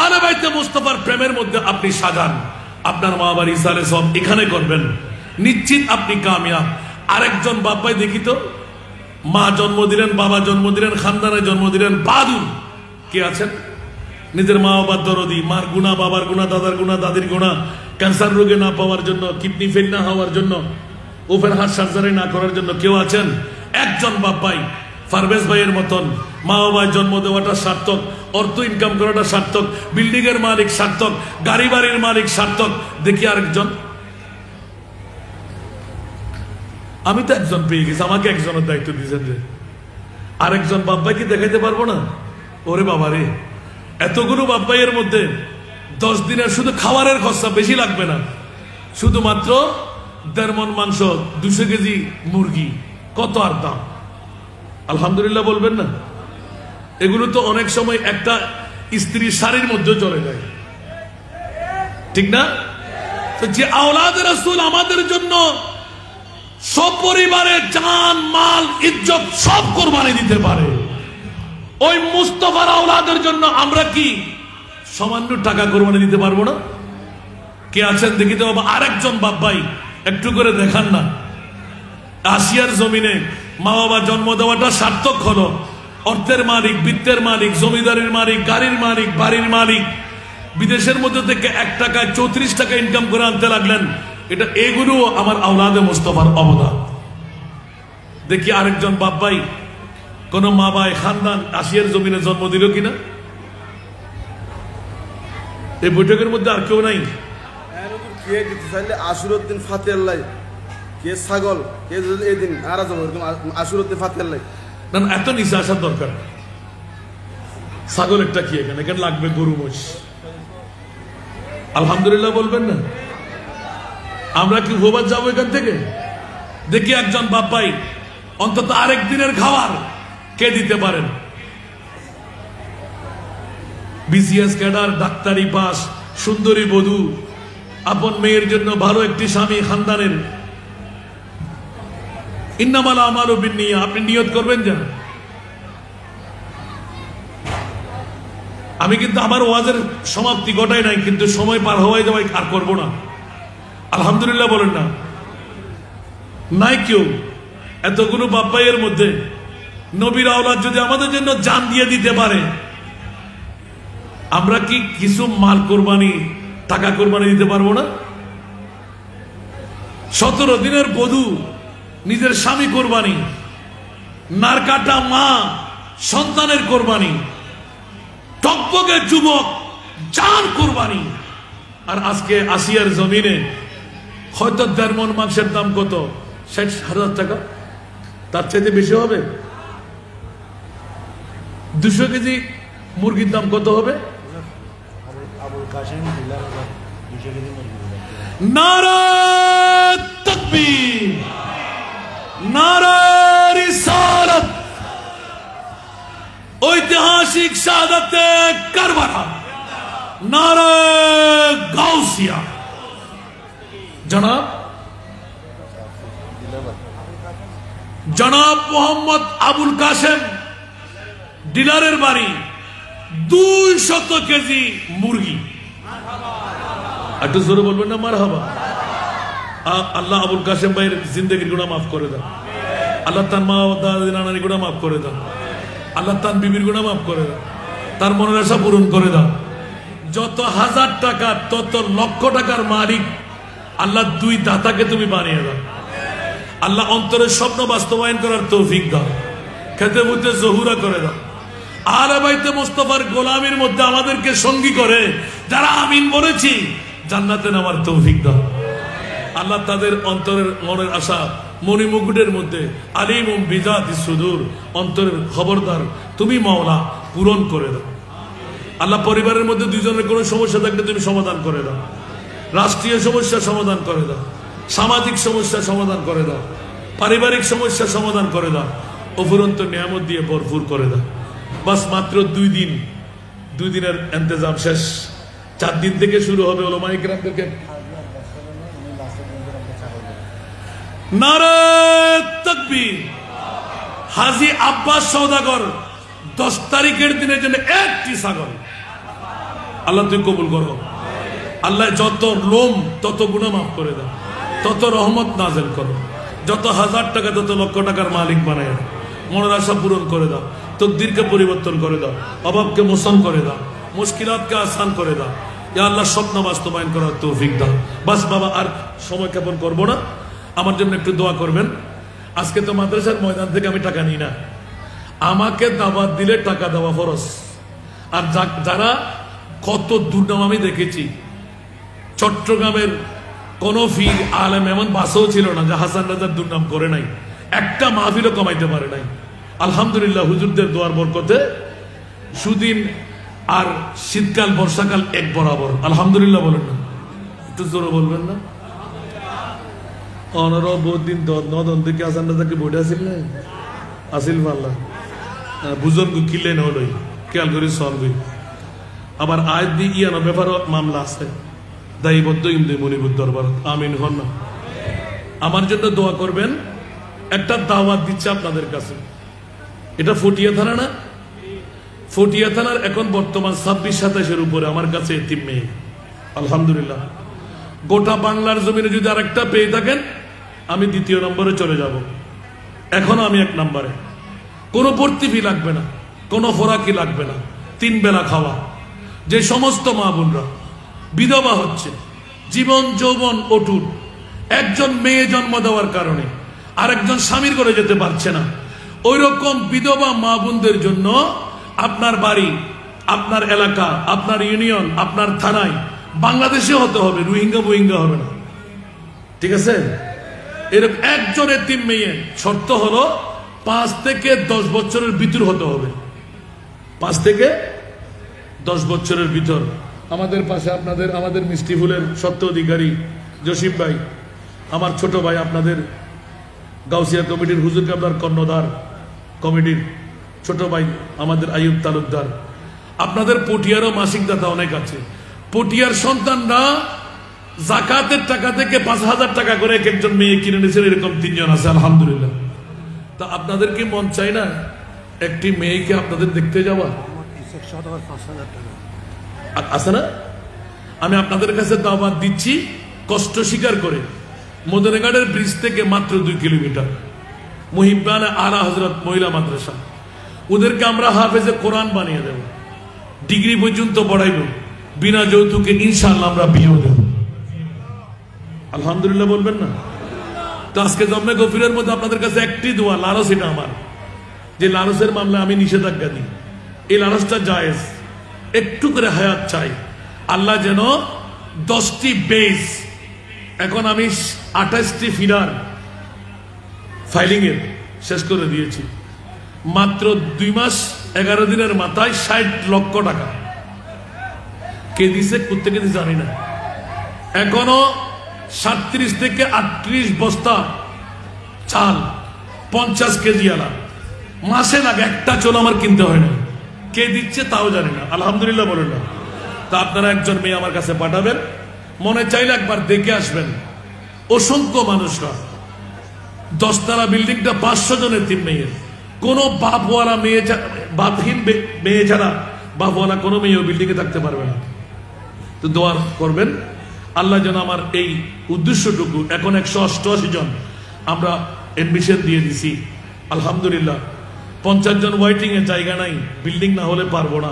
আলে বাইতে মুস্তাফার প্রেমের মধ্যে আপনি সাজান। আপনার মা বাবার ইসালে সব এখানে করবেন, নিশ্চিত আপনি কামিয়াব। আরেকজন বাপ্পাই দেখি তো, মা জন্ম দিলেন, বাবা জন্ম দিলেন, খানদানে জন্ম দিলেন, বাদুর কে আছেন? নিজের মা বাবার দরদি, মার গুণা, বাবার গুণা, দাদার গুণা, দাদির গুণা, ক্যান্সার রোগে না পাওয়ার জন্য, কিডনি ফেল না হওয়ার জন্য, ওপেন হার্ট সার্জারি না করার জন্য কেউ আছেন? একজন বাপ্পাই পারভেজ ভাইয়ের মতন মা বাবার জন্ম দেওয়াটা সার্থক, অর্থ ইনকাম করাটা সার্থক, বিল্ডিং এর মালিক সার্থক, গাড়ি বাড়ির মালিক সার্থক। দেখি আরেকজন। আমি তো একজন পেয়ে গেছি, আমাকে একজনের দায়িত্ব দিয়েছেন যে আরেকজন বাপ্পাই কি দেখাইতে পারবো না? ওরে বাবা রে, এতগুলো বাপ্পাইয়ের মধ্যে 10 দিনের শুধু খাবারের খরচা বেশি লাগবে না, শুধুমাত্র 1.5 মণ মাংস, 200 কেজি মুরগি, কত আর দাম! আলহামদুলিল্লাহ বলবেন না? এগুলো তো অনেক সময় একটা স্ত্রীর শাড়ির মধ্যে চলে যায়, ঠিক না? তো যে আওলাদে রাসূল আমাদের জন্য সপরিবারে জান মাল ইজ্জত সব কোরবানি দিতে পারে, ওই মুস্তাফার আওলাদের জন্য আমরা কি সামান্য টাকা কোরবানি দিতে পারবো না? কে আছেন দেখিতে বাবা? আরেকজন বাপ ভাই একটু করে দেখান না। আসিয়ার জমিনে মা বাবা জন্ম দেওয়াটা সার্থক হলো। অর্থের মালিক, বৃত্তের মালিক, জমিদারির মালিক, গাড়ির মালিক, বাড়ির মালিক, বিদেশের মধ্যে থেকে 1 টাকায় 34 টাকা ইনকাম করে আনতে লাগলেন। এটা এগুলো আমার আওলাদে মুস্তাফার অবদান। দেখি আরেকজন বাপ ভাই কোন মা ভাই খানদান আসিয়ার জমিনে জন্ম দিল কিনা? এই বৈঠকের মধ্যে আর কেউ নাই? কে দিতে চাইলে আশুরউদ্দিন ফাতেহাল্লাহ, কে ছাগল, কে যদি এই দিন আর যাব এরকম আশুরউদ্দিন ফাতেহাল্লাহ। না না, এত নিচে আসার দরকার নেই। ছাগল একটা কি এখানে? এখানে লাগবে গরু মোষ। আলহামদুলিল্লাহ বলবেন না? আমরা কি ভোবাদ যাবো এখান থেকে? দেখি একজন বাপ ভাই অন্তত আরেক দিনের খাবার কে দিতে পারেন? বিসিএস ক্যাডার, ডাক্তারি পাস, সুন্দরী বধূ, আপন মেয়ের জন্য ভালো একটি স্বামী খানদানের। ইন্নামাল আমালু বিন্নিয়া, আপনি নিয়ত করবেন যা। আমি কিন্তু আমার ওয়াজের সমাপ্তি ঘটাই নাই, কিন্তু সময় পার হওয়াই যাওয়াই আর করবো না। আলহামদুলিল্লাহ বলেন না? নাই কেউ এতগুলো বাপ ভাইয়ের মধ্যে নবীর আওলাদ যদি আমাদের জন্য জান দিয়ে দিতে পারে, আমরা কি কিছু মাল কোরবানি, টাকা কোরবানি দিতে পারবো না? 17 দিনের বধূ নিজের স্বামী কোরবানি, নারকাটা মা সন্তানের কোরবানি, টকবকে যুবক জান কোরবানি। আর আজকে আসিয়ার জমিনে হয়তো 1.5 মণ মাংসের দাম কত? 60,000 টাকা, তার চাইতে বেশি হবে। 200 কেজি মুরগির দাম কত হবে? নারে তাকবীর, নারে রিসালাত, ঐতিহাসিক শাহাদাতে কারবালা, নারে গাউসিয়া। জনাব মোহাম্মদ আবুল কাসেম ডিলারের বাড়ি 200 কেজি মুরগি। একটু জোরে বলবেন না মারহাবা? আল্লাহ আবুল কাসেম ভাইয়ের জিন্দগির গুনাহ মাফ করে দাও। আল্লাহ তার মা দাদি নানার গুনাহ মাফ করে দাও। আল্লাহ তার বিবির গুনাহ মাফ করে দাও। তার মনের আশা পূরণ করে দাও। যত হাজার টাকা তত লক্ষ টাকার মালিক আল্লাহ 2 দাতাকে তুমি বানিয়ে দাও। আল্লাহ অন্তরের স্বপ্ন বাস্তবায়ন করার তৌফিক দাও। খেতে বুঝতে জহুরা করে দাও। আহলে বাইতে মুস্তাফার গোলামির মধ্যে আমাদেরকে সঙ্গী করে যারা আমিন বলেছি, জান্নাতে নামার তৌফিক দাও। আল্লাহ তাদের অন্তরের মনের আশা মণিমুকুটের মধ্যে আলিমুম বিজাতিস সুদূর, অন্তরের খবরদার তুমি মাওলা পূরণ করে দাও। আল্লাহ পরিবারের মধ্যে 2 জনের কোনো সমস্যা থাকলে তুমি সমাধান করে দাও। রাষ্ট্রীয় সমস্যা সমাধান করে দাও, সামাজিক সমস্যা সমাধান করে দাও, পারিবারিক সমস্যা সমাধান করে দাও, অফুরন্ত নিয়ামত দিয়ে ভরপুর করে দাও। বাস মাত্র 2 দিন, 2 দিনের ইন্তজাম শেষ। 4 দিন থেকে শুরু হবে উলামায়ে কেরামদেরকে। নারে তাকবীর। হাজী আব্বাস সওদাগর 10 তারিখের দিনের জন্য 1টি ছাগল। আল্লাহ তুই কবুল করো। আল্লাহ যত লোম তত গুনাহ মাফ করে দাও, তত রহমত নাযিল করো। যত হাজার টাকা তত লক্ষ টাকার মালিক বানায় দাও। মনের আশা পূরণ করে দাও, তকদিরকে পরিবর্তন করে দাও, অভাবকে মোচন করে দাও, মুশকিলাতকে আসান করে দাও। ইয়া আল্লাহ স্বপ্ন বাস্তবায়ন করার তৌফিক দাও। বাস বাবা আর সময় ক্ষেপণ করবো না, আমার জন্য একটু দোয়া করবেন। আজকে তো মাদ্রাসার ময়দান থেকে আমি টাকা নিই না, আমাকে দাওয়াত দিলে টাকা দেওয়া ফরজ। আর যারা কত দুর্নাম আমি দেখেছি, চট্টগ্রামের কোন ফির আলেম এমন বাসও ছিল না যে হাসান রাজার দুর্নাম করে নাই, একটা মাহফিলও কমাইতে পারে নাই। আলহামদুলিল্লাহ হুজুরদের দোয়ার বরকতে সুদিন আর শীতকাল বর্ষাকাল এক বরাবর। আলহামদুলিল্লাহ বলেন না? একটু জোরে বলবেন না? অনারও বহুত দিন নদন থেকে হাসান রাজাকে বইটা আসিল না, আসিল পাল্লা বুজুর্গ কিলেন হলই খেয়াল করি সলবই। আবার আয়াত দিয়ে ইয়ানো ব্যাপারও মামলা আছে দায়ীবদ্ধ ইমদে মনিবুর দরবার আমিন হন না। আমার জন্য দোয়া করবেন। একটা দাওয়াত দিচ্ছে আপনাদের কাছে, এটা ফটিয়া থানা না? ফটিয়া থানার এখন বর্তমান 26-27-এর উপরে আমার কাছে এতিম মেয়ে, আলহামদুলিল্লাহ। গোটা বাংলার জমিনে যদি আরেকটা পেয়ে থাকেন আমি 2য় নম্বরে চলে যাব। এখনো আমি 1 নম্বরে। কোনো ভর্তি ফি লাগবে না, কোনো খোরাকি লাগবে না, 3 বেলা খাওয়া। যে সমস্ত মা বোনরা বিধবা হচ্ছে, জীবন যৌবন অটুট, একজন মেয়ে জন্ম দেওয়ার কারণে আরেকজন স্বামীর করে যেতে পারছে না, ওই রকম বিধবা মা বোনদের জন্য আপনার বাড়ি, আপনার এলাকা, আপনার ইউনিয়ন, আপনার থানায়, বাংলাদেশে হতে হবে, রোহিঙ্গা বহিঙ্গা হবে না, ঠিক আছে? এরকম একজনের 3 মেয়ে, শর্ত হলো 5 থেকে 10 বছরের ভিতর হতে হবে। 5 থেকে 10 বছরের ভিতর। আমাদের পাশে আমাদের মিষ্টি ফুলের সত্য অধিকারী জসিম ভাই, আমার ছোট ভাই, আপনাদের গাউসিয়া কমিটির হুজুর কাবলার কর্ণধার কমিটির ছোট ভাই আমাদের আইয়ুব তালুকদার, আপনাদের পটিয়ারও মাসিক দাতা অনেক আছে। পটিয়ার সন্তানরা জাকাতের টাকা থেকে 5,000 টাকা করে এক একজন মেয়ে কিনে নিয়েছেন, এরকম 3 জন আছে, আলহামদুলিল্লাহ। তা আপনাদের কি মন চাই না একটি মেয়েকে আপনাদের দেখতে যাওয়া? আছে না? আমি আপনাদের কাছে দাওয়াত দিচ্ছি, কষ্ট স্বীকার করে মদনঘাটের ব্রিজ থেকে মাত্র 2 কিলোমিটার মুহিব্বানে আলা হযরত মহিলা মাদ্রাসা, ওদেরকে আমরা হাফেজে কোরআন বানিয়ে দেব, ডিগ্রি পর্যন্ত পড়াইব, বিনা যৌতুকে ইনশাআল্লাহ আমরা বিয়েও দেব। আলহামদুলিল্লাহ বলবেন না? তো আজকে জম্মে গফিরের মধ্যে আপনাদের কাছে একটি দোয়া, লালস, এটা আমার যে লালসের মামলা আমি নিষেধাজ্ঞা দিই, এই লালসটা জায়েজ, একটু করে হায়াত চাই। আল্লাহ যেন 10টি বেস, এখন আমি 28টি ফিডার ফাইলিং এর শেষ করে দিয়েছি, মাত্র 2 মাস 11 দিনের মাথায় 60 লক্ষ টাকা। কে দিছে, কোথেকে দিছে জানি না। এখনো 37 থেকে 38 বস্তা চাল 50 কেজি আলা মাসে লাগে, একটা চোল আমার কিনতে হয় না। কে দিচ্ছে তাও জানি না, আলহামদুলিল্লাহ বলেন না? তা আপনারা একজন মেয়ে আমার কাছে পাঠাবেন, মনে চাইলে একবার দেখে আসবেন। অসংখ্য মানুষরা, 10 তলা বিল্ডিংটা 500 জনের 3 মেয়ের, কোনো বাপওয়ালা মেয়ে, বাপহীন মেয়ে ছাড়া বাপওয়ালা কোনো মেয়ে ওই বিল্ডিংয়ে থাকতে পারবে না। তো দোয়া করবেন আল্লাহ যেন আমার এই উদ্দেশ্যটুকু, এখন 188 জন আমরা এডমিশন দিয়ে দিছি, আলহামদুলিল্লাহ। 50 জন ওয়েটিং এ, জায়গা নাই, বিল্ডিং না হলে পারবো না।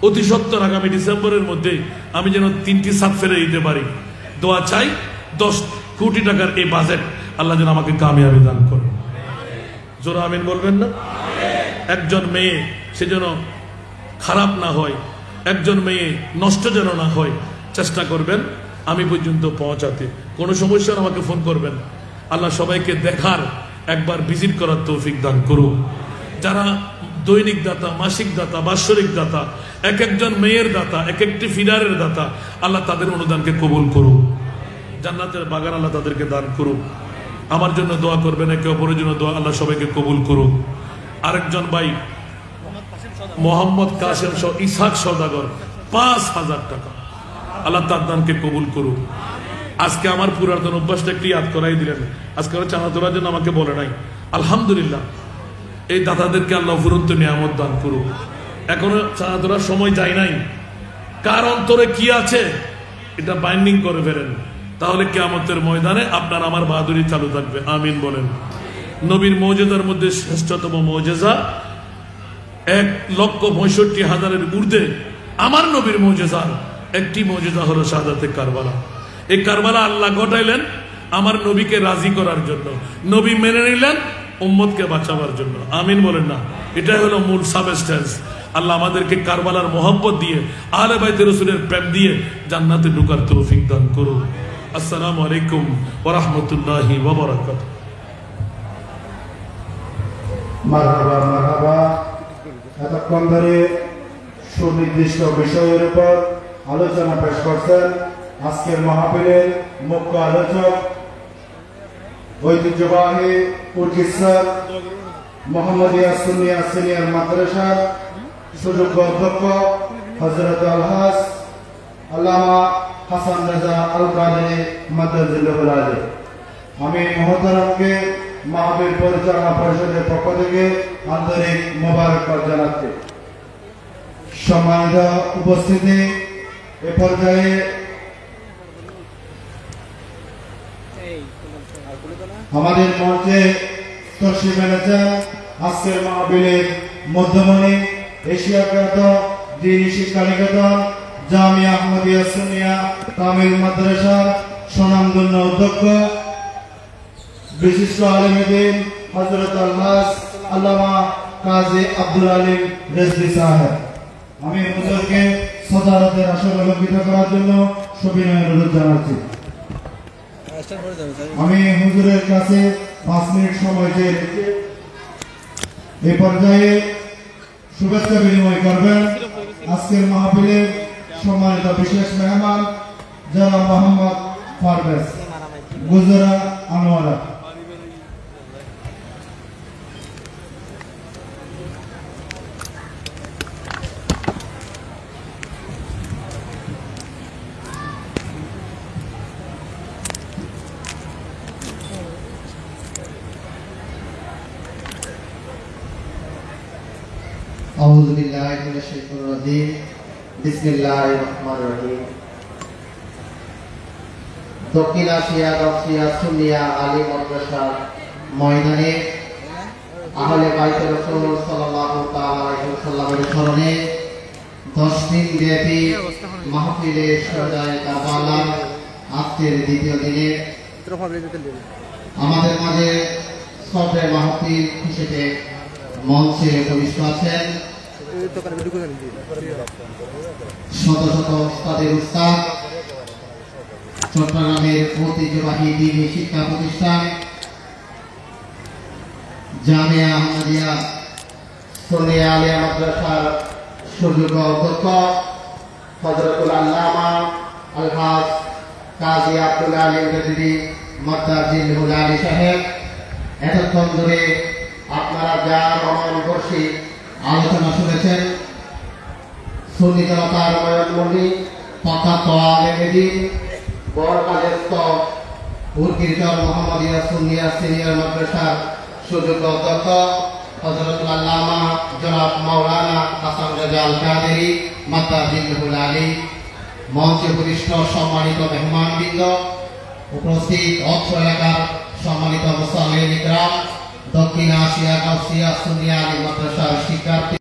অতি সত্তর আগামী ডিসেম্বরের মধ্যে আমি যেন 3টি সাত ফেলে দিতে পারি। দোয়া চাই, 10 কোটি টাকার এই বাজেট আল্লাহ যেন আমাকে কামিয়াবি দান করে। জোরে আমিন বলবেন না? একজন মেয়ে সে যেন খারাপ না হয়, একজন মেয়ে নষ্ট যেন না হয়, চেষ্টা করবেন আমি পর্যন্ত পৌঁছাতে। কোনো সমস্যা আমাকে ফোন করবেন। আল্লাহ সবাইকে দেখার, একবার ভিজিট করার তৌফিক দান করুন। যারা দৈনিক দাতা, মাসিক দাতা, বাৎসরিক দাতা, এক একজন মেয়ের দাতা, এক একটি ফিডারের দাতা, আল্লাহ তাদের অনুদানকে কবুল করুন। জান্নাতের বাগান আল্লাহ তাদেরকে দান করুন। আমার জন্য দোয়া করবেন, একে অপরের জন্য দোয়া, আল্লাহ সবাইকে কবুল করুন। আরেকজন ভাই মোহাম্মদ কাসেম ইসহাক সওদাগর 5,000 টাকা, আল্লাহ তার দানকে কবুল করুন। আজকে আমার পুরাতন অভ্যাসটা একটু ইয়াদ করাই দিলেন। আজকে চাঁদা তোলার জন্য আমাকে বলে নাই, আলহামদুলিল্লাহ। এই দাতাদেরকে আল্লাহ ফুরন্ত নিয়ামত দান করুন। এখনো চাঁদা তোলার সময় যায় নাই, কার অন্তরে কি আছে এটা বাইন্ডিং করে ফেলেন, তাহলে কিয়ামতের ময়দানে আপনার আমার বাহাদুরি চালু থাকবে। আমিন বলেন। নবীর মৌজেজার মধ্যে শ্রেষ্ঠতম মৌজেজা, 1,65,000-এর ঊর্ধ্বে আমার নবীর মৌজেজার একটি মৌজেজা হলো শাহাদাতে কারবালা। এই কারবালা আল্লাহ ঘটাইলেন আমার নবীকে রাজি করার জন্য, নবী মেনে নিলেন উম্মতকে বাঁচাবার জন্য। আমিন বলেন না? এটাই হলো মূল সাবস্টেন্স। আল্লাহ আমাদেরকে কারবালার মোহাব্বত দিয়ে, আহলে বাইতে রাসূলের প্রেম দিয়ে জান্নাতে ঢোকার তৌফিক দান করুন। আসসালামু আলাইকুম ওয়া রাহমাতুল্লাহি ওয়া বারাকাতুহু। মারহাবা মারহাবা। এতক্ষণ ধরে সুনির্দিষ্ট বিষয়ের উপর আলোচনা পেশ করছেন আজকের মাহফিলের মুখ্য আলোচক, ঐতিহ্যবাহী উর্কিসার মোহাম্মদিয়া সুন্নিয়া সিনিয়র মাদ্রাসার সুযোগ্য অধ্যক্ষ হযরত আলহাজ আল্লামা হাসান রাজা আল কাদেরী মাদ্দাজিল্লাহুল আলী। আমি মহতারামকে মাহফিল পরিচালনা পরিষদের পক্ষ থেকে আন্তরিক মোবারকবাদ জানাচ্ছি। সম্মানিত উপস্থিতি, এ পর্যায়ে আমাদের মঞ্চে তশরিফ এনেছেন আজকের মাহফিলের মধ্যমণি, এশিয়া খ্যাত দ্বীনি শিক্ষা নিকেতন জামিয়া আহমদিয়া সুন্নিয়া কামিল মাদ্রাসার স্বনামধন্য অধ্যক্ষ বিশিষ্ট আলেমে দ্বীন হযরত আলহাজ আল্লামা কাজী আব্দুল আলিম রেজভী সাহেব। আমি হুজুরকে সদারতের আসর অলঙ্কৃত করার জন্য সবিনয় অনুরোধ জানাচ্ছি। আমি হুজুরের কাছে 5 মিনিট সময় চেয়ে এই পর্যায়ে শুভেচ্ছা বিনিময় করবেন আজকের মাহফিলের সম্মানিত বিশেষ মেহমান জনাব মোহাম্মদ পারভেজ গুজরা আনোয়ারা। আউযু বিল্লাহি মিনাশ শাইতানির রাজিম। বিসমিল্লাহির রহমানির রহিম। দক্ষিণ এশিয়া গাউসিয়া সুন্নিয়া আলী মাদ্রাসার ময়দানে আহলে বাইতে রাসূল সাল্লাল্লাহু তাআলা আলাইহি ওয়াসাল্লামের স্মরণে 10 দিন ব্যাপী মাহফিলে সজায় কারবালার আজকের দ্বিতীয় দিনে আমাদের মাঝে শ্রদ্ধেয় মাহফিল হিসেবে মঞ্চে উপবিষ্ট আছেন শত শত উস্তাদের উস্তাদ, চট্টগ্রামের ঐতিহ্যবাহী দ্বীনি শিক্ষা প্রতিষ্ঠান জামিয়া আহমদিয়া সুন্নিয়া আলিয়া মাদ্রাসার সুযোগ্য অধ্যক্ষ হযরতুল আল্লামা আলহাজ কাজী আব্দুল আলিম রেজভী মাদ্দাজিল্লাহুল আলী সাহেব। এতক্ষণ ধরে আপনারা যা রমণবর্ষী আলোচনা শুনেছেন, সুন্নি জনতার ময়নমণি প্রখ্যাত আলেমে দ্বীন বরকাজেস্ত উর্কিরচর মোহাম্মদিয়া সুন্নিয়া সিনিয়র মাদ্রাসার সুযোগ্য অধ্যক্ষ হযরতুল আল্লামা জনাব মাওলানা হাসান রাজা আল কাদেরী মাদ্দাজিল্লাহুল আলী, মঞ্চে উপবিষ্ট সম্মানিত মেহমানবৃন্দ, উপস্থিত অত্র এলাকার সম্মানিত মুসল্লিন ইকরাম, দক্ষিণ এশিয়া গাউসিয়া সুন্নিয়া আলী মাদ্রাসার শিক্ষার্থী